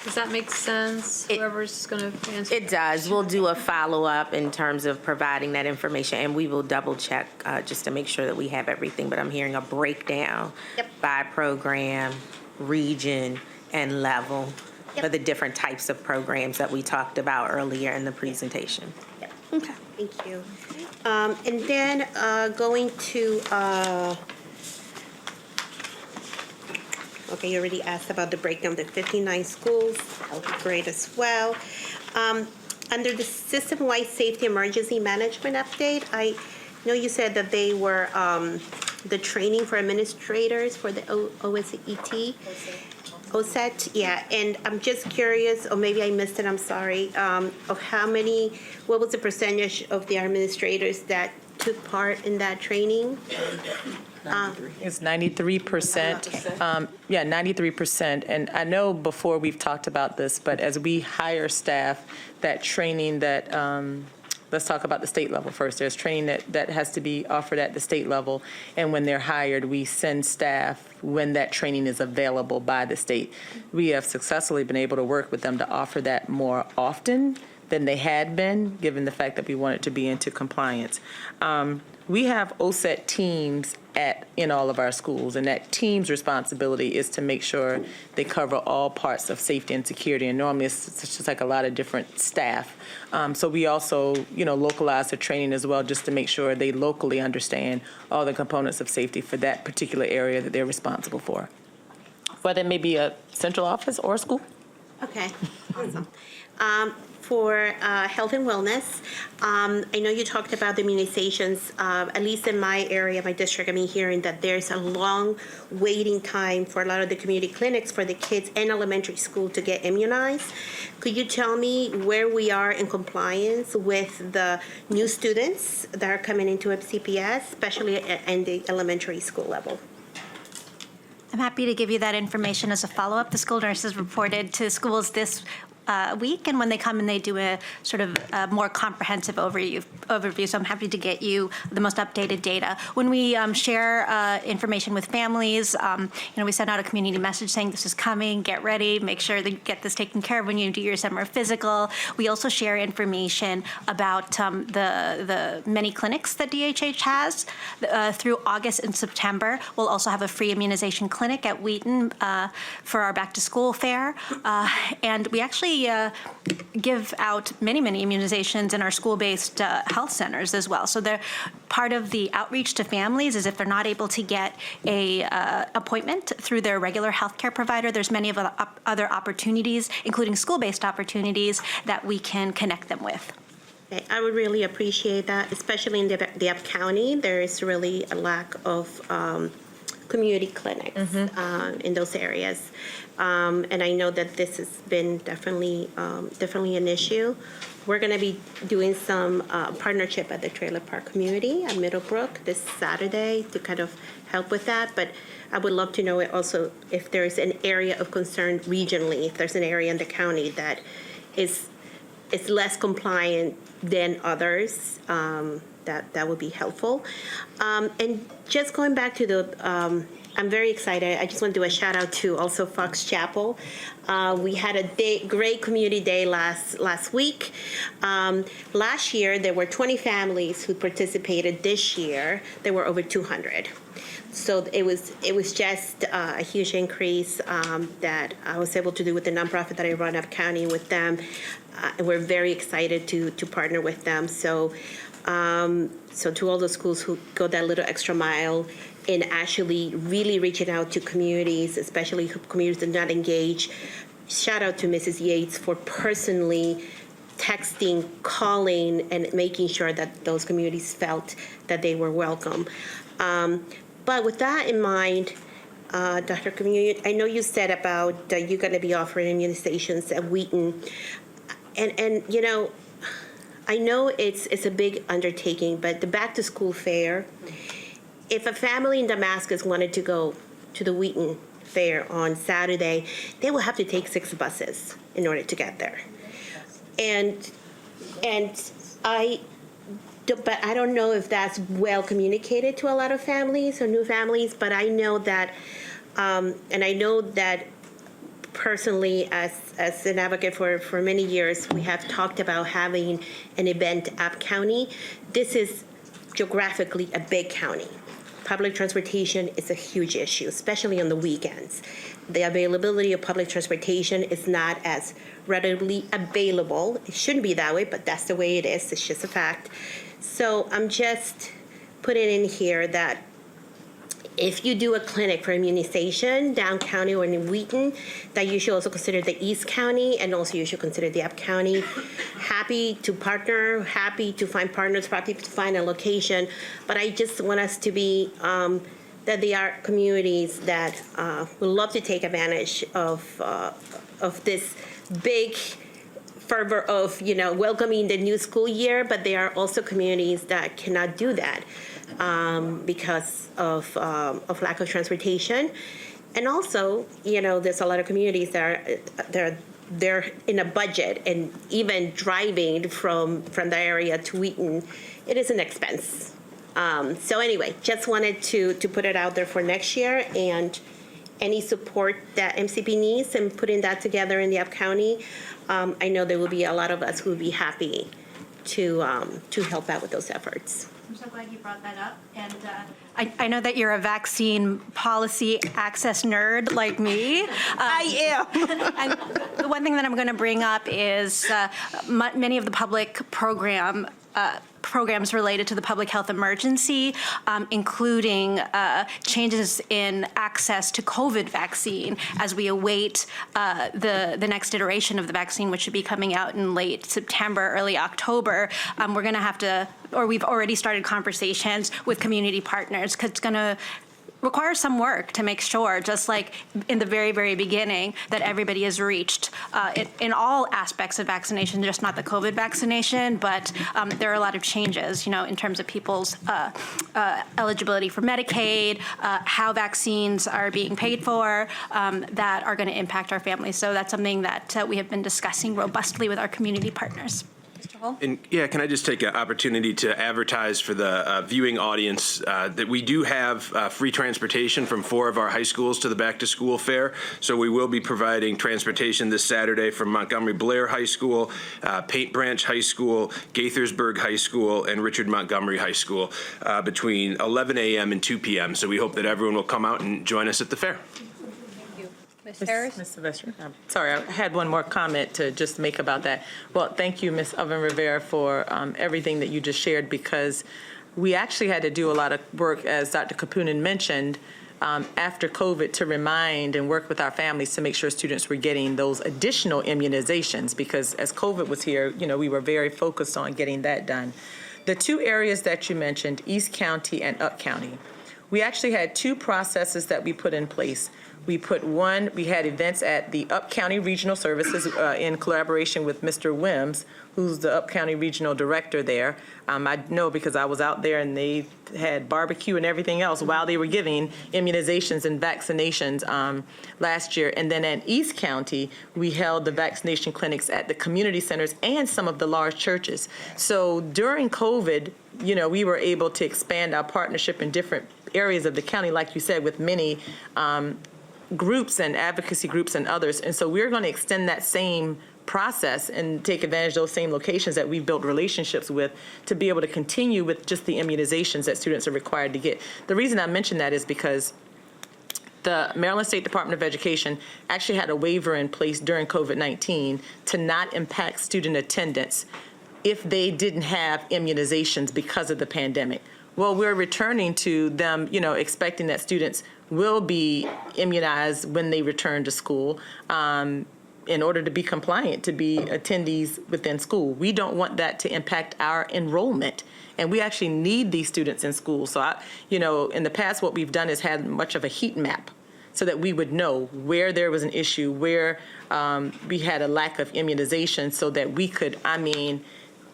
Does that make sense? Whoever's going to answer. It does. We'll do a follow-up in terms of providing that information, and we will double-check just to make sure that we have everything. But I'm hearing a breakdown by program, region, and level for the different types of programs that we talked about earlier in the presentation. Yep. Okay. Thank you. And then going to, okay, you already asked about the breakdown of the 59 schools. That would be great as well. Under the system-wide safety emergency management update, I know you said that they were the training for administrators for the OSET. OSET, yeah, and I'm just curious, or maybe I missed it, I'm sorry, of how many, what was the percentage of the administrators that took part in that training? It's 93%. Yeah, 93%. And I know before we've talked about this, but as we hire staff, that training that, let's talk about the state level first. There's training that has to be offered at the state level. And when they're hired, we send staff when that training is available by the state. We have successfully been able to work with them to offer that more often than they had been, given the fact that we wanted to be into compliance. We have OSET teams in all of our schools, and that team's responsibility is to make sure they cover all parts of safety and security. And normally it's just like a lot of different staff. So we also, localize the training as well, just to make sure they locally understand all the components of safety for that particular area that they're responsible for, whether it may be a central office or a school. Okay, awesome. For health and wellness, I know you talked about the immunizations, at least in my area, my district, hearing that there's a long waiting time for a lot of the community clinics for the kids in elementary school to get immunized. Could you tell me where we are in compliance with the new students that are coming into MCPS, especially in the elementary school level? I'm happy to give you that information as a follow-up. The school nurses reported to schools this week, and when they come and they do a sort of more comprehensive overview, so I'm happy to get you the most updated data. When we share information with families, we send out a community message saying this is coming, get ready, make sure that you get this taken care of when you do your summer physical. We also share information about the many clinics that DHH has. Through August and September, we'll also have a free immunization clinic at Wheaton for our back-to-school fair, and we actually give out many immunizations in our school-based health centers as well. So they're part of the outreach to families is if they're not able to get a appointment through their regular healthcare provider, there's many of other opportunities, including school-based opportunities, that we can connect them with. Okay, I would really appreciate that, especially in DeKalb County. There is really a lack of community clinics in those areas. And I know that this has been definitely an issue. We're going to be doing some partnership at the Trailer Park community at Middlebrook this Saturday to kind of help with that. But I would love to know also if there's an area of concern regionally, if there's an area in the county that is less compliant than others. That would be helpful. And just going back to the I'm very excited. I just want to do a shout out to also Fox Chapel. We had a great community day last week. Last year, there were 20 families who participated. This year, there were over 200. So it was just a huge increase that I was able to do with the nonprofit that I run up county with them. And we're very excited to partner with them. So to all the schools who go that little extra mile in actually really reaching out to communities, especially communities that are not engaged, shout out to Mrs. Yates for personally texting, calling, and making sure that those communities felt that they were welcome. But with that in mind, Dr. Communion, I know you said about you're going to be offering immunizations at Wheaton, and you know, I know it's a big undertaking, but the back to school fair, if a family in Damascus wanted to go to the Wheaton fair on Saturday, they will have to take 6 buses in order to get there, and but I don't know if that's well communicated to a lot of families or new families, but I know that, and I know that personally as an advocate for many years, we have talked about having an event up county. This is geographically a big county. Public transportation is a huge issue, especially on the weekends. The availability of public transportation is not as readily available. It shouldn't be that way, but that's the way it is. It's just a fact. So I'm just putting in here that if you do a clinic for immunization down county or in Wheaton, that you should also consider the East County, and also you should consider the Up County. Happy to partner, happy to find partners, happy to find a location, but I just want us to be, that they are communities that would love to take advantage of this big fervor of, you know, welcoming the new school year, but there are also communities that cannot do that because of lack of transportation. And also, you know, there's a lot of communities that they're in a budget, and even driving from the area to Wheaton, it is an expense. So anyway, just wanted to put it out there for next year, and any support that MCP needs and putting that together in the Up County. I know there will be a lot of us who will be happy to help out with those efforts. I'm so glad you brought that up. And I know that you're a vaccine policy access nerd like me. I am. And the one thing that I'm going to bring up is many of the public programs related to the public health emergency, including changes in access to COVID vaccine as we await the next iteration of the vaccine, which should be coming out in late September, early October. We're going to have to, or we've already started conversations with community partners, because it's going to require some work to make sure, just like in the very, very beginning, that everybody is reached in all aspects of vaccination, just not the COVID vaccination, but there are a lot of changes, you know, in terms of people's eligibility for Medicaid, how vaccines are being paid for, that are going to impact our families. So that's something that we have been discussing robustly with our community partners. And yeah, can I just take an opportunity to advertise for the viewing audience that we do have free transportation from 4 of our high schools to the back to school fair. So we will be providing transportation this Saturday from Montgomery Blair High School, Paint Branch High School, Gaithersburg High School, and Richard Montgomery High School between 11 a.m. and 2 p.m. So we hope that everyone will come out and join us at the fair. Ms. Harris? Ms. Silvestri, sorry, I had one more comment to just make about that. Well, thank you, Ms. Oven Rivera, for everything that you just shared, because we actually had to do a lot of work, as Dr. Kapunen mentioned, after COVID, to remind and work with our families to make sure students were getting those additional immunizations, because as COVID was here, you know, we were very focused on getting that done. The 2 areas that you mentioned, East County and Up County, we actually had 2 processes that we put in place. We had events at the Up County Regional Services in collaboration with Mr. Wims, who's the Up County Regional Director there. I know because I was out there and they had barbecue and everything else while they were giving immunizations and vaccinations last year. And then at East County, we held the vaccination clinics at the community centers and some of the large churches. So during COVID, you know, we were able to expand our partnership in different areas of the county, like you said, with many groups and advocacy groups and others. And so we're going to extend that same process and take advantage of those same locations that we've built relationships with to be able to continue with just the immunizations that students are required to get. The reason I mention that is because the Maryland State Department of Education actually had a waiver in place during COVID-19 to not impact student attendance if they didn't have immunizations because of the pandemic. Well, we're returning to them, expecting that students will be immunized when they return to school in order to be compliant, to be attendees within school. We don't want that to impact our enrollment. And we actually need these students in school. So, in the past, what we've done is had much of a heat map so that we would know where there was an issue, where we had a lack of immunization, so that we could,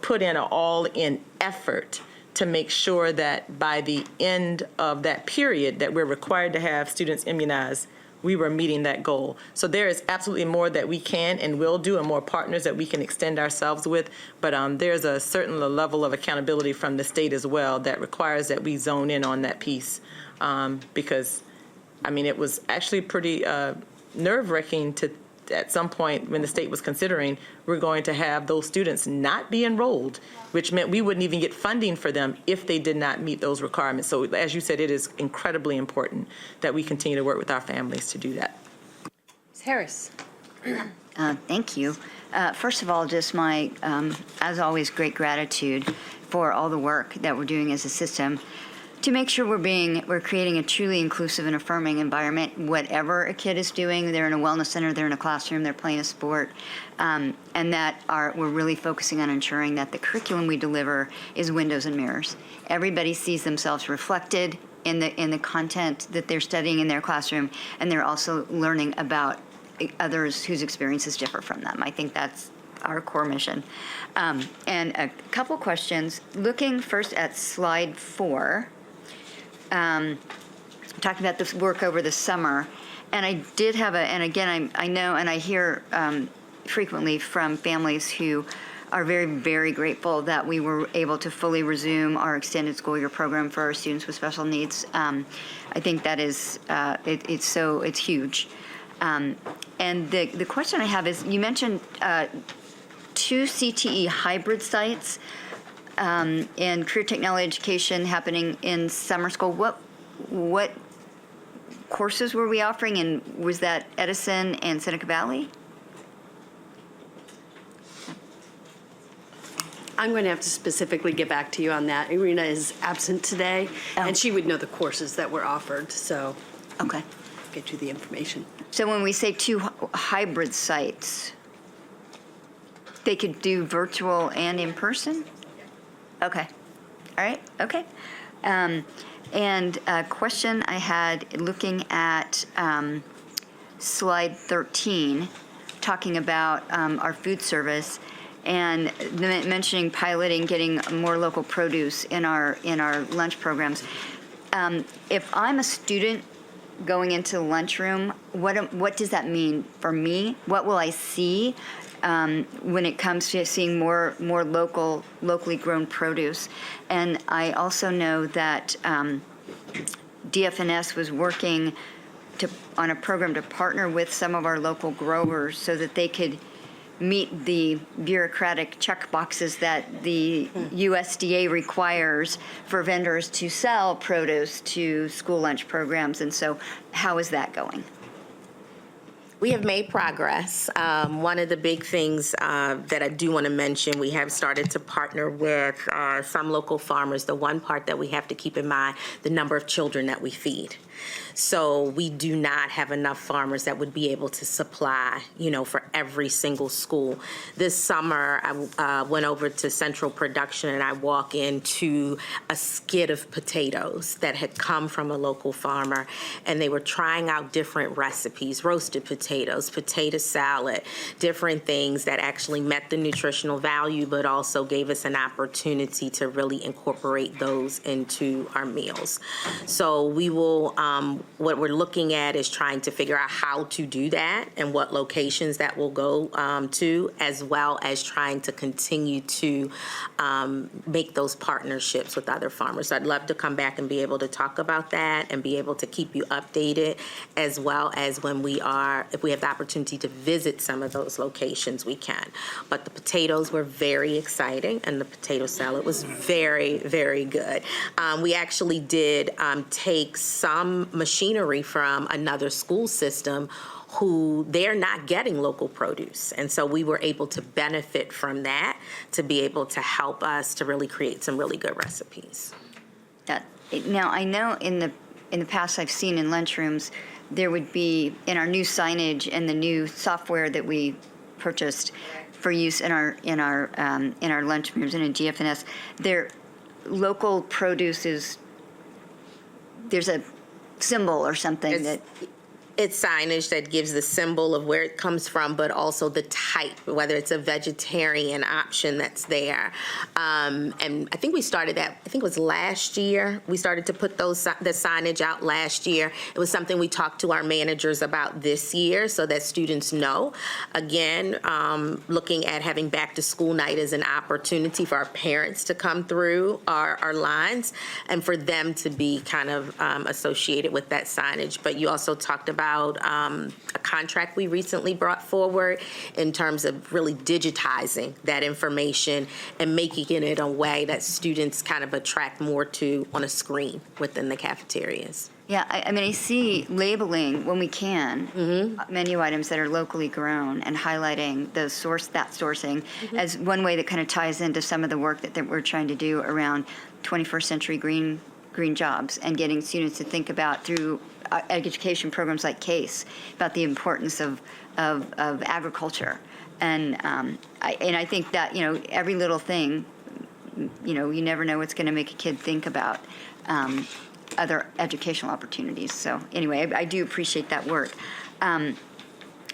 put in an all-in effort to make sure that by the end of that period that we're required to have students immunized, we were meeting that goal. So there is absolutely more that we can and will do, and more partners that we can extend ourselves with. But there's a certain level of accountability from the state as well that requires that we zone in on that piece. Because, it was actually pretty nerve-wracking to, at some point when the state was considering we're going to have those students not be enrolled, which meant we wouldn't even get funding for them if they did not meet those requirements. So as you said, it is incredibly important that we continue to work with our families to do that. Ms. Harris. Thank you. First of all, just my, as always, great gratitude for all the work that we're doing as a system to make sure we're creating a truly inclusive and affirming environment, whatever a kid is doing. They're in a wellness center, they're in a classroom, they're playing a sport, and that we're really focusing on ensuring that the curriculum we deliver is windows and mirrors. Everybody sees themselves reflected in the content that they're studying in their classroom, and they're also learning about others whose experiences differ from them. I think that's our core mission. And a couple questions. Looking first at slide 4, talking about this work over the summer, and I did have and again, I know and I hear frequently from families who are very, very grateful that we were able to fully resume our extended school year program for our students with special needs. I think that is, it's huge. And the question I have is, you mentioned 2 CTE hybrid sites and career technology education happening in summer school. What courses were we offering, and was that Edison and Seneca Valley? I'm going to have to specifically get back to you on that. Irina is absent today, and she would know the courses that were offered, so okay, get you the information. So when we say 2 hybrid sites, they could do virtual and in person? Okay. All right. Okay. And a question I had looking at slide 13, talking about our food service and mentioning piloting getting more local produce in our lunch programs. If I'm a student going into the lunchroom, what does that mean for me? What will I see when it comes to seeing more locally grown produce? And I also know that DFNS was working on a program to partner with some of our local growers so that they could meet the bureaucratic check boxes that the USDA requires for vendors to sell produce to school lunch programs. And so how is that going? We have made progress. One of the big things that I do want to mention, we have started to partner with some local farmers. The one part that we have to keep in mind, the number of children that we feed. So we do not have enough farmers that would be able to supply, for every single school. This summer, I went over to Central Production and I walk into a skid of potatoes that had come from a local farmer, and they were trying out different recipes, roasted potatoes, potato salad, different things that actually met the nutritional value, but also gave us an opportunity to really incorporate those into our meals. So we will What we're looking at is trying to figure out how to do that and what locations that will go to, as well as trying to continue to make those partnerships with other farmers. So I'd love to come back and be able to talk about that and be able to keep you updated, as well as if we have the opportunity to visit some of those locations, we can. But the potatoes were very exciting, and the potato salad was very, very good. We actually did take some machinery from another school system who they're not getting local produce. And so we were able to benefit from that to be able to help us to really create some really good recipes. Now, I know in the past I've seen in lunchrooms, there would be, in our new signage and the new software that we purchased for use in our lunchrooms and in GFNS, their local produce is, there's a symbol or something It's signage that gives the symbol of where it comes from, but also the type, whether it's a vegetarian option that's there. And I think we started that, I think it was last year. We started to put the signage out last year. It was something we talked to our managers about this year so that students know. Again, looking at having back to school night as an opportunity for our parents to come through our lines and for them to be kind of associated with that signage. But you also talked about a contract we recently brought forward in terms of really digitizing that information and making it in a way that students kind of attract more to on a screen within the cafeterias. Yeah, I mean, I see labeling when we can menu items that are locally grown and highlighting that sourcing as one way that kind of ties into some of the work that we're trying to do around 21st century green jobs and getting students to think about through education programs like CASE about the importance of agriculture. And I think that, every little thing, you never know what's going to make a kid think about other educational opportunities. So anyway, I do appreciate that work. And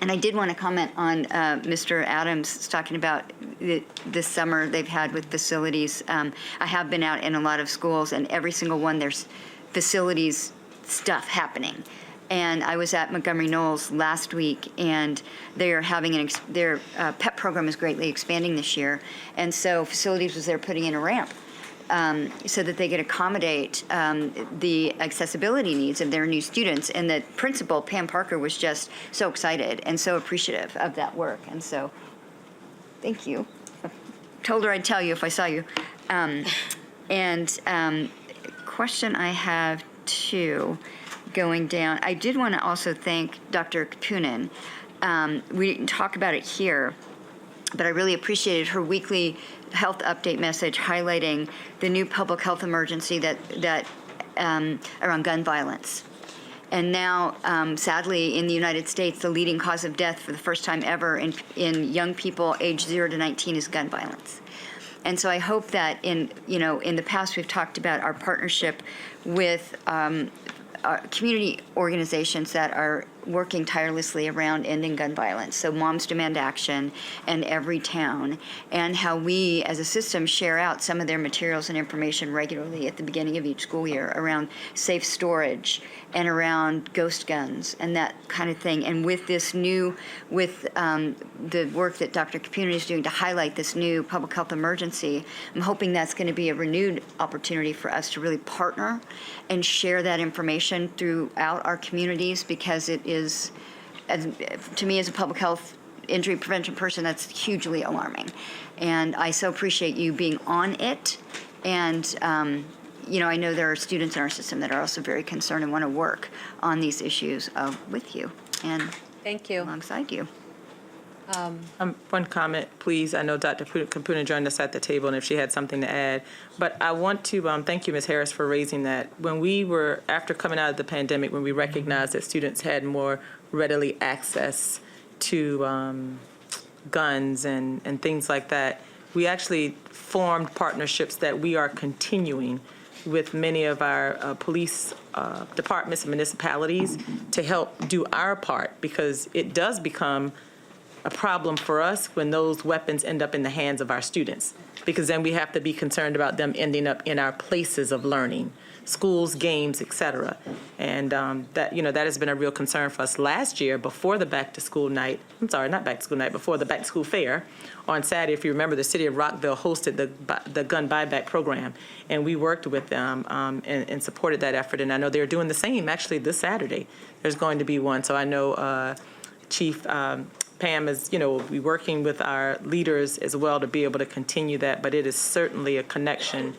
I did want to comment on Mr. Adams talking about this summer they've had with facilities. I have been out in a lot of schools, and every single one there's facilities stuff happening. And I was at Montgomery Knowles last week, and they are having their PEP program is greatly expanding this year. And so facilities was there putting in a ramp so that they could accommodate the accessibility needs of their new students. And the principal, Pam Parker, was just so excited and so appreciative of that work. And so, thank you. I told her I'd tell you if I saw you. Question I have too, going down, I did want to also thank Dr. Kapunen. We didn't talk about it here, but I really appreciated her weekly health update message highlighting the new public health emergency that around gun violence. And now, sadly, in the United States, the leading cause of death for the first time ever in young people aged 0 to 19 is gun violence. And so I hope that in the past we've talked about our partnership with community organizations that are working tirelessly around ending gun violence. So Moms Demand Action and Every Town, and how we as a system share out some of their materials and information regularly at the beginning of each school year around safe storage and around ghost guns and that kind of thing. And with this new, the work that Dr. Kapunen is doing to highlight this new public health emergency, I'm hoping that's going to be a renewed opportunity for us to really partner and share that information throughout our communities, because it is, to me as a public health injury prevention person, that's hugely alarming. And I so appreciate you being on it. And I know there are students in our system that are also very concerned and want to work on these issues with you and thank you alongside you. One comment, please. I know Dr. Kapunen joined us at the table, and if she had something to add. But I want to thank you, Ms. Harris, for raising that. When we were, after coming out of the pandemic, when we recognized that students had more readily access to guns and things like that, we actually formed partnerships that we are continuing with many of our police departments and municipalities to help do our part, because it does become a problem for us when those weapons end up in the hands of our students, because then we have to be concerned about them ending up in our places of learning. schools, games, et cetera. And that has been a real concern for us. Last year, before the back-to-school night, not back-to-school night, before the back-to-school fair, on Saturday, if you remember, the city of Rockville hosted the gun buyback program, and we worked with them and supported that effort. And I know they're doing the same, actually, this Saturday. There's going to be one. So I know Chief Pam is, will be working with our leaders as well to be able to continue that. But it is certainly a connection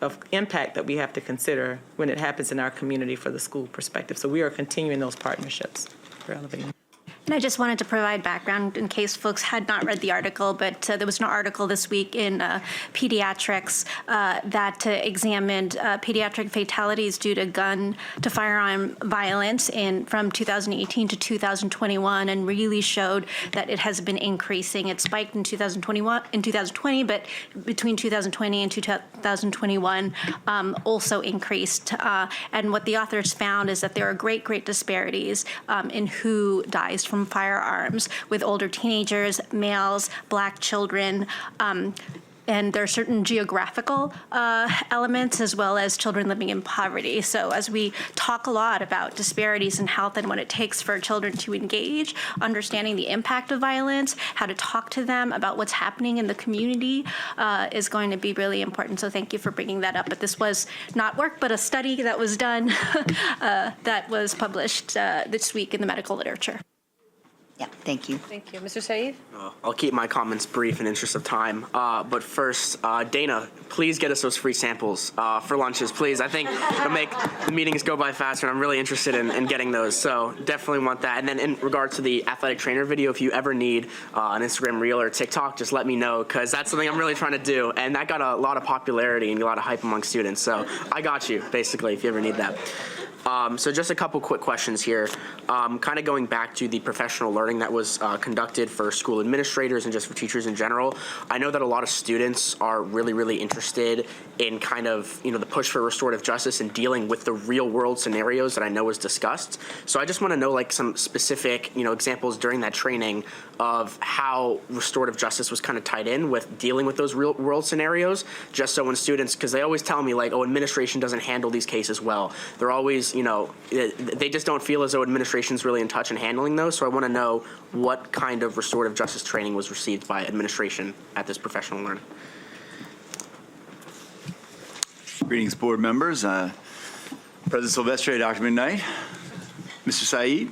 of impact that we have to consider when it happens in our community for the school perspective. So we are continuing those partnerships for elevating. And I just wanted to provide background in case folks had not read the article, but there was an article this week in Pediatrics that examined pediatric fatalities due to firearm violence from 2018 to 2021, and really showed that it has been increasing. It spiked in 2020, but between 2020 and 2021 also increased. And what the authors found is that there are great disparities in who dies from firearms, with older teenagers, males, Black children, and there are certain geographical elements as well as children living in poverty. So as we talk a lot about disparities in health and what it takes for children to engage, understanding the impact of violence, how to talk to them about what's happening in the community is going to be really important. So thank you for bringing that up. But this was not work, but a study that was done that was published this week in the medical literature. Yeah, thank you. Thank you. Mr. Saeed? I'll keep my comments brief in interest of time. But first, Dana, please get us those free samples for lunches, please. I think it'll make the meetings go by faster, and I'm really interested in getting those. So definitely want that. And then in regard to the athletic trainer video, if you ever need an Instagram reel or TikTok, just let me know, because that's something I'm really trying to do. And that got a lot of popularity and a lot of hype among students. So I got you, basically, if you ever need that. So just a couple quick questions here. Kind of going back to the professional learning that was conducted for school administrators and just for teachers in general. I know that a lot of students are really interested in kind of, the push for restorative justice and dealing with the real world scenarios that I know was discussed. So I just want to know like some specific, examples during that training of how restorative justice was kind of tied in with dealing with those real world scenarios, just so when students, because they always tell me like, oh, administration doesn't handle these cases well. They're always, they just don't feel as though administration's really in touch in handling those. So I want to know what kind of restorative justice training was received by administration at this professional learning. Greetings, board members. President Silvestri, Dr. McKnight, Mr. Saeed,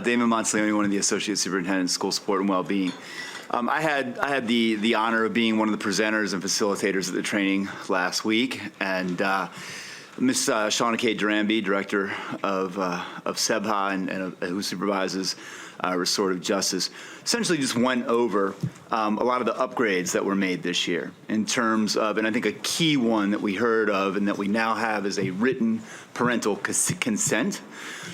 Damon Monteleone, one of the Associate Superintendents of School Support and Wellbeing. I had the honor of being one of the presenters and facilitators at the training last week, and Ms. Shauna K. Duranby, Director of SEBHA and who supervises restorative justice, essentially just went over a lot of the upgrades that were made this year in terms of, and I think a key one that we heard of and that we now have is a written parental consent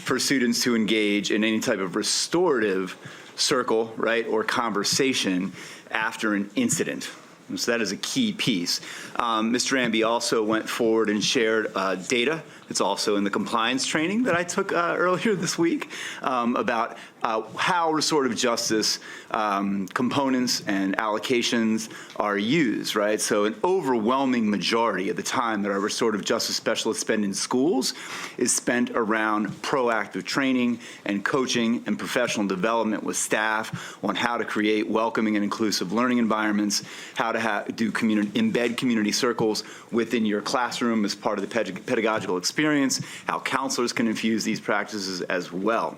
for students to engage in any type of restorative circle, right, or conversation after an incident. So that is a key piece. Mr. Duranby also went forward and shared data. It's also in the compliance training that I took earlier this week about how restorative justice components and allocations are used, right? So an overwhelming majority of the time that our restorative justice specialists spend in schools is spent around proactive training and coaching and professional development with staff on how to create welcoming and inclusive learning environments, how to embed community circles within your classroom as part of the pedagogical experience, how counselors can infuse these practices as well.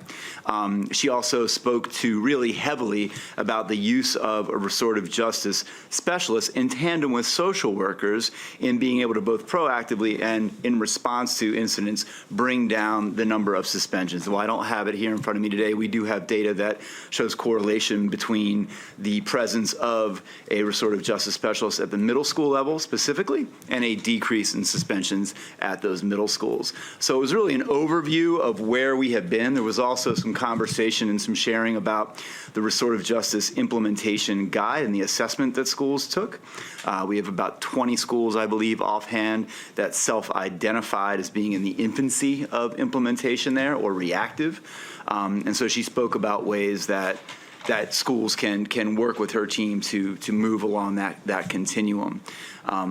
She also spoke to really heavily about the use of a restorative justice specialist in tandem with social workers in being able to both proactively and in response to incidents bring down the number of suspensions. While I don't have it here in front of me today, we do have data that shows correlation between the presence of a restorative justice specialist at the middle school level specifically and a decrease in suspensions at those middle schools. So it was really an overview of where we have been. There was also some conversation and some sharing about the restorative justice implementation guide and the assessment that schools took. We have about 20 schools, I believe, offhand that self-identified as being in the infancy of implementation there or reactive. And so she spoke about ways that that schools can work with her team to move along that continuum.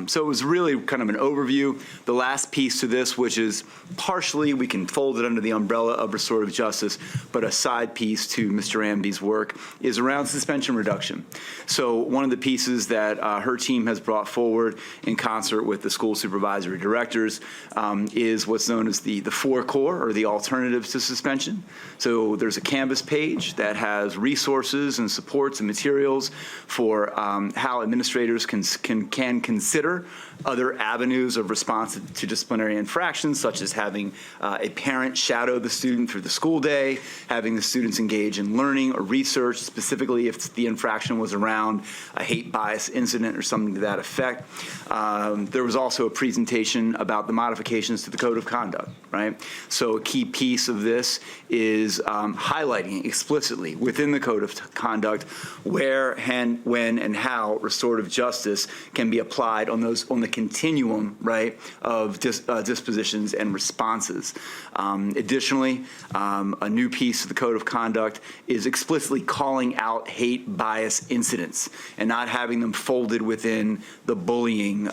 So it was really kind of an overview. The last piece to this, which is partially, we can fold it under the umbrella of restorative justice, but a side piece to Mr. Amby's work is around suspension reduction. So one of the pieces that her team has brought forward in concert with the school supervisory directors is what's known as the 4 core, or the alternatives to suspension. So there's a Canvas page that has resources and supports and materials for how administrators can consider other avenues of response to disciplinary infractions, such as having a parent shadow the student through the school day, having the students engage in learning or research, specifically if the infraction was around a hate bias incident or something to that effect. There was also a presentation about the modifications to the Code of Conduct, right? So a key piece of this is highlighting explicitly within the Code of Conduct where, when, and how restorative justice can be applied on the continuum, right, of dispositions and responses. Additionally, a new piece of the Code of Conduct is explicitly calling out hate bias incidents and not having them folded within the bullying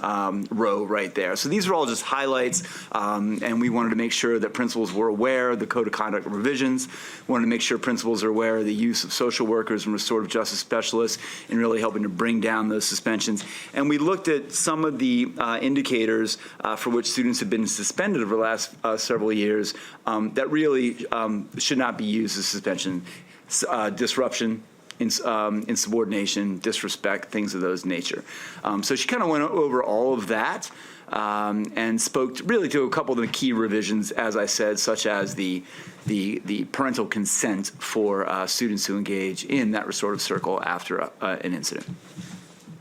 row right there. So these are all just highlights, and we wanted to make sure that principals were aware of the Code of Conduct revisions, wanted to make sure principals are aware of the use of social workers and restorative justice specialists in really helping to bring down those suspensions. And we looked at some of the indicators for which students have been suspended over the last several years that really should not be used as suspension. Disruption, insubordination, disrespect, things of those nature. So she kind of went over all of that and spoke really to a couple of the key revisions, as I said, such as the parental consent for students who engage in that restorative circle after an incident.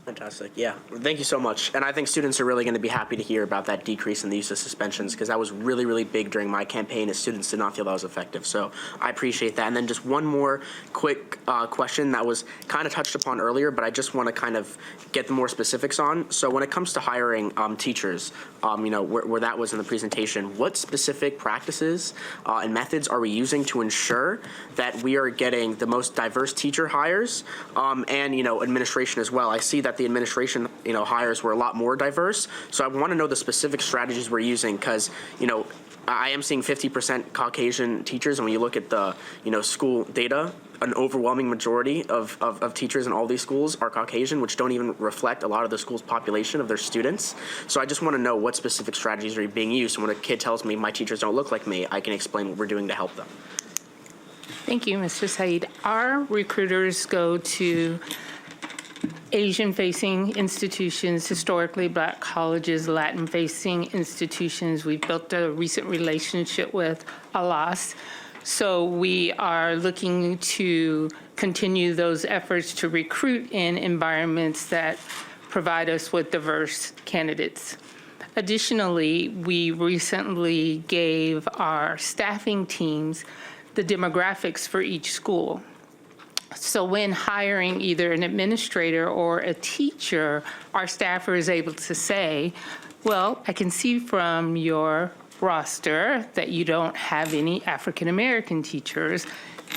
Fantastic. Yeah. Thank you so much. And I think students are really going to be happy to hear about that decrease in the use of suspensions, because that was really, really big during my campaign as students did not feel that was effective. So I appreciate that. And then just one more quick question that was kind of touched upon earlier, but I just want to kind of get the more specifics on. So when it comes to hiring teachers, where that was in the presentation, what specific practices and methods are we using to ensure that we are getting the most diverse teacher hires and, administration as well? I see that the administration, hires were a lot more diverse. So I want to know the specific strategies we're using, because, I am seeing 50% Caucasian teachers, and when you look at the, school data, an overwhelming majority of teachers in all these schools are Caucasian, which don't even reflect a lot of the school's population of their students. So I just want to know what specific strategies are being used. And when a kid tells me my teachers don't look like me, I can explain what we're doing to help them. Thank you, Mr. Said. Our recruiters go to Asian-facing institutions, historically Black colleges, Latin-facing institutions. We've built a recent relationship with ALAS. So we are looking to continue those efforts to recruit in environments that provide us with diverse candidates. Additionally, we recently gave our staffing teams the demographics for each school. So when hiring either an administrator or a teacher, our staffer is able to say, well, I can see from your roster that you don't have any African American teachers.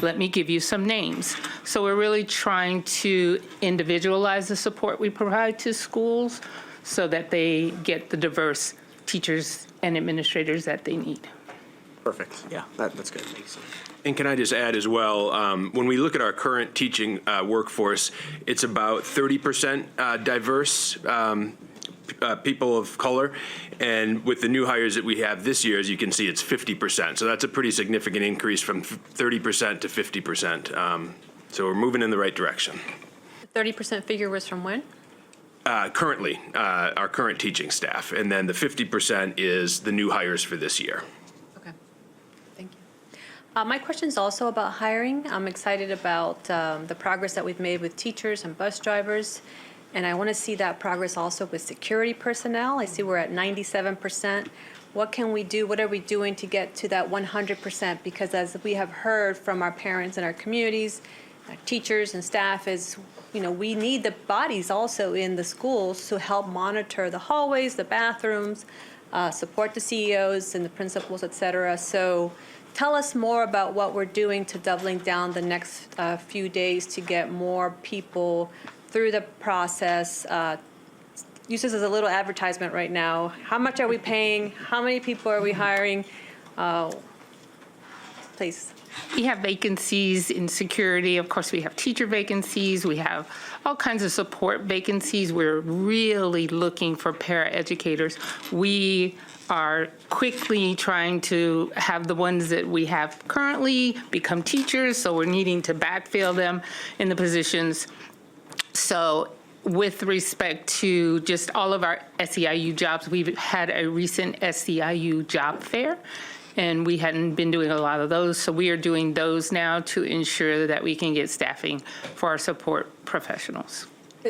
Let me give you some names. So we're really trying to individualize the support we provide to schools so that they get the diverse teachers and administrators that they need. Perfect. Yeah, that's good. Thank you so much. And can I just add as well, when we look at our current teaching workforce, it's about 30% diverse people of color. And with the new hires that we have this year, as you can see, it's 50%. So that's a pretty significant increase from 30% to 50%. So we're moving in the right direction. The 30% figure was from when? Currently, our current teaching staff. And then the 50% is the new hires for this year. My question is also about hiring. I'm excited about the progress that we've made with teachers and bus drivers, and I want to see that progress also with security personnel. I see we're at 97%. What can we do? What are we doing to get to that 100%? Because as we have heard from our parents and our communities, teachers and staff is, we need the bodies also in the schools to help monitor the hallways, the bathrooms, support the CEOs and the principals, et cetera. So tell us more about what we're doing to doubling down the next few days to get more people through the process. Use this as a little advertisement right now. How much are we paying? How many people are we hiring? Please. We have vacancies in security. Of course, we have teacher vacancies. We have all kinds of support vacancies. We're really looking for paraeducators. We are quickly trying to have the ones that we have currently become teachers, so we're needing to backfill them in the positions. So with respect to just all of our SEIU jobs, we've had a recent SEIU job fair, and we hadn't been doing a lot of those, so we are doing those now to ensure that we can get staffing for our support professionals.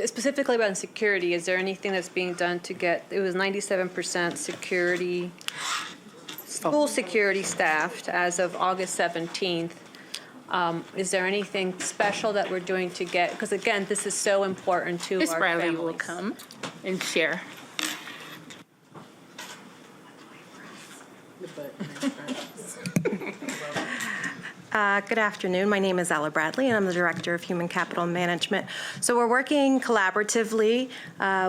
Specifically about security, is there anything that's being done to get, it was 97% security, school security staffed as of August 17th. Is there anything special that we're doing to get, because again, this is so important to Ms. our Bradley families. will come and share. Good afternoon. My name is Ella Bradley, and I'm the Director of Human Capital Management. So we're working collaboratively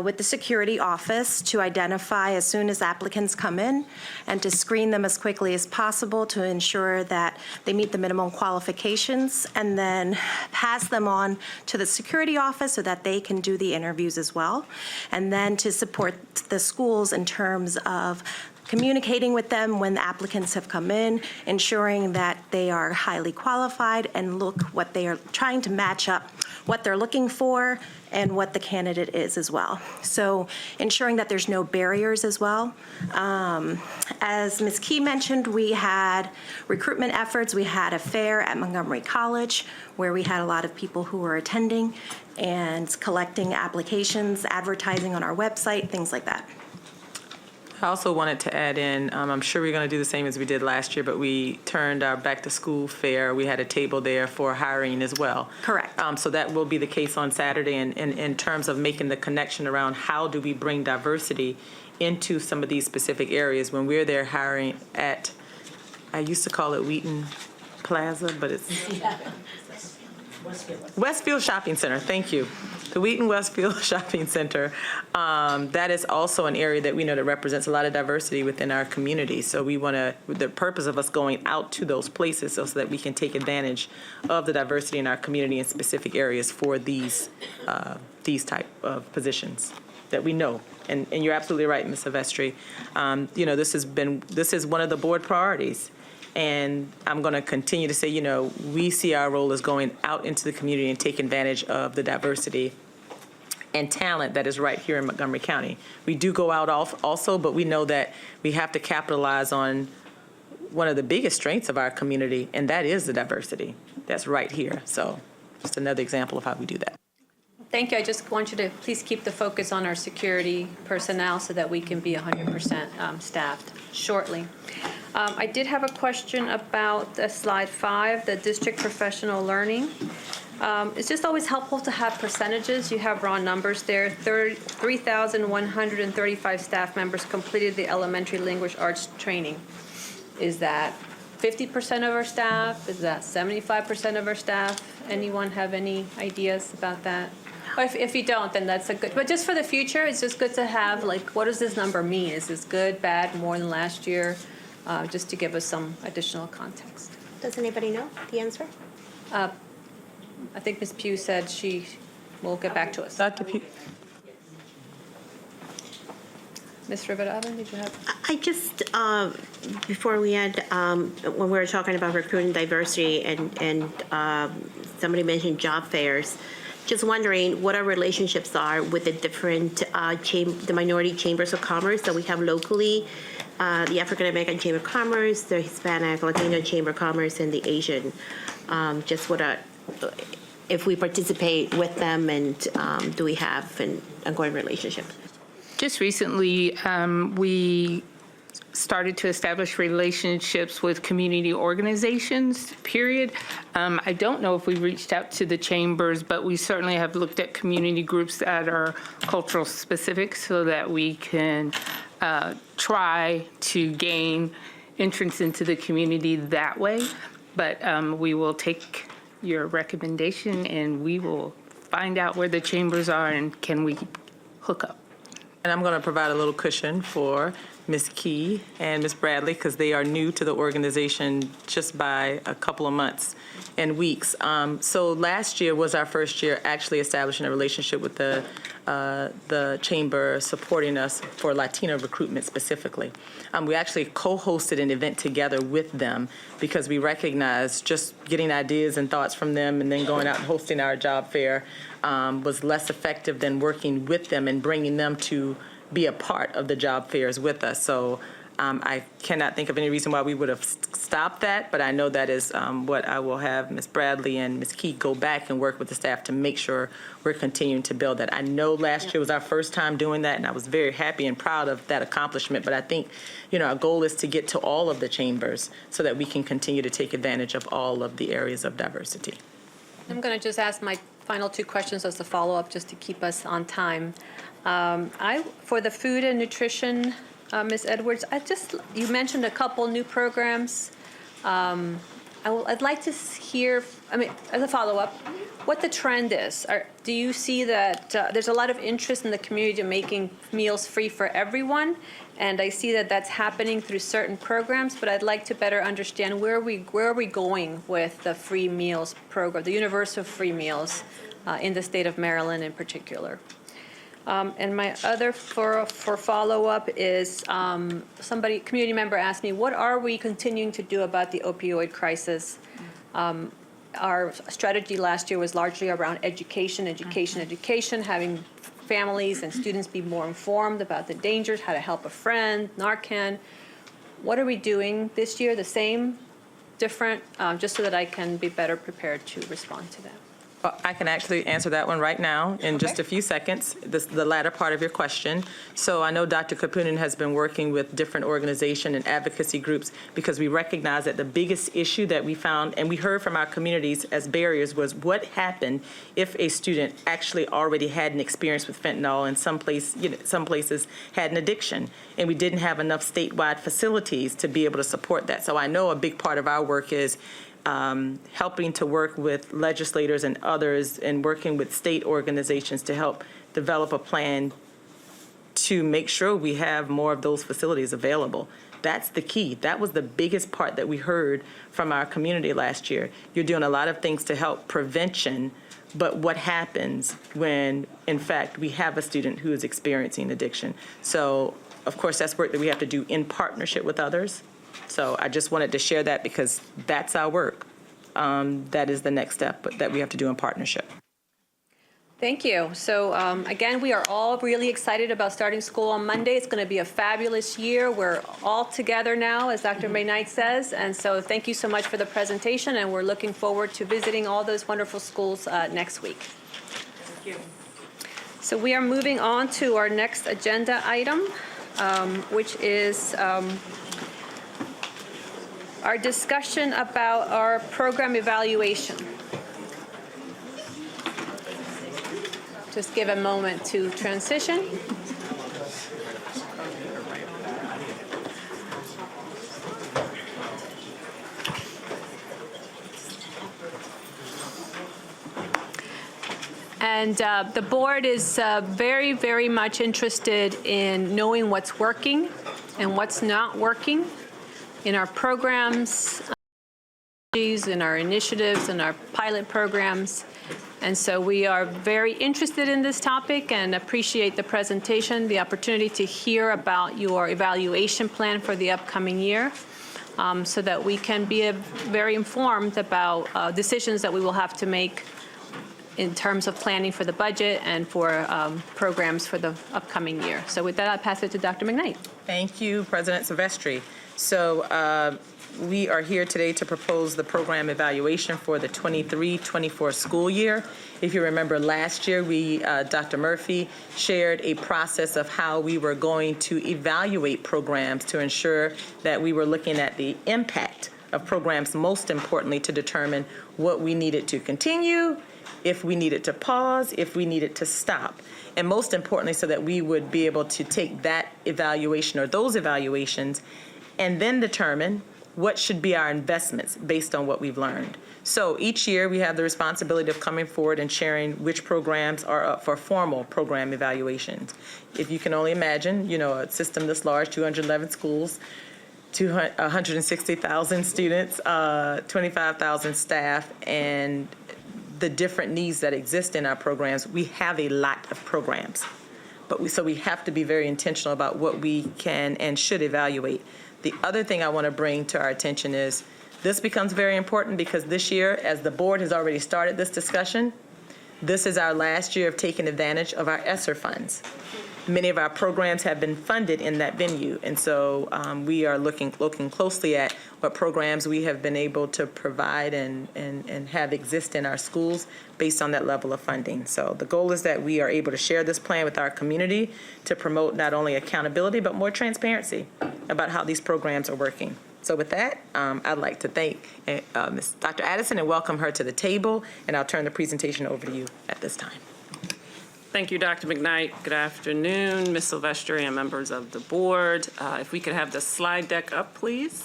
with the Security Office to identify as soon as applicants come in and to screen them as quickly as possible to ensure that they meet the minimum qualifications, and then pass them on to the Security Office so that they can do the interviews as well, and then to support the schools in terms of communicating with them when the applicants have come in, ensuring that they are highly qualified and look what they are trying to match up, what they're looking for and what the candidate is as well. So ensuring that there's no barriers as well. As Ms. Key mentioned, we had recruitment efforts. We had a fair at Montgomery College where we had a lot of people who were attending and collecting applications, advertising on our website, things like that. I also wanted to add in, I'm sure we're going to do the same as we did last year, but we turned our back-to-school fair. We had a table there for hiring as well. Correct. So that will be the case on Saturday. And in terms of making the connection around how do we bring diversity into some of these specific areas, when we're there hiring at, I used to call it Wheaton Plaza, but it's Westfield Shopping Center, thank you. The Wheaton Westfield Shopping Center, that is also an area that we know that represents a lot of diversity within our community. So we want to, the purpose of us going out to those places so that we can take advantage of the diversity in our community in specific areas for these type of positions that we know. And you're absolutely right, Ms. Silvestri. This is one of the board priorities. And I'm going to continue to say, we see our role as going out into the community and take advantage of the diversity and talent that is right here in Montgomery County. We do go out also, but we know that we have to capitalize on one of the biggest strengths of our community, and that is the diversity that's right here. So just another example of how we do that. Thank you. I just want you to please keep the focus on our security personnel so that we can be 100% staffed shortly. I did have a question about slide 5, the district professional learning. It's just always helpful to have percentages. You have raw numbers there. 3,135 staff members completed the elementary language arts training. Is that 50% of our staff? Is that 75% of our staff? Anyone have any ideas about that? Or if you don't, then that's a good, but just for the future, it's just good to have, what does this number mean? Is this good, bad, more than last year? Just to give us some additional context. Does anybody know the answer? I think Ms. Pugh said she will get back to us. Dr. Pugh. Ms. Rivera-Allen, did you have? I just, before we end, when we were talking about recruiting diversity and somebody mentioned job fairs, just wondering what our relationships are with the different the minority chambers of commerce that we have locally, the African American Chamber of Commerce, the Hispanic, Latino Chamber of Commerce, and the Asian. Just if we participate with them, and do we have an ongoing relationship? Just recently, we started to establish relationships with community organizations, period. I don't know if we reached out to the chambers, but we certainly have looked at community groups that are cultural specific so that we can try to gain entrance into the community that way. But we will take your recommendation and we will find out where the chambers are and can we hook up. And I'm going to provide a little cushion for Ms. Key and Ms. Bradley because they are new to the organization just by a couple of months and weeks. So last year was our first year actually establishing a relationship with the chamber supporting us for Latino recruitment specifically. We actually co-hosted an event together with them because we recognized just getting ideas and thoughts from them and then going out and hosting our job fair was less effective than working with them and bringing them to be a part of the job fairs with us. So I cannot think of any reason why we would have stopped that, but I know that is what I will have Ms. Bradley and Ms. Key go back and work with the staff to make sure we're continuing to build that. I know last year was our first time doing that, and I was very happy and proud of that accomplishment, but I think, our goal is to get to all of the chambers so that we can continue to take advantage of all of the areas of diversity. I'm going to just ask my final two questions as a follow-up just to keep us on time. For the food and nutrition, Ms. Edwards, you mentioned a couple new programs. I'd like to hear, as a follow-up, what the trend is. Do you see that there's a lot of interest in the community in making meals free for everyone? And I see that that's happening through certain programs, but I'd like to better understand where are we going with the free meals program, the universal free meals in the state of Maryland in particular. And my other for follow-up is community member asked me, what are we continuing to do about the opioid crisis? Our strategy last year was largely around education, having families and students be more informed about the dangers, how to help a friend, Narcan. What are we doing this year? The same, different, just so that I can be better prepared to respond to that. I can actually answer that one right now in just a few seconds, the latter part of your question. So I know Dr. Kapunen has been working with different organizations and advocacy groups because we recognize that the biggest issue that we found and we heard from our communities as barriers was what happened if a student actually already had an experience with fentanyl and some places had an addiction and we didn't have enough statewide facilities to be able to support that. So I know a big part of our work is helping to work with legislators and others and working with state organizations to help develop a plan to make sure we have more of those facilities available. That's the key. That was the biggest part that we heard from our community last year. You're doing a lot of things to help prevention, but what happens when, in fact, we have a student who is experiencing addiction? So, of course, that's work that we have to do in partnership with others. So I just wanted to share that because that's our work. That is the next step that we have to do in partnership. Thank you. So again, we are all really excited about starting school on Monday. It's going to be a fabulous year. We're all together now, as Dr. McKnight says. And so thank you so much for the presentation, and we're looking forward to visiting all those wonderful schools next week. Thank you. So we are moving on to our next agenda item, which is our discussion about our program evaluation. Just give a moment to transition. And the board is very, very much interested in knowing what's working and what's not working in our programs, in our initiatives, and our pilot programs. And so we are very interested in this topic and appreciate the presentation, the opportunity to hear about your evaluation plan for the upcoming year, so that we can be very informed about decisions that we will have to make in terms of planning for the budget and for programs for the upcoming year. So with that, I'll pass it to Dr. McKnight. Thank you, President Silvestri. So we are here today to propose the program evaluation for the 23-24 school year. If you remember last year, Dr. Murphy shared a process of how we were going to evaluate programs to ensure that we were looking at the impact of programs, most importantly, to determine what we needed to continue, if we needed to pause, if we needed to stop. And most importantly, so that we would be able to take that evaluation or those evaluations and then determine what should be our investments based on what we've learned. So each year we have the responsibility of coming forward and sharing which programs are up for formal program evaluations. If you can only imagine, a system this large, 211 schools, 160,000 students, 25,000 staff, and the different needs that exist in our programs, we have a lot of programs. So we have to be very intentional about what we can and should evaluate. The other thing I want to bring to our attention is this becomes very important because this year, as the board has already started this discussion, this is our last year of taking advantage of our ESSER funds. Many of our programs have been funded in that venue, and so we are looking closely at what programs we have been able to provide and have exist in our schools based on that level of funding. So the goal is that we are able to share this plan with our community to promote not only accountability, but more transparency about how these programs are working. So with that, I'd like to thank Ms. Dr. Addison and welcome her to the table, and I'll turn the presentation over to you at this time. Thank you, Dr. McKnight. Good afternoon, Ms. Silvestri and members of the board. If we could have the slide deck up, please.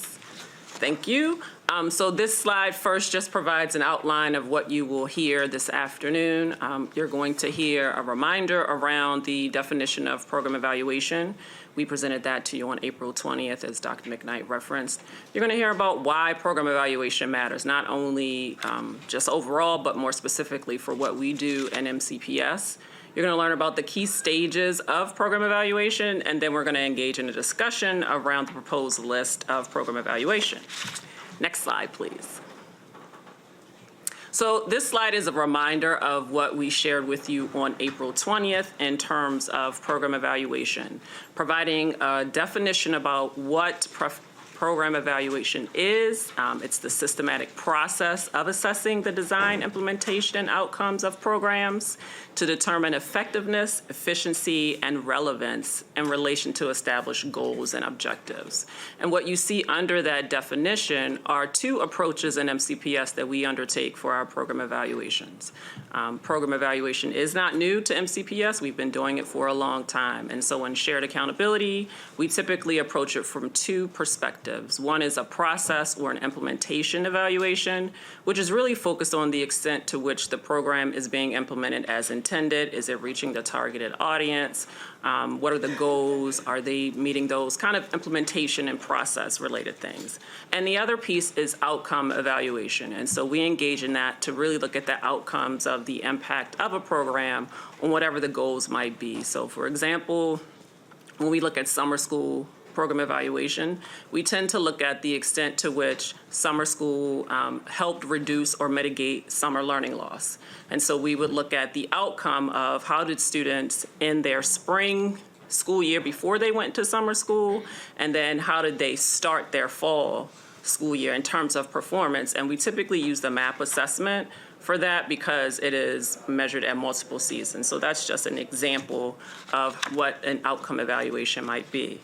Thank you. So this slide first just provides an outline of what you will hear this afternoon. You're going to hear a reminder around the definition of program evaluation. We presented that to you on April 20th, as Dr. McKnight referenced. You're going to hear about why program evaluation matters, not only just overall, but more specifically for what we do in MCPS. You're going to learn about the key stages of program evaluation, and then we're going to engage in a discussion around the proposed list of program evaluation. Next slide, please. So this slide is a reminder of what we shared with you on April 20th in terms of program evaluation, providing a definition about what program evaluation is. It's the systematic process of assessing the design, implementation, and outcomes of programs to determine effectiveness, efficiency, and relevance in relation to established goals and objectives. And what you see under that definition are two approaches in MCPS that we undertake for our program evaluations. Program evaluation is not new to MCPS. We've been doing it for a long time. And so in shared accountability, we typically approach it from two perspectives. One is a process or an implementation evaluation, which is really focused on the extent to which the program is being implemented as intended. Is it reaching the targeted audience? What are the goals? Are they meeting those kind of implementation and process related things? And the other piece is outcome evaluation. And so we engage in that to really look at the outcomes of the impact of a program on whatever the goals might be. So for example, when we look at summer school program evaluation, we tend to look at the extent to which summer school helped reduce or mitigate summer learning loss. And so we would look at the outcome of how did students in their spring school year before they went to summer school, and then how did they start their fall school year in terms of performance. And we typically use the MAP assessment for that because it is measured at multiple seasons. So that's just an example of what an outcome evaluation might be.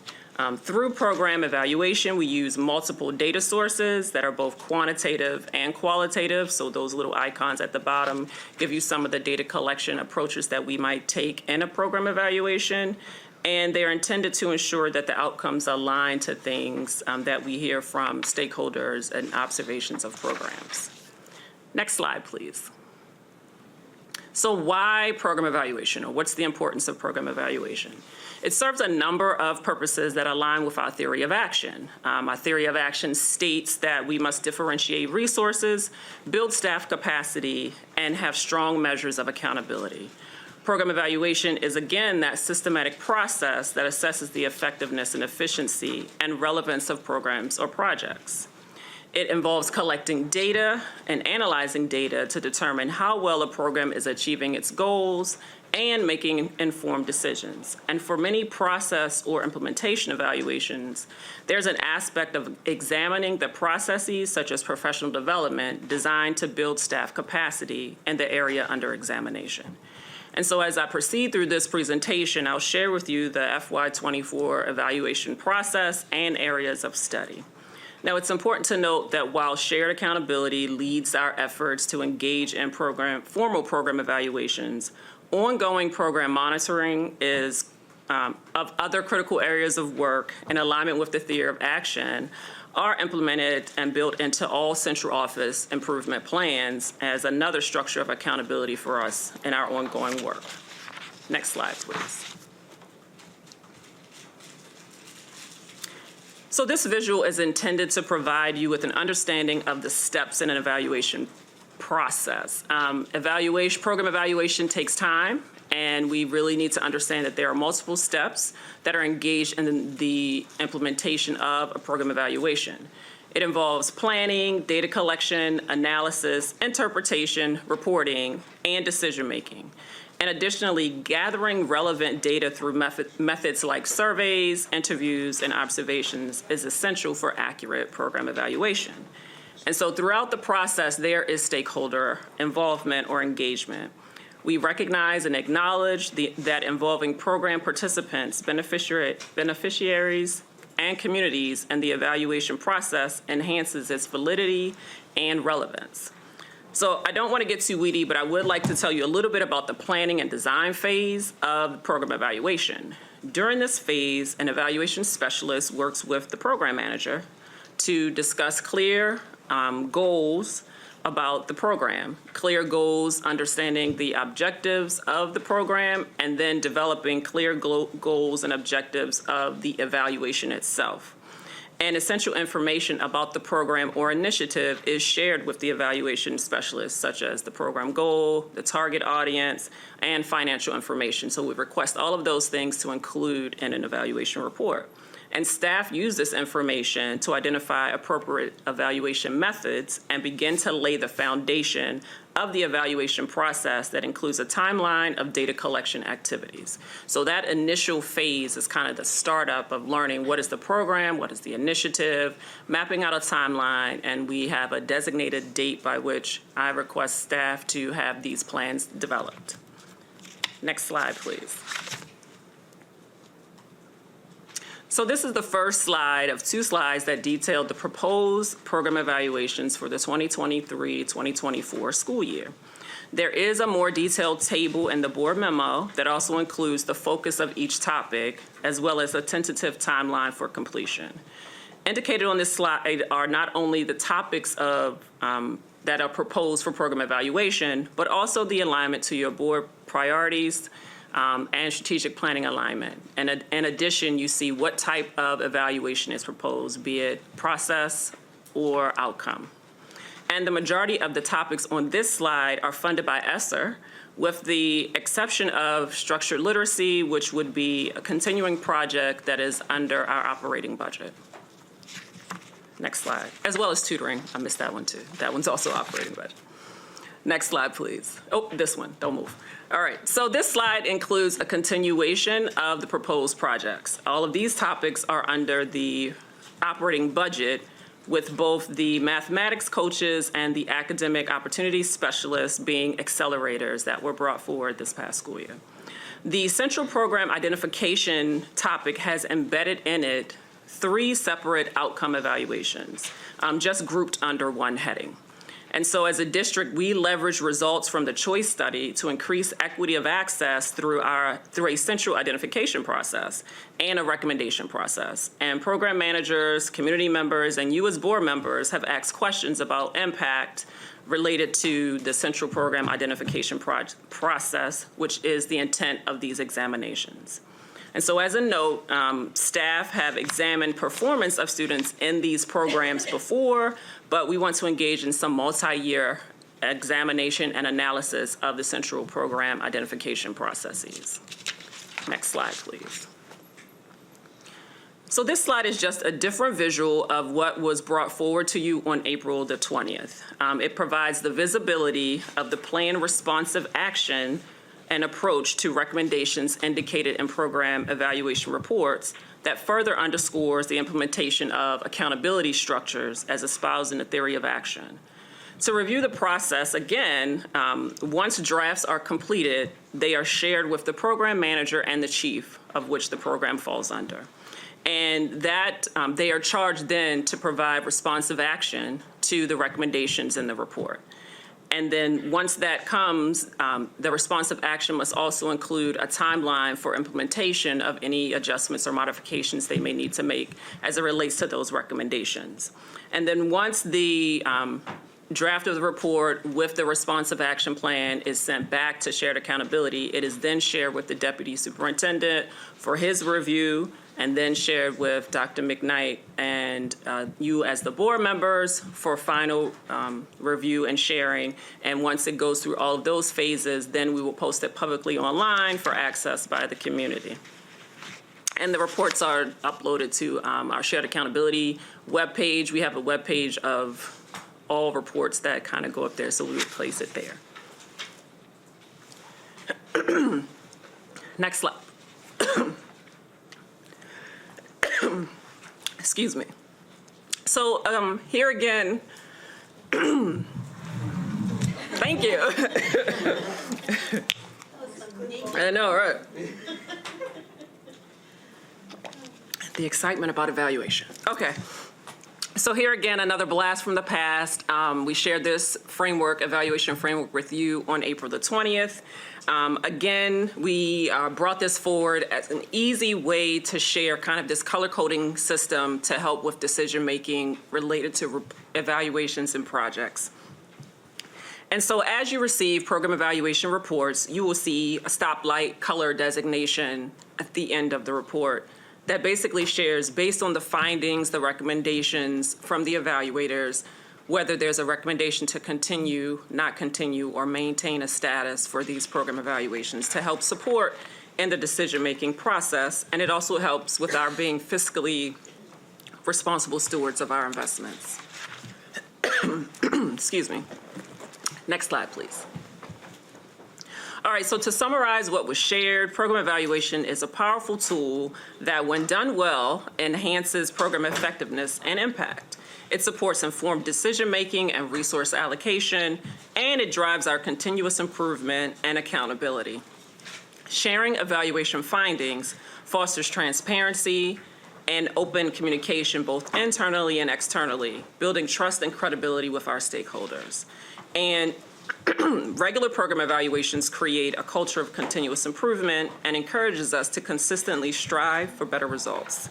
Through program evaluation, we use multiple data sources that are both quantitative and qualitative. So those little icons at the bottom give you some of the data collection approaches that we might take in a program evaluation. And they're intended to ensure that the outcomes align to things that we hear from stakeholders and observations of programs. Next slide, please. So why program evaluation, or what's the importance of program evaluation? It serves a number of purposes that align with our theory of action. Our theory of action states that we must differentiate resources, build staff capacity, and have strong measures of accountability. Program evaluation is, again, that systematic process that assesses the effectiveness and efficiency and relevance of programs or projects. It involves collecting data and analyzing data to determine how well a program is achieving its goals and making informed decisions. And for many process or implementation evaluations, there's an aspect of examining the processes, such as professional development, designed to build staff capacity in the area under examination. And so as I proceed through this presentation, I'll share with you the FY24 evaluation process and areas of study. Now, it's important to note that while shared accountability leads our efforts to engage in formal program evaluations, ongoing program monitoring is of other critical areas of work in alignment with the theory of action are implemented and built into all central office improvement plans as another structure of accountability for us in our ongoing work. Next slide, please. So this visual is intended to provide you with an understanding of the steps in an evaluation process. Program evaluation takes time, and we really need to understand that there are multiple steps that are engaged in the implementation of a program evaluation. It involves planning, data collection, analysis, interpretation, reporting, and decision-making. And additionally, gathering relevant data through methods like surveys, interviews, and observations is essential for accurate program evaluation. And so throughout the process, there is stakeholder involvement or engagement. We recognize and acknowledge that involving program participants, beneficiaries, and communities in the evaluation process enhances its validity and relevance. So I don't want to get too weedy, but I would like to tell you a little bit about the planning and design phase of the program evaluation. During this phase, an evaluation specialist works with the program manager to discuss clear goals about the program, clear goals, understanding the objectives of the program, and then developing clear goals and objectives of the evaluation itself. And essential information about the program or initiative is shared with the evaluation specialist, such as the program goal, the target audience, and financial information. So we request all of those things to include in an evaluation report. And staff use this information to identify appropriate evaluation methods and begin to lay the foundation of the evaluation process that includes a timeline of data collection activities. So that initial phase is kind of the startup of learning what is the program, what is the initiative, mapping out a timeline, and we have a designated date by which I request staff to have these plans developed. Next slide, please. So this is the first slide of two slides that detail the proposed program evaluations for the 2023-2024 school year. There is a more detailed table in the board memo that also includes the focus of each topic, as well as a tentative timeline for completion. Indicated on this slide are not only the topics of that are proposed for program evaluation, but also the alignment to your board priorities, and strategic planning alignment. And in addition, you see what type of evaluation is proposed, be it process or outcome. And the majority of the topics on this slide are funded by ESSER, with the exception of structured literacy, which would be a continuing project that is under our operating budget. Next slide. As well as tutoring. I missed that one too. That one's also operating budget. Next slide, please. Oh, this one. Don't move. All right. So this slide includes a continuation of the proposed projects. All of these topics are under the operating budget, with both the mathematics coaches and the academic opportunities specialists being accelerators that were brought forward this past school year. The central program identification topic has embedded in it 3 separate outcome evaluations, just grouped under one heading. And so as a district, we leverage results from the choice study to increase equity of access through a central identification process and a recommendation process. And program managers, community members, and you as board members have asked questions about impact related to the central program identification process, which is the intent of these examinations. And so as a note, staff have examined performance of students in these programs before, but we want to engage in some multi-year examination and analysis of the central program identification processes. Next slide, please. So this slide is just a different visual of what was brought forward to you on April the 20th. It provides the visibility of the planned responsive action and approach to recommendations indicated in program evaluation reports that further underscores the implementation of accountability structures as espoused in the theory of action. To review the process, again, once drafts are completed, they are shared with the program manager and the chief, of which the program falls under. And that they are charged then to provide responsive action to the recommendations in the report. And then once that comes, the responsive action must also include a timeline for implementation of any adjustments or modifications they may need to make as it relates to those recommendations. And then once the draft of the report with the responsive action plan is sent back to shared accountability, it is then shared with the deputy superintendent for his review, and then shared with Dr. McKnight and you as the board members for final review and sharing. And once it goes through all of those phases, then we will post it publicly online for access by the community. And the reports are uploaded to our shared accountability webpage. We have a webpage of all reports that kind of go up there, so we would place it there. Next slide. Excuse me. So here again, thank you. I know, right? The excitement about evaluation. Okay. So here again, another blast from the past. We shared this framework, evaluation framework, with you on April the 20th. Again, we brought this forward as an easy way to share kind of this color coding system to help with decision making related to evaluations and projects. And so as you receive program evaluation reports, you will see a stoplight color designation at the end of the report that basically shares, based on the findings, the recommendations from the evaluators, whether there's a recommendation to continue, not continue, or maintain a status for these program evaluations to help support in the decision-making process. And it also helps with our being fiscally responsible stewards of our investments. Excuse me. Next slide, please. All right, so to summarize what was shared, program evaluation is a powerful tool that, when done well, enhances program effectiveness and impact. It supports informed decision-making and resource allocation, and it drives our continuous improvement and accountability. Sharing evaluation findings fosters transparency and open communication both internally and externally, building trust and credibility with our stakeholders. And regular program evaluations create a culture of continuous improvement and encourages us to consistently strive for better results.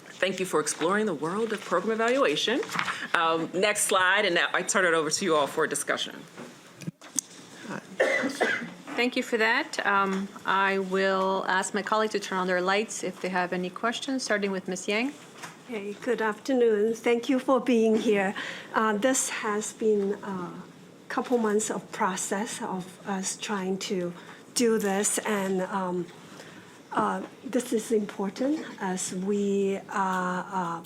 Thank you for exploring the world of program evaluation. Next slide, and now I turn it over to you all for a discussion. Thank you for that. I will ask my colleagues to turn on their lights if they have any questions, starting with Ms. Yang. Hey, good afternoon. Thank you for being here. This has been couple months of process of us trying to do this, and this is important as we are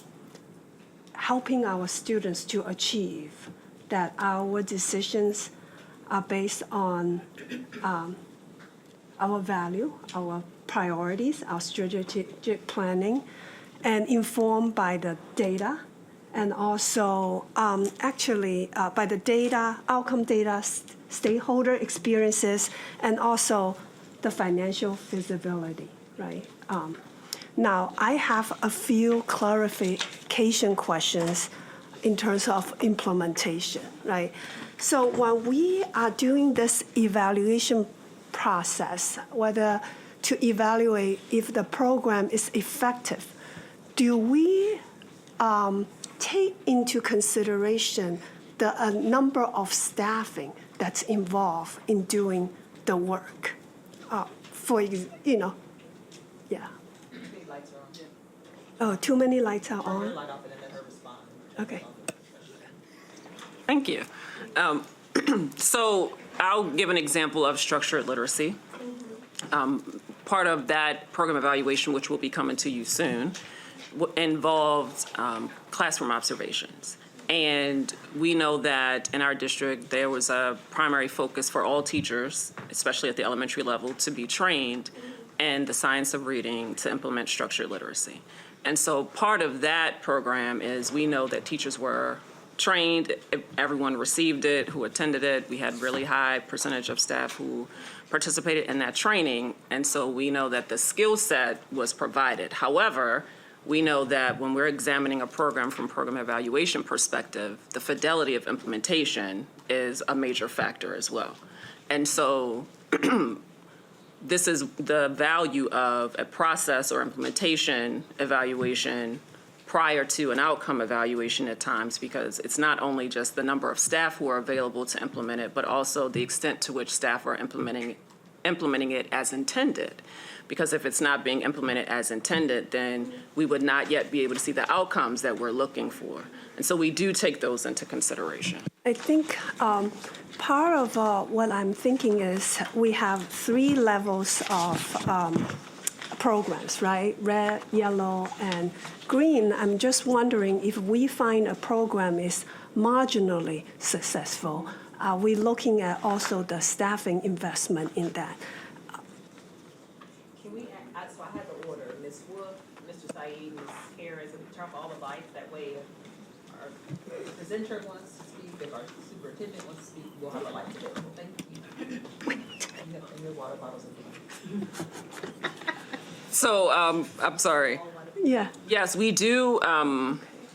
helping our students to achieve that our decisions are based on our value, our priorities, our strategic planning, and informed by the data. And also, by the data, outcome data, stakeholder experiences, and also the financial feasibility, right? Now, I have a few clarification questions in terms of implementation, right? So when we are doing this evaluation process, whether to evaluate if the program is effective, do we take into consideration the number of staffing that's involved in doing the work? Yeah. Oh, too many lights are on? Okay. Thank you. So I'll give an example of structured literacy. Part of that program evaluation, which will be coming to you soon, involved classroom observations. And we know that in our district, there was a primary focus for all teachers, especially at the elementary level, to be trained in the science of reading to implement structured literacy. And so part of that program is we know that teachers were trained, everyone received it, who attended it. We had really high percentage of staff who participated in that training. And so we know that the skill set was provided. However, we know that when we're examining a program from program evaluation perspective, the fidelity of implementation is a major factor as well. And so this is the value of a process or implementation evaluation prior to an outcome evaluation at times, because it's not only just the number of staff who are available to implement it, but also the extent to which staff are implementing it as intended. Because if it's not being implemented as intended, then we would not yet be able to see the outcomes that we're looking for. And so we do take those into consideration. I think part of what I'm thinking is we have 3 levels of programs, right? Red, yellow, and green. I'm just wondering if we find a program is marginally successful, are we looking at also the staffing investment in that? Can we, so I have the order, Ms. Wolf, Mr. Saeed, Ms. Harris, and we turn off all the lights, that way if our presenter wants to speak, if our superintendent wants to speak, we'll have a light available. Thank you. And your water bottles again. So, I'm sorry. Yeah. Yes, we do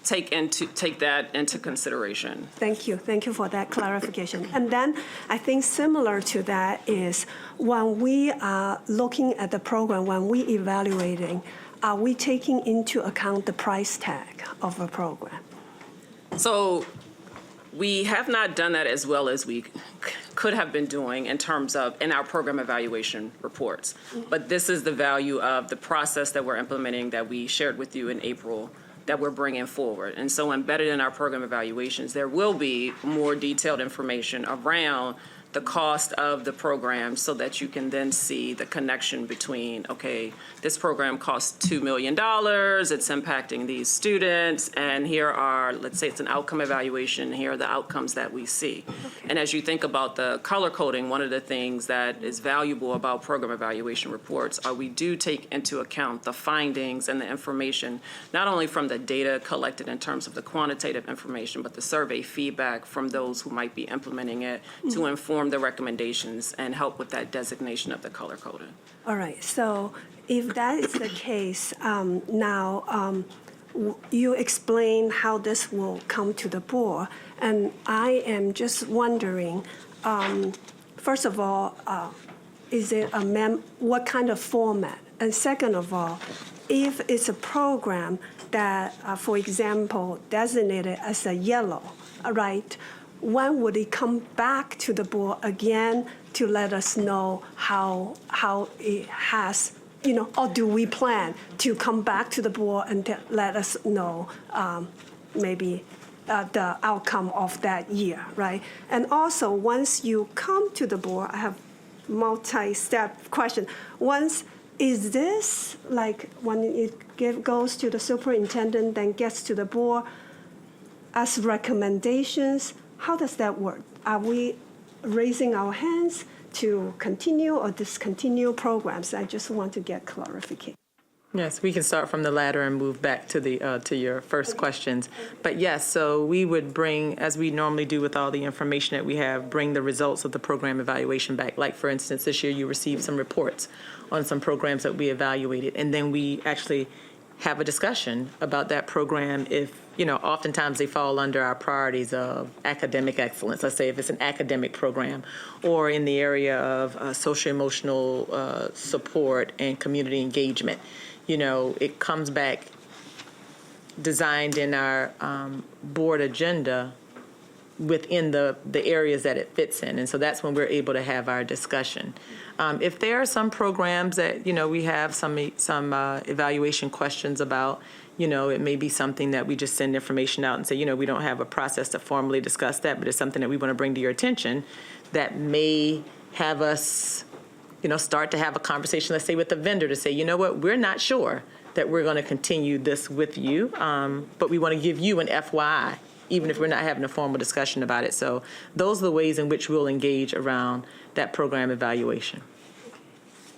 take that into consideration. Thank you. Thank you for that clarification. And then I think similar to that is when we are looking at the program, when we evaluating, are we taking into account the price tag of a program? So we have not done that as well as we could have been doing in terms of in our program evaluation reports. But this is the value of the process that we're implementing that we shared with you in April that we're bringing forward. And so embedded in our program evaluations, there will be more detailed information around the cost of the program so that you can then see the connection between, okay, this program costs $2 million, it's impacting these students, and here are, let's say it's an outcome evaluation, here are the outcomes that we see. Okay. And as you think about the color coding, one of the things that is valuable about program evaluation reports are we do take into account the findings and the information, not only from the data collected in terms of the quantitative information, but the survey feedback from those who might be implementing it to inform the recommendations and help with that designation of the color coding. All right, so if that is the case, you explain how this will come to the board, and I am just wondering, first of all, is it what kind of format? And second of all, if it's a program that, for example, designated as a yellow, right, when would it come back to the board again to let us know how it has, or do we plan to come back to the board and let us know maybe the outcome of that year, right? And also, once you come to the board, I have multi-step question. Is this like when it goes to the superintendent, then gets to the board as recommendations? How does that work? Are we raising our hands to continue or discontinue programs? I just want to get clarification. Yes, we can start from the latter and move back to the to your first questions. But yes, so we would bring, as we normally do with all the information that we have, bring the results of the program evaluation back. Like, for instance, this year you received some reports on some programs that we evaluated, and then we actually have a discussion about that program if, oftentimes they fall under our priorities of academic excellence. Let's say if it's an academic program, or in the area of social-emotional support and community engagement. It comes back designed in our board agenda within the areas that it fits in. And so that's when we're able to have our discussion. If there are some programs that, we have some evaluation questions about, it may be something that we just send information out and say, we don't have a process to formally discuss that, but it's something that we want to bring to your attention that may have us, start to have a conversation, let's say with the vendor, to say, we're not sure that we're going to continue this with you, but we want to give you an FYI, even if we're not having a formal discussion about it. So those are the ways in which we'll engage around that program evaluation.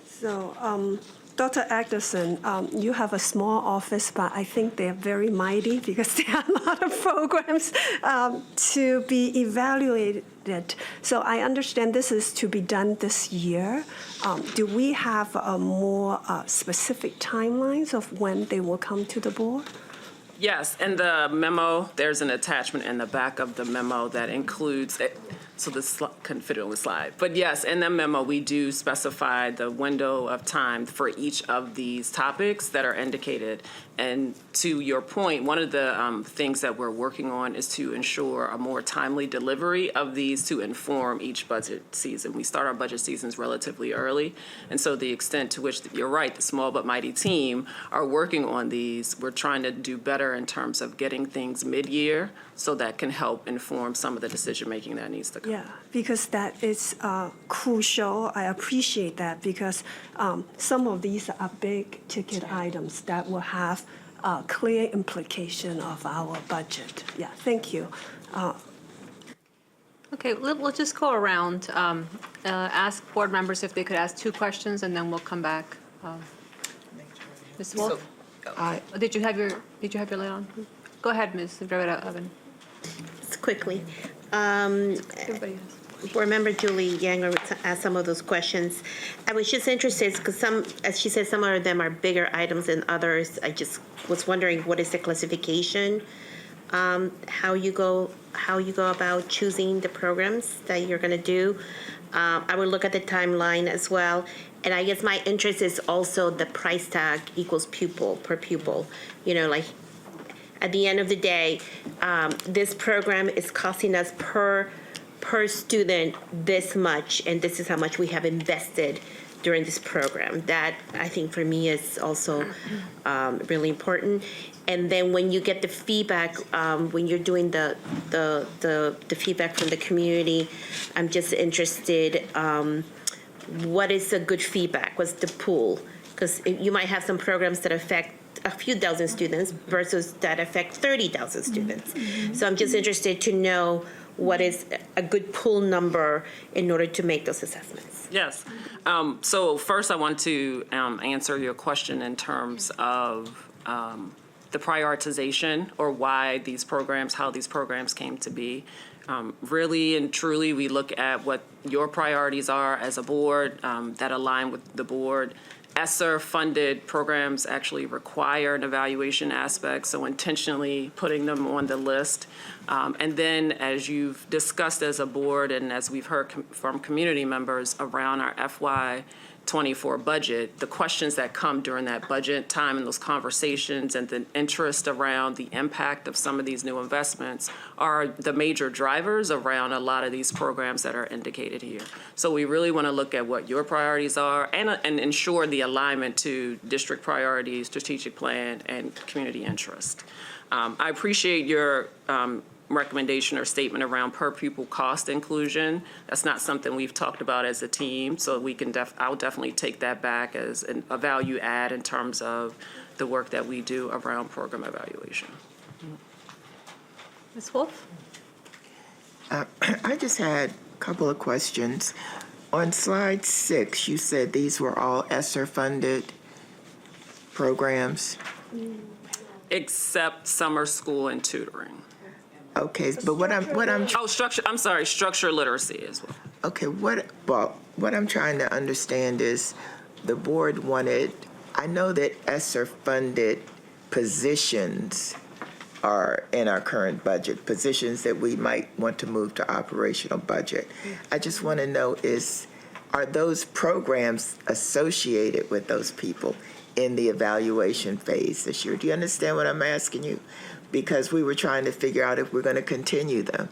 So Dr. Agderson, you have a small office, but I think they're very mighty because there are a lot of programs to be evaluated. So I understand this is to be done this year. Do we have more specific timelines of when they will come to the board? Yes, in the memo, there's an attachment in the back of the memo that includes it. So this couldn't fit on the slide. But yes, in the memo, we do specify the window of time for each of these topics that are indicated. And to your point, one of the things that we're working on is to ensure a more timely delivery of these to inform each budget season. We start our budget seasons relatively early. And so the extent to which, you're right, the small but mighty team are working on these, we're trying to do better in terms of getting things mid-year so that can help inform some of the decision-making that needs to come. Yeah, because that is crucial. I appreciate that because some of these are big ticket items that will have a clear implication of our budget. Yeah, thank you. Okay, we'll just go around, ask board members if they could ask 2 questions, and then we'll come back. Ms. Wolf? Did you have your light on? Go ahead, Ms. Rivera Oven. Just quickly. Everybody has. Board Member Julie Yang asked some of those questions. I was just interested because as she said, some of them are bigger items than others. I just was wondering what is the classification, how you go about choosing the programs that you're going to do. I would look at the timeline as well. And I guess my interest is also the price tag equals pupil per pupil. Like at the end of the day, this program is costing us per student this much, and this is how much we have invested during this program. That, I think, for me is also really important. And then when you get the feedback, when you're doing the feedback from the community, I'm just interested, what is a good feedback? What's the pool? Because you might have some programs that affect a few dozen students versus that affect 30,000 students. So I'm just interested to know what is a good pool number in order to make those assessments. Yes. So first I want to answer your question in terms of the prioritization or why these programs, how these programs came to be. Really and truly, we look at what your priorities are as a board that align with the board. ESSER-funded programs actually require an evaluation aspect, so intentionally putting them on the list. And then, as you've discussed as a board and as we've heard from community members around our FY24 budget, the questions that come during that budget time and those conversations and the interest around the impact of some of these new investments are the major drivers around a lot of these programs that are indicated here. So we really want to look at what your priorities are and ensure the alignment to district priorities, strategic plan, and community interest. I appreciate your recommendation or statement around per pupil cost inclusion. That's not something we've talked about as a team, so we can I'll definitely take that back as a value add in terms of the work that we do around program evaluation. Ms. Wolf? I just had a couple of questions. On slide 6, you said these were all ESSER-funded programs? Except summer school and tutoring. Okay, but what I'm structure literacy as well. Okay, what I'm trying to understand is the board wanted, I know that ESSER-funded positions are in our current budget, positions that we might want to move to operational budget. I just want to know are those programs associated with those people in the evaluation phase this year? Do you understand what I'm asking you? Because we were trying to figure out if we're going to continue them.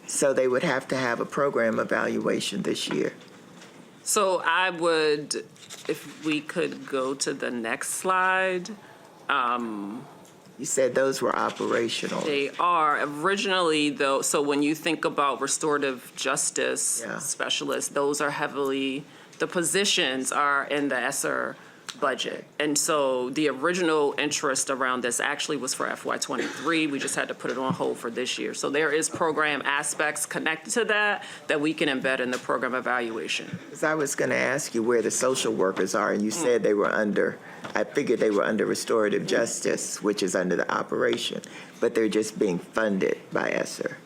So they would have to have a program evaluation this year. So I would, if we could go to the next slide. You said those were operational. They are. Originally, though, so when you think about restorative justice specialists, those are heavily, the positions are in the ESSER budget. And so the original interest around this actually was for FY23. We just had to put it on hold for this year. So there is program aspects connected to that we can embed in the program evaluation. 'Cause I was going to ask you where the social workers are, and you said they were under, I figured they were under restorative justice, which is under the operation, but they're just being funded by ESSER.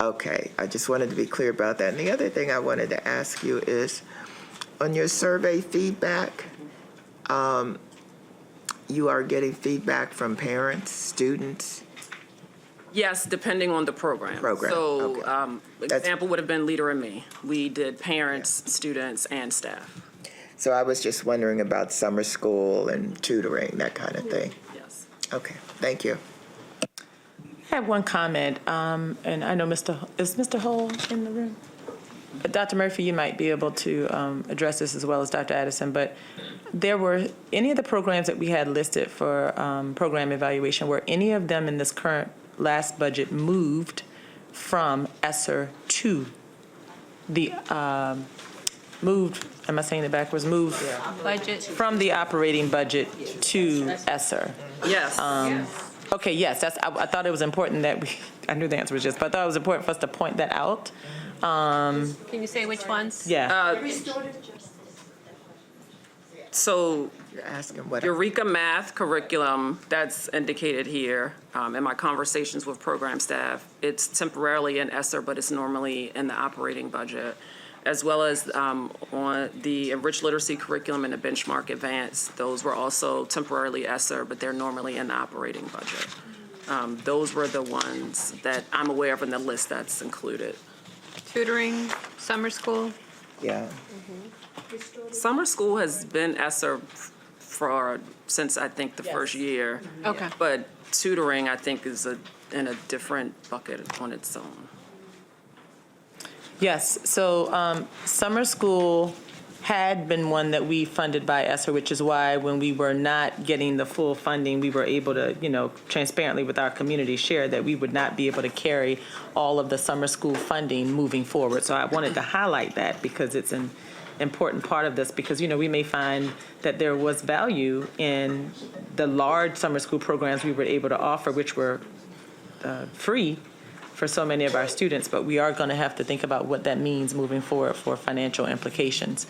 Okay, I just wanted to be clear about that. And the other thing I wanted to ask you is, on your survey feedback, you are getting feedback from parents, students? Yes, depending on the program. So example would have been Leader in Me. We did parents, students, and staff. So I was just wondering about summer school and tutoring, that kind of thing. Yes. Okay, thank you. I have one comment, and I know is Mr. Hull in the room? Dr. Murphy, you might be able to address this as well as Dr. Addison, but there were any of the programs that we had listed for program evaluation, were any of them in this current last budget moved from ESSER to the, moved, am I saying it backwards? Moved Budget. from the operating budget to ESSER? Yes. Okay, yes, I thought it was important that I knew the answer was yes, but I thought it was important for us to point that out. Can you say which ones? Yeah. So You're asking what? Eureka Math curriculum, that's indicated here. In my conversations with program staff, it's temporarily in ESSER, but it's normally in the operating budget, as well as on the enriched literacy curriculum and the benchmark advance. Those were also temporarily ESSER, but they're normally in the operating budget. Those were the ones that I'm aware of in the list that's included. Tutoring, summer school? Yeah. Summer school has been ESSER since I think the first year. Okay. But tutoring, I think, is in a different bucket on its own. Yes, so summer school had been one that we funded by ESSER, which is why when we were not getting the full funding, we were able to, transparently with our community share that we would not be able to carry all of the summer school funding moving forward. So I wanted to highlight that because it's an important part of this, because, we may find that there was value in the large summer school programs we were able to offer, which were free for so many of our students, but we are going to have to think about what that means moving forward for financial implications.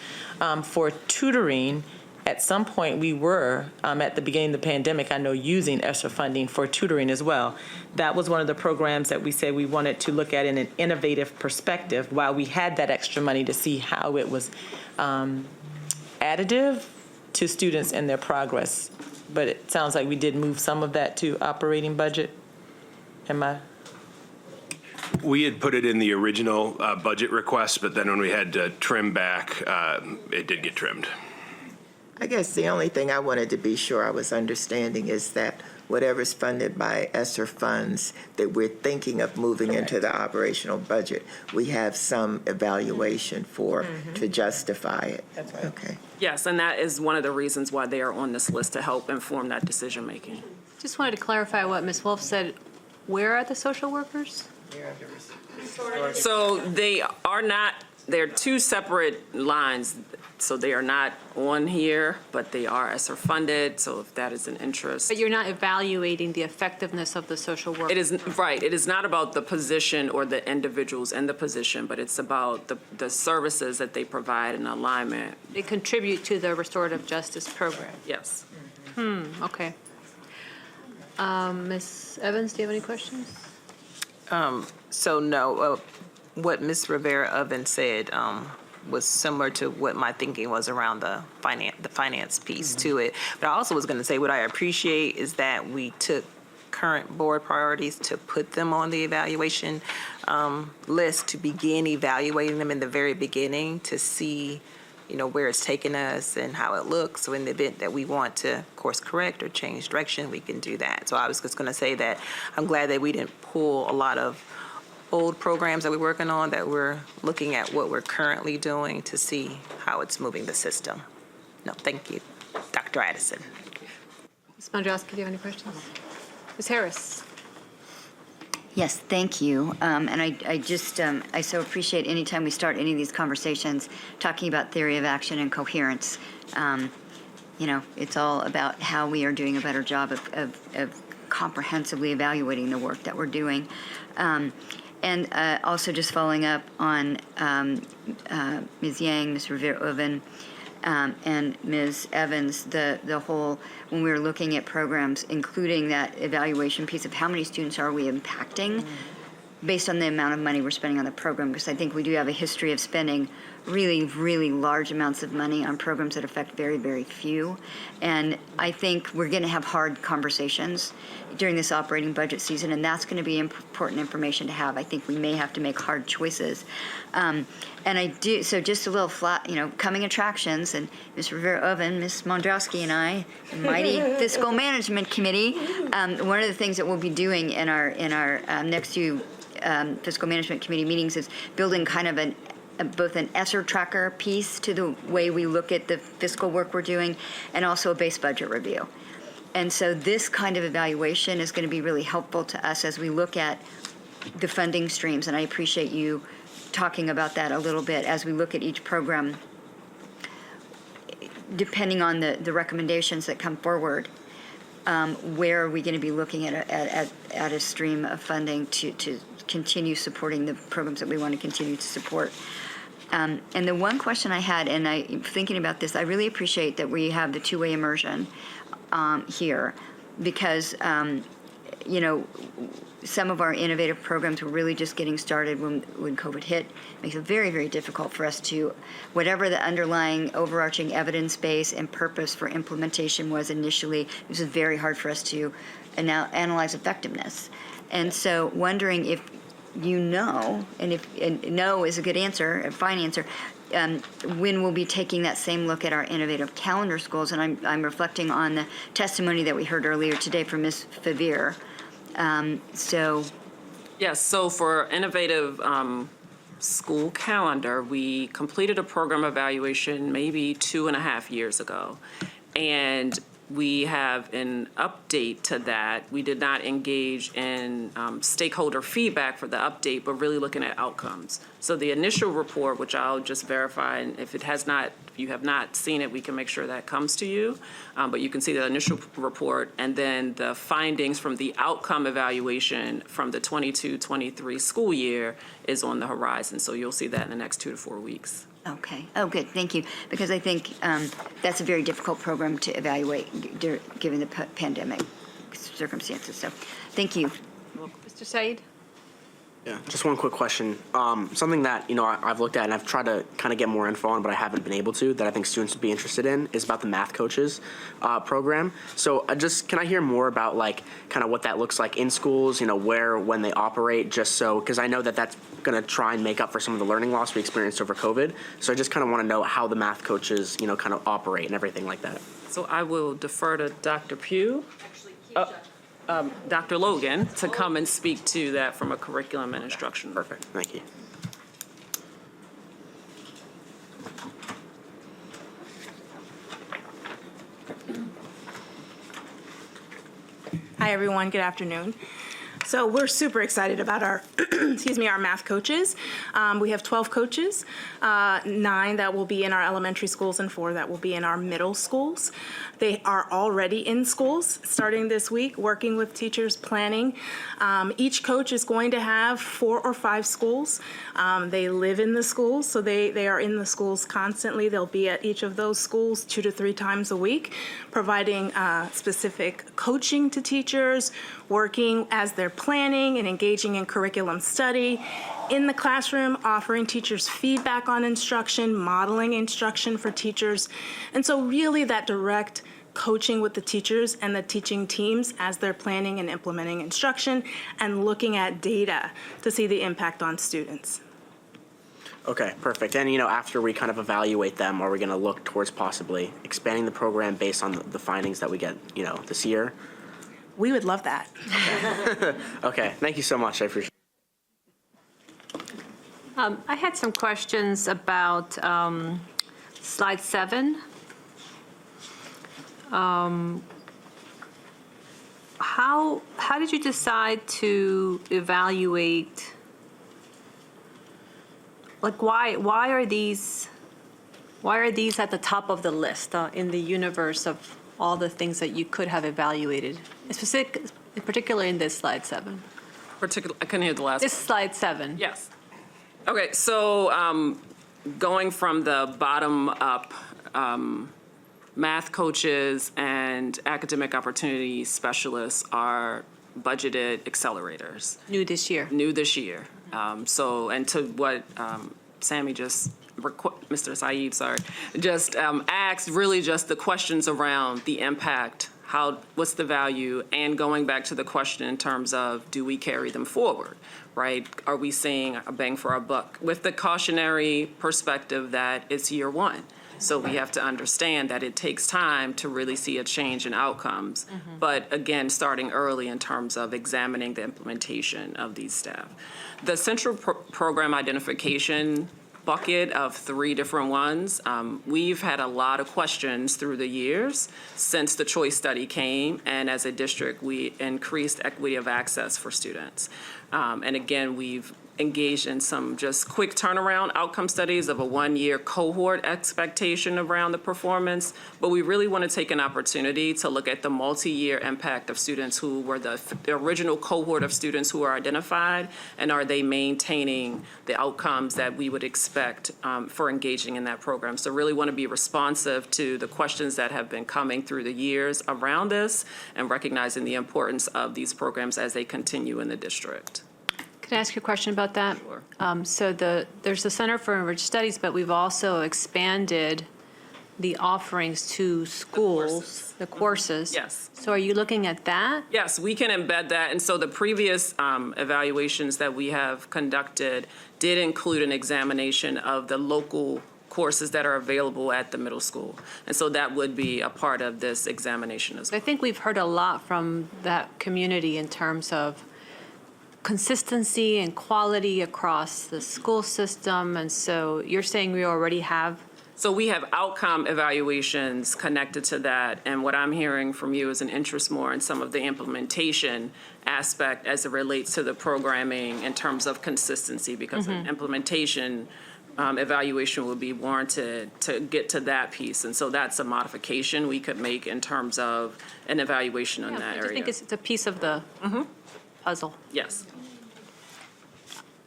For tutoring, at some point we were, at the beginning of the pandemic, I know, using ESSER funding for tutoring as well. That was one of the programs that we said we wanted to look at in an innovative perspective while we had that extra money to see how it was additive to students and their progress. But it sounds like we did move some of that to operating budget. Am I? We had put it in the original budget request, but then when we had to trim back, it did get trimmed. I guess the only thing I wanted to be sure I was understanding is that whatever's funded by ESSER funds that we're thinking of moving into the operational budget, we have some evaluation for to justify it. That's right. Okay. Yes, and that is one of the reasons why they are on this list, to help inform that decision-making. Just wanted to clarify what Ms. Wolf said. Where are the social workers? So they are not, they're two separate lines. So they are not on here, but they are ESSER funded, so if that is an interest. But you're not evaluating the effectiveness of the social worker. It is, right, it is not about the position or the individuals in the position, but it's about the services that they provide in alignment. They contribute to the restorative justice program. Yes. Okay. Ms. Evans, do you have any questions? So no, what Ms. Rivera-Oven said was similar to what my thinking was around the finance piece to it. But I also was going to say what I appreciate is that we took current board priorities to put them on the evaluation list to begin evaluating them in the very beginning to see, where it's taken us and how it looks. So in the event that we want to course correct or change direction, we can do that. So I was just going to say that I'm glad that we didn't pull a lot of old programs that we're working on, that we're looking at what we're currently doing to see how it's moving the system. No, thank you. Dr. Addison. Ms. Mondrowski, do you have any questions? Ms. Harris? Yes, thank you. And I just, I so appreciate anytime we start any of these conversations talking about theory of action and coherence. it's all about how we are doing a better job of comprehensively evaluating the work that we're doing. And also just following up on Ms. Yang, Ms. Rivera-Oven, and Ms. Evans, the whole, when we were looking at programs, including that evaluation piece of how many students are we impacting based on the amount of money we're spending on the program, because I think we do have a history of spending really, really large amounts of money on programs that affect very, very few. And I think we're going to have hard conversations during this operating budget season, and that's going to be important information to have. I think we may have to make hard choices. And I do, so just a little flat, coming attractions, and Ms. Rivera-Oven, Ms. Mondrowski, and I, the mighty Fiscal Management Committee, one of the things that we'll be doing in our next few Fiscal Management Committee meetings is building kind of both an ESSER tracker piece to the way we look at the fiscal work we're doing, and also a base budget review. And so this kind of evaluation is going to be really helpful to us as we look at the funding streams, and I appreciate you talking about that a little bit as we look at each program, depending on the recommendations that come forward. Where are we going to be looking at a stream of funding to continue supporting the programs that we want to continue to support? And the one question I had, and thinking about this, I really appreciate that we have the two-way immersion here, because some of our innovative programs were really just getting started when COVID hit. It makes it very, very difficult for us to, whatever the underlying overarching evidence base and purpose for implementation was initially, it was very hard for us to analyze effectiveness. And so wondering if and no is a good answer, a fine answer, when we'll be taking that same look at our innovative calendar schools. And I'm reflecting on the testimony that we heard earlier today from Ms. Favir. Yes, so for innovative school calendar, we completed a program evaluation maybe 2.5 years ago. And we have an update to that. We did not engage in stakeholder feedback for the update, but really looking at outcomes. So the initial report, which I'll just verify, and if you have not seen it, we can make sure that comes to you. But you can see the initial report, and then the findings from the outcome evaluation from the 22-23 school year is on the horizon. So you'll see that in the next 2 to 4 weeks. Okay. Oh, good. Thank you. Because I think that's a very difficult program to evaluate given the pandemic circumstances. So thank you. Mr. Said? Yeah, just one quick question. Something that, I've looked at and I've tried to kind of get more info on, but I haven't been able to, that I think students would be interested in, is about the Math Coaches program. So can I hear more about kind of what that looks like in schools, when they operate, just so, because I know that that's going to try and make up for some of the learning loss we experienced over COVID. So I just kind of want to know how the Math Coaches, kind of operate and everything like that. So I will defer to Dr. Pugh. Dr. Logan to come and speak to that from a curriculum and instruction. Perfect. Thank you. Hi, everyone. Good afternoon. So we're super excited about our, our Math Coaches. We have 12 coaches, 9 that will be in our elementary schools and 4 that will be in our middle schools. They are already in schools starting this week, working with teachers, planning. Each coach is going to have 4 or 5 schools. They live in the schools, so they are in the schools constantly. They'll be at each of those schools 2 to 3 times a week, providing specific coaching to teachers, working as they're planning and engaging in curriculum study. In the classroom, offering teachers feedback on instruction, modeling instruction for teachers. And so really that direct coaching with the teachers and the teaching teams as they're planning and implementing instruction and looking at data to see the impact on students. Okay, perfect. And, after we kind of evaluate them, are we going to look towards possibly expanding the program based on the findings that we get, this year? We would love that. Okay, thank you so much. I appreciate it. I had some questions about slide 7. How did you decide to evaluate? Why are these Why are these at the top of the list in the universe of all the things that you could have evaluated? Particularly in this slide 7. I couldn't hear the last. This slide 7. Yes. Okay, so going from the bottom up, math coaches and academic opportunity specialists are budgeted accelerators. New this year. New this year. So, and to what Sammy just, Mr. Saeed, sorry, just asked, really just the questions around the impact, what's the value, and going back to the question in terms of, do we carry them forward, right? Are we seeing a bang for our buck? With the cautionary perspective that it's year one. So we have to understand that it takes time to really see a change in outcomes. But again, starting early in terms of examining the implementation of these staff. The central program identification bucket of 3 different ones, we've had a lot of questions through the years since the choice study came, and as a district, we increased equity of access for students. And again, we've engaged in some just quick turnaround outcome studies of a 1-year cohort expectation around the performance, but we really want to take an opportunity to look at the multi-year impact of students who were the original cohort of students who are identified, and are they maintaining the outcomes that we would expect for engaging in that program. So really want to be responsive to the questions that have been coming through the years around this, and recognizing the importance of these programs as they continue in the district. Can I ask you a question about that? Sure. So there's the Center for Enriched Studies, but we've also expanded the offerings to schools, the courses. Yes. So are you looking at that? Yes, we can embed that. And so the previous evaluations that we have conducted did include an examination of the local courses that are available at the middle school. And so that would be a part of this examination as well. I think we've heard a lot from that community in terms of consistency and quality across the school system. And so you're saying we already have? So we have outcome evaluations connected to that. And what I'm hearing from you is an interest more in some of the implementation aspect as it relates to the programming in terms of consistency, because an implementation evaluation would be warranted to get to that piece. And so that's a modification we could make in terms of an evaluation on that I area. think it's a piece of the puzzle. Yes.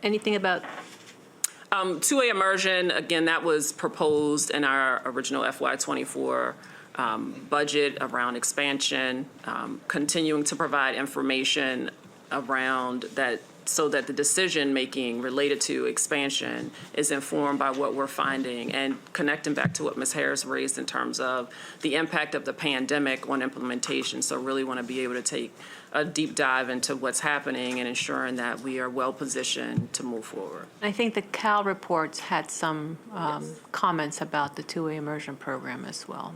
Anything about? 2A immersion, again, that was proposed in our original FY24 budget around expansion, continuing to provide information around that so that the decision-making related to expansion is informed by what we're finding, and connecting back to what Ms. Harris raised in terms of the impact of the pandemic on implementation. So really want to be able to take a deep dive into what's happening and ensuring that we are well-positioned to move forward. I think the Cal reports had some comments about the 2A immersion program as well.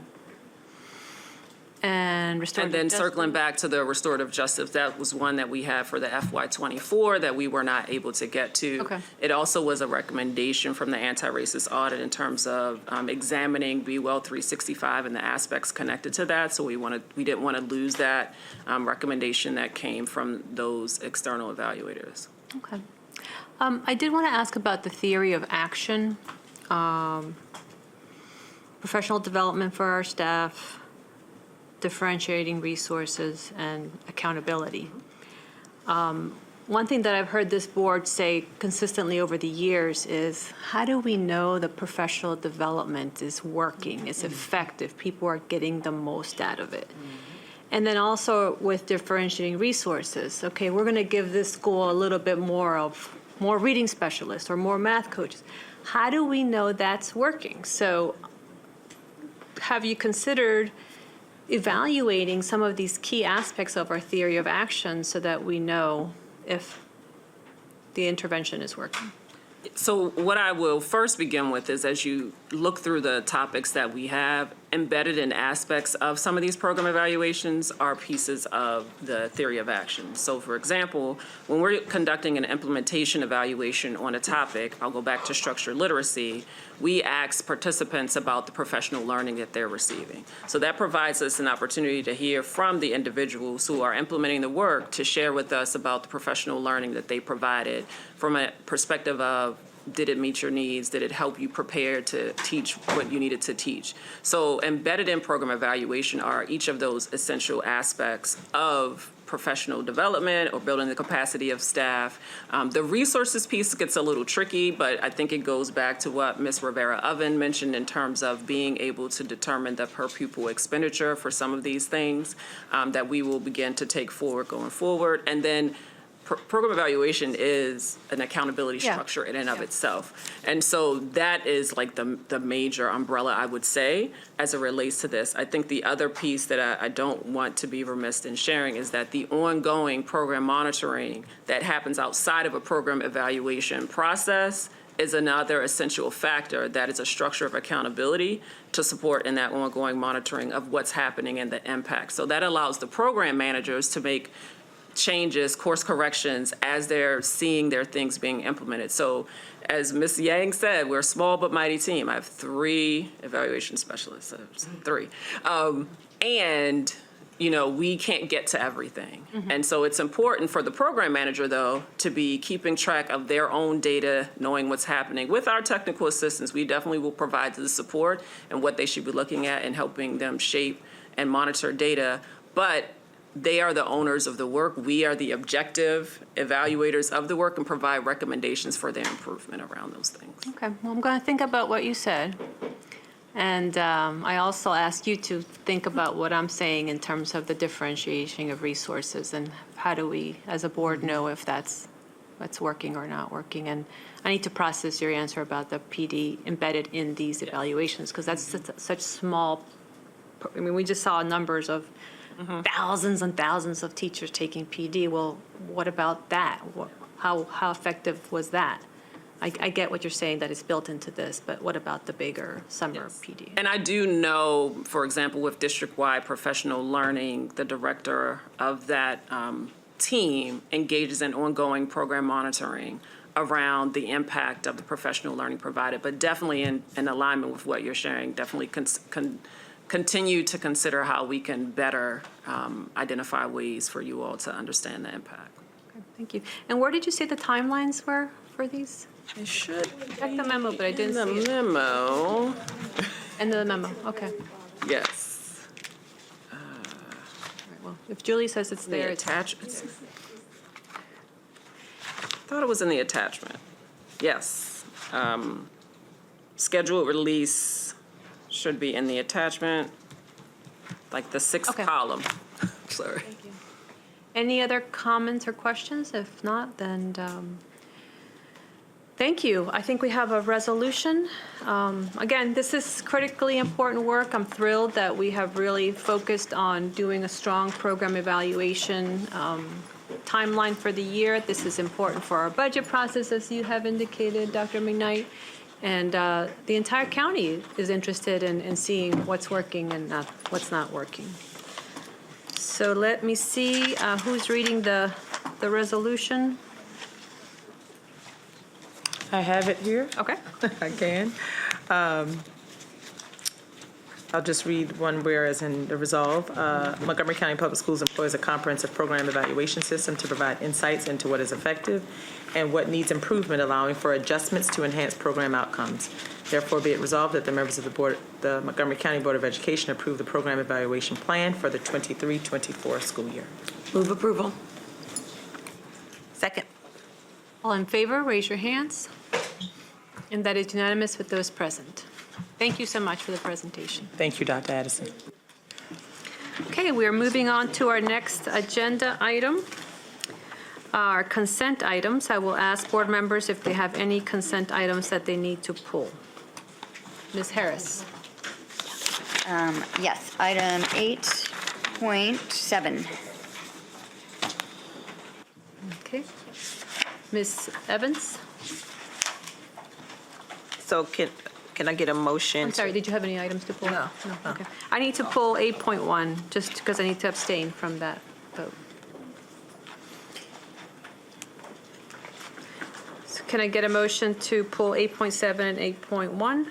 And restorative And then justice. circling back to the restorative justice, that was one that we had for the FY24 that we were not able to get to. Okay. It also was a recommendation from the anti-racist audit in terms of examining Be Well 365 and the aspects connected to that. So we didn't want to lose that recommendation that came from those external evaluators. Okay. I did want to ask about the theory of action, professional development for our staff, differentiating resources, and accountability. One thing that I've heard this board say consistently over the years is, how do we know the professional development is working, is effective, people are getting the most out of it? And then also with differentiating resources, okay, we're going to give this school a little bit more reading specialists or more math coaches. How do we know that's working? So have you considered evaluating some of these key aspects of our theory of action so that we know if the intervention is working? So what I will first begin with is, as you look through the topics that we have, embedded in aspects of some of these program evaluations are pieces of the theory of action. So for example, when we're conducting an implementation evaluation on a topic, I'll go back to structured literacy, we ask participants about the professional learning that they're receiving. So that provides us an opportunity to hear from the individuals who are implementing the work to share with us about the professional learning that they provided from a perspective of did it meet your needs? Did it help you prepare to teach what you needed to teach? So embedded in program evaluation are each of those essential aspects of professional development or building the capacity of staff. The resources piece gets a little tricky, but I think it goes back to what Ms. Rivera-Oven mentioned in terms of being able to determine the per pupil expenditure for some of these things that we will begin to take forward going forward. And then program evaluation is an accountability structure in and of itself. And so that is like the major umbrella, I would say, as it relates to this. I think the other piece that I don't want to be remiss in sharing is that the ongoing program monitoring that happens outside of a program evaluation process is another essential factor that is a structure of accountability to support in that ongoing monitoring of what's happening and the impact. So that allows the program managers to make changes, course corrections, as they're seeing their things being implemented. So as Ms. Yang said, we're a small but mighty team. I have 3 evaluation specialists, so it's 3. And, you know, we can't get to everything. And so it's important for the program manager, though, to be keeping track of their own data, knowing what's happening. With our technical assistance, we definitely will provide the support and what they should be looking at and helping them shape and monitor data. But they are the owners of the work. We are the objective evaluators of the work and provide recommendations for their improvement around those things. Okay, well, I'm going to think about what you said. And I also ask you to think about what I'm saying in terms of the differentiation of resources and how do we, as a board, know if that's working or not working. And I need to process your answer about the PD embedded in these evaluations because that's such small, I mean, we just saw numbers of thousands and thousands of teachers taking PD. Well, what about that? How effective was that? I get what you're saying, that it's built into this, but what about the bigger summer PD? And I do know, for example, with district-wide professional learning, the director of that team engages in ongoing program monitoring around the impact of the professional learning provided, but definitely in alignment with what you're sharing, definitely continue to consider how we can better identify ways for you all to understand the impact. Okay, thank you. And where did you say the timelines were for these? It should check the memo, but I didn't see it. The memo. End of the memo, okay. Yes. All right, well, if Julie says it's there, it's attachment. I thought it was in the attachment. Yes. Scheduled release should be in the attachment, like the 6th column. Sorry. Thank you. Any other comments or questions? If not, then thank you. I think we have a resolution. Again, this is critically important work. I'm thrilled that we have really focused on doing a strong program evaluation timeline for the year. This is important for our budget process, as you have indicated, Dr. McKnight. And the entire county is interested in seeing what's working and what's not working. So let me see who's reading the resolution. I have it here. Okay. I can. I'll just read one whereas in the resolve. Montgomery County Public Schools employs a comprehensive program evaluation system to provide insights into what is effective and what needs improvement, allowing for adjustments to enhance program outcomes. Therefore, be it resolved that the members of the Montgomery County Board of Education approve the program evaluation plan for the 23-24 school year. Move approval. Second. All in favor, raise your hands. And that is unanimous with those present. Thank you so much for the presentation. Thank you, Dr. Addison. Okay, we are moving on to our next agenda item, our consent items. I will ask board members if they have any consent items that they need to pull. Ms. Harris. Yes, item 8.7. Okay. Ms. Evans? So can I get a motion? I'm sorry, did you have any items to pull? No. Okay. I need to pull 8.1, just because I need to abstain from that vote. So can I get a motion to pull 8.7 and 8.1?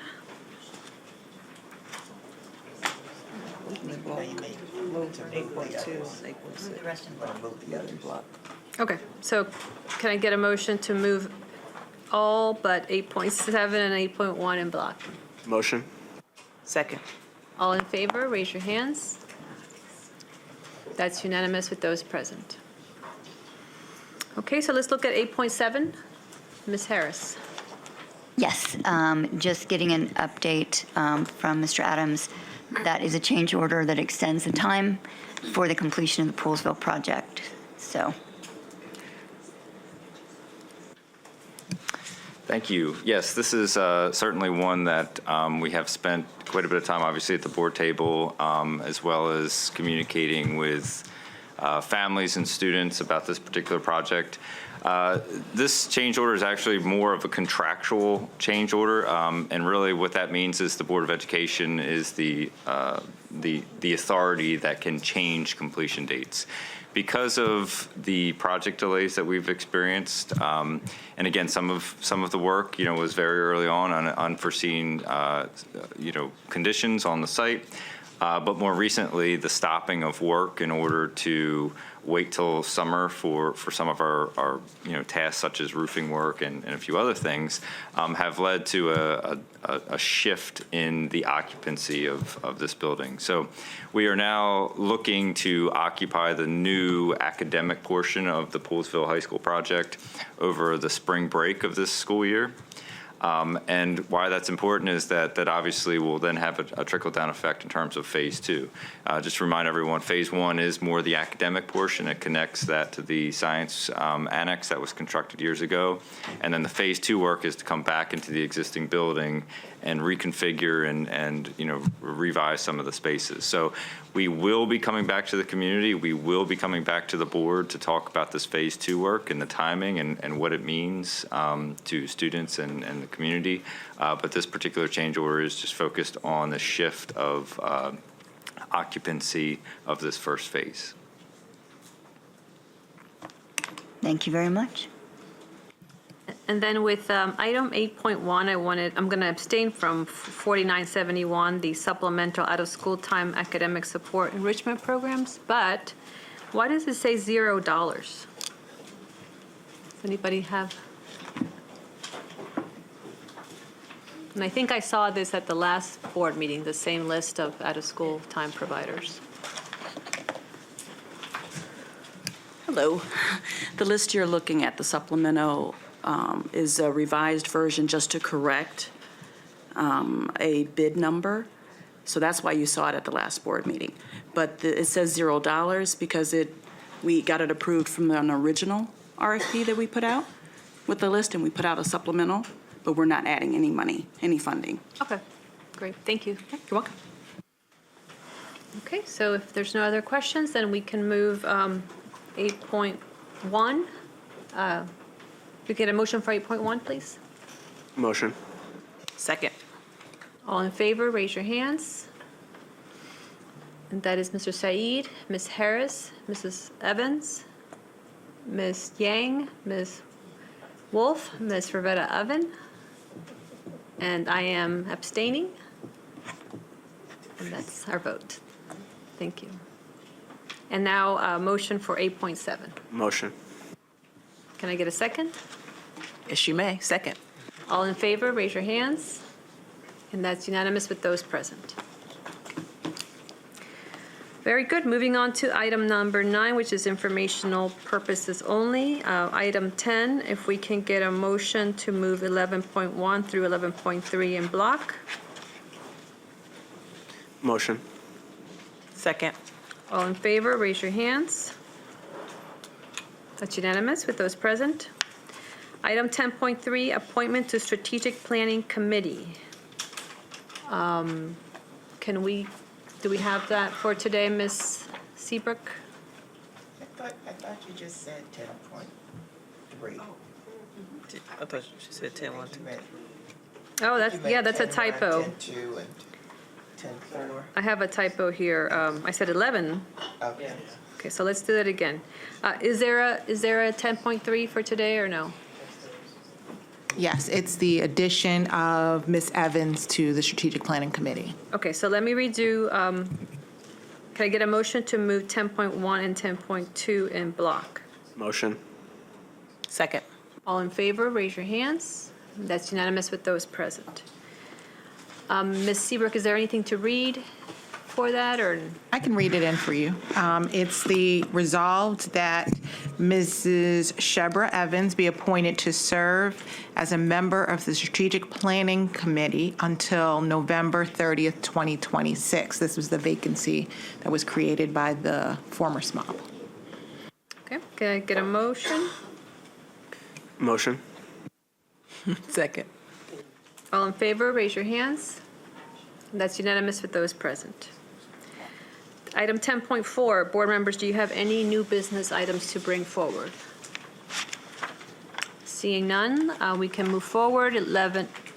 Okay, so can I get a motion to move all but 8.7 and 8.1 in block. Motion. Second. All in favor, raise your hands. That's unanimous with those present. Okay, so let's look at 8.7. Ms. Harris. Yes, just getting an update from Mr. Adams. That is a change order that extends the time for the completion of the Poolsville project. So, thank you. Yes, this is certainly one that we have spent quite a bit of time, obviously, at the board table, as well as communicating with families and students about this particular project. This change order is actually more of a contractual change order, and really what that means is the Board of Education is the authority that can change completion dates. Because of the project delays that we've experienced, and again, some of the work, was very early on unforeseen, conditions on the site. But more recently, the stopping of work in order to wait till summer for some of our tasks such as roofing work and a few other things have led to a shift in the occupancy of this building. So we are now looking to occupy the new academic portion of the Poolsville High School project over the spring break of this school year. And why that's important is that obviously will then have a trickle-down effect in terms of phase two. Just to remind everyone, phase one is more the academic portion. It connects that to the science annex that was constructed years ago. And then the phase two work is to come back into the existing building and reconfigure and revise some of the spaces. So we will be coming back to the community. We will be coming back to the board to talk about this phase two work and the timing and what it means to students and the community. But this particular change order is just focused on the shift of occupancy of this first phase. thank you very much. And then with item 8.1, I'm going to abstain from 4971, the supplemental out-of-school time academic support enrichment programs. But why does it say $0? Does anybody have? And I think I saw this at the last board meeting, the same list of out-of-school time providers. Hello. The list you're looking at, the supplemental, is a revised version just to correct a bid number. So that's why you saw it at the last board meeting. But it says $0 because we got it approved from an original RFP that we put out with the list, and we put out a supplemental, but we're not adding any money, any funding. Okay, great, thank you. You're welcome. Okay, so if there's no other questions, then we can move 8.1. We get a motion for 8.1, please. Motion. Second. All in favor, raise your hands. And that is Mr. Said, Ms. Harris, Mrs. Evans, Ms. Yang, Ms. Wolf, Ms. Rivera Oven, and I am abstaining. And that's our vote. Thank you. And now a motion for 8.7. Motion. Can I get a second? Yes, you may. Second. All in favor, raise your hands. And that's unanimous with those present. Very good. Moving on to item number 9, which is informational purposes only. Item 10, if we can get a motion to move 11.1 through 11.3 in block. Motion. Second. All in favor, raise your hands. That's unanimous with those present. Item 10.3, appointment to Strategic Planning Committee. Do we have that for today, Ms. Seabrook? I thought you just said 10.3. I thought she said 10.1. Oh, that's a typo. 10.2 and 10.4. I have a typo here. I said 11. Okay. Okay, so let's do that again. Is there a 10.3 for today or no? Yes, it's the addition of Ms. Evans to the Strategic Planning Committee. Okay, so let me redo. Can I get a motion to move 10.1 and 10.2 in block? Motion. Second. All in favor, raise your hands. That's unanimous with those present. Ms. Seabrook, is there anything to read for that, or? I can read it in for you. It's the resolved that Mrs. Shebra Evans be appointed to serve as a member of the Strategic Planning Committee until November 30th, 2026. This was the vacancy that was created by the former SMOP. Okay, can I get a motion? Motion. Second. All in favor, raise your hands. That's unanimous with those present. Item 10.4, board members, do you have any new business items to bring forward? Seeing none, we can move forward.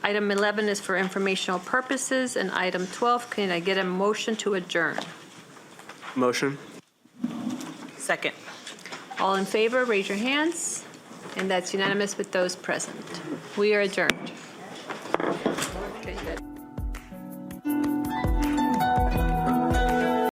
Item 11 is for informational purposes, and item 12, can I get a motion to adjourn? Motion. Second. All in favor, raise your hands, and that's unanimous with those present. We are adjourned. Okay, good.